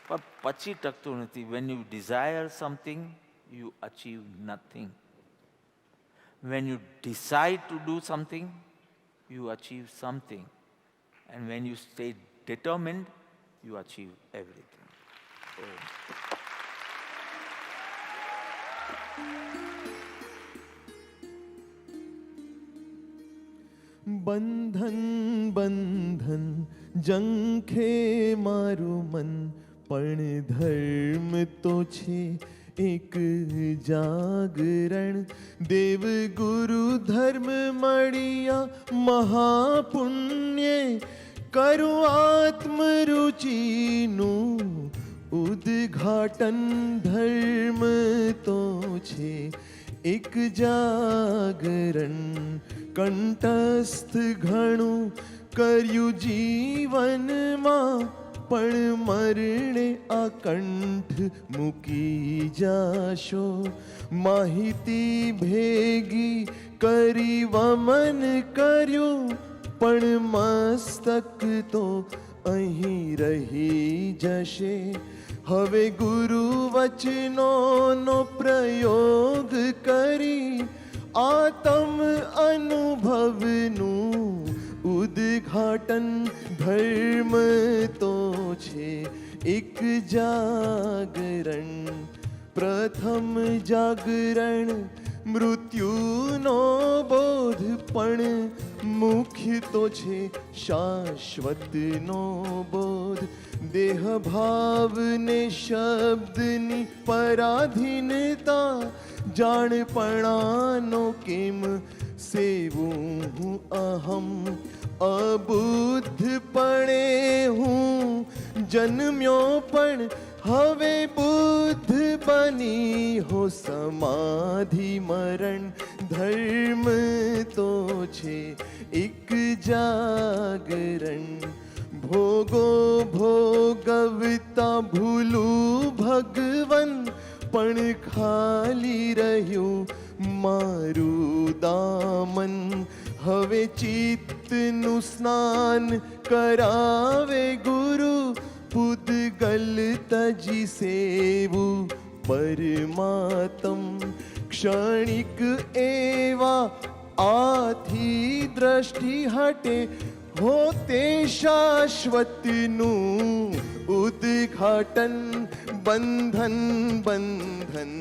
પણ પછી ટકતું નથી. When you desire something you achieve nothing. When you decide to do something, you achieve something. And when you stay determined, you achieve everything. બંધન બંધન જંખે મારું મન, પણ ધર્મ તો છે એક જાગરણ. દેવ ગુરુ ધર્મ મળ્યા મહાપુણ્ય, કરું આત્મરુચિનું ઉદ્ઘાટન. ધર્મ તો છે એક જાગરણ, કંઠસ્થ ઘણું કર્યું જીવનમાં, પણ મરણે આ કંઠ મૂકી જાશો. માહિતી ભેગી કરી વમન કર્યું, પણ મસ્તક તો અહીં રહી જશે. હવે ગુરુ વચનોનો પ્રયોગ કરી આત્મ અનુભવનું ઉદ્ઘાટન. ધર્મ તો છે એક જાગરણ, પ્રથમ જાગરણ મૃત્યુનો બોધ, પણ મુખ્ય તો છે શાશ્વતનો બોધ. દેહ ભાવને શબ્દની પરાધીનતા, જાણપણાનો કેમ સેવું હું અહમ. અબુદ્ધપણે હું જન્મ્યો, પણ હવે બુદ્ધ બની હો સમાધિ મરણ. ધર્મ તો છે એક જાગરણ, ભોગો ભોગવતા ભૂલું ભગવન, પણ ખાલી રહ્યું મારું દામન. હવે ચિત્તનું સ્નાન કરાવે ગુરુ, પૂદગલ તજી સેવું પરમાત્મ. ક્ષણિક એવા આથી દ્રષ્ટિ હટે, હોતે શાશ્વતનું ઉદ્ઘાટન. બંધન બંધન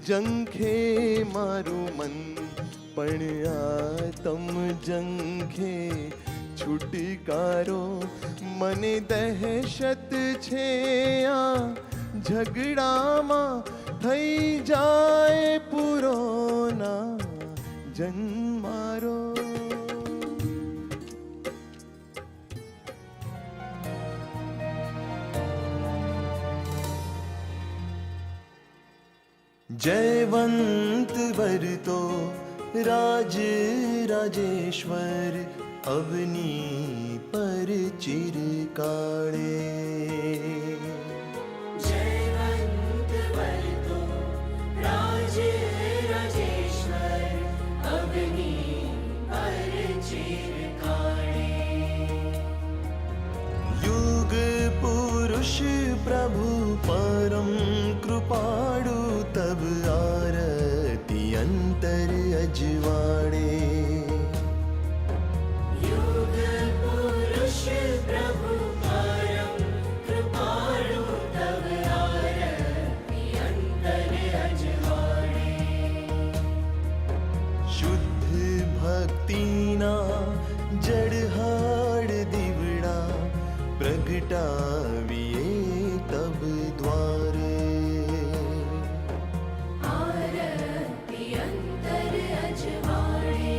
જંખે મારું મન, પણ આતમ જંખે છુટકારો. મને દહેશત છે આ ઝઘડામાં, થઈ જાય પૂરો ના જન્મારો. જયવંત વરતો રાજ રાજેશ્વર, અવની પર ચિરકાળે. જયવંત વરતો રાજ રાજેશ્વર, અવની પર ચિરકાળે. યુગ પુરુષ પ્રભુ પરમ કૃપાળુ, તબ આરતી અંતર અજવાડે. યુગ પુરુષ પ્રભુ પરમ કૃપાળુ, તબ આરતી અંતર અજવાડે. શુદ્ધ ભક્તિના જડહાડ દીવડા, પ્રગટાવીએ તબ દ્વારે. આરતી અંતર અજવાડે.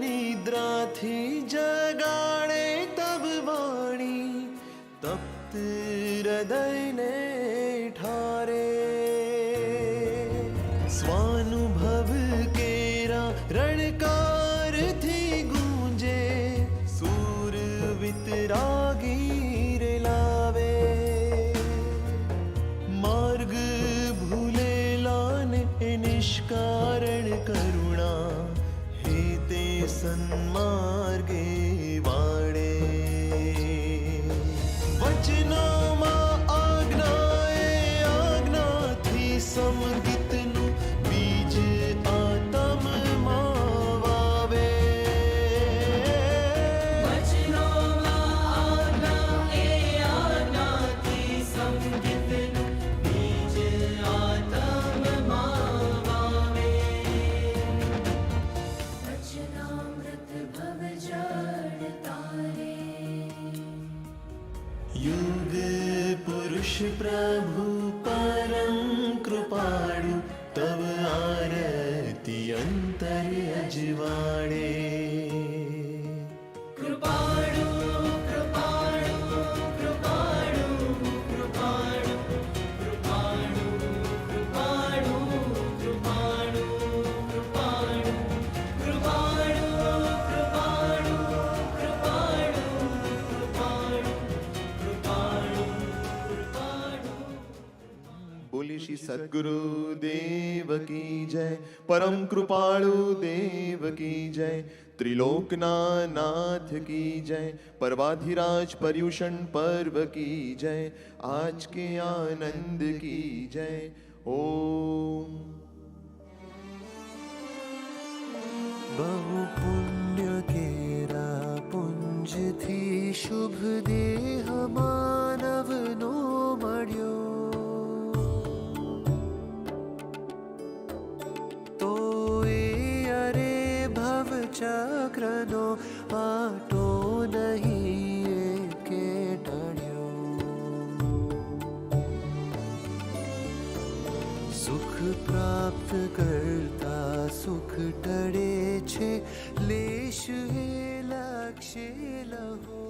મોહનિદ્રાથી જગાડે તબ વાણી, તપ્ત હૃદયને ઠારે. સ્વાનુભવ કેરા રણકારથી ગૂંજે, સૂર વિતરાગી રે લાવે. માર્ગ ભૂલેલાને નિષ્કારણ કરુણા, હેતે સન્માર્ગે વાળે. વચનોમાં આજ્ઞાએ આજ્ઞાથી સમગીતનું બીજ આત્મમાં વાવે. વચનોમાં આજ્ઞા એ આજ્ઞાથી સંગીતનું બીજ આત્મમાં વાવે. વચનામૃત ભવ જળ તારે. યુગ सद्गुरु देव की जय, परम कृपालु देव की जय, त्रिलोकनाथ की जय, पर्वाधिराज पर्युषण पर्व की जय, आज के आनंद की जय। ओम। बहु पुण्य केरा पुंज थी शुभ देह मानव नो मळ्यो, तो ए अरे भव चक्रनो पाटो नहीं एके टळ्यो। सुख प्राप्त करता सुख टळे छे, लेश हे लक्ष्य लहो।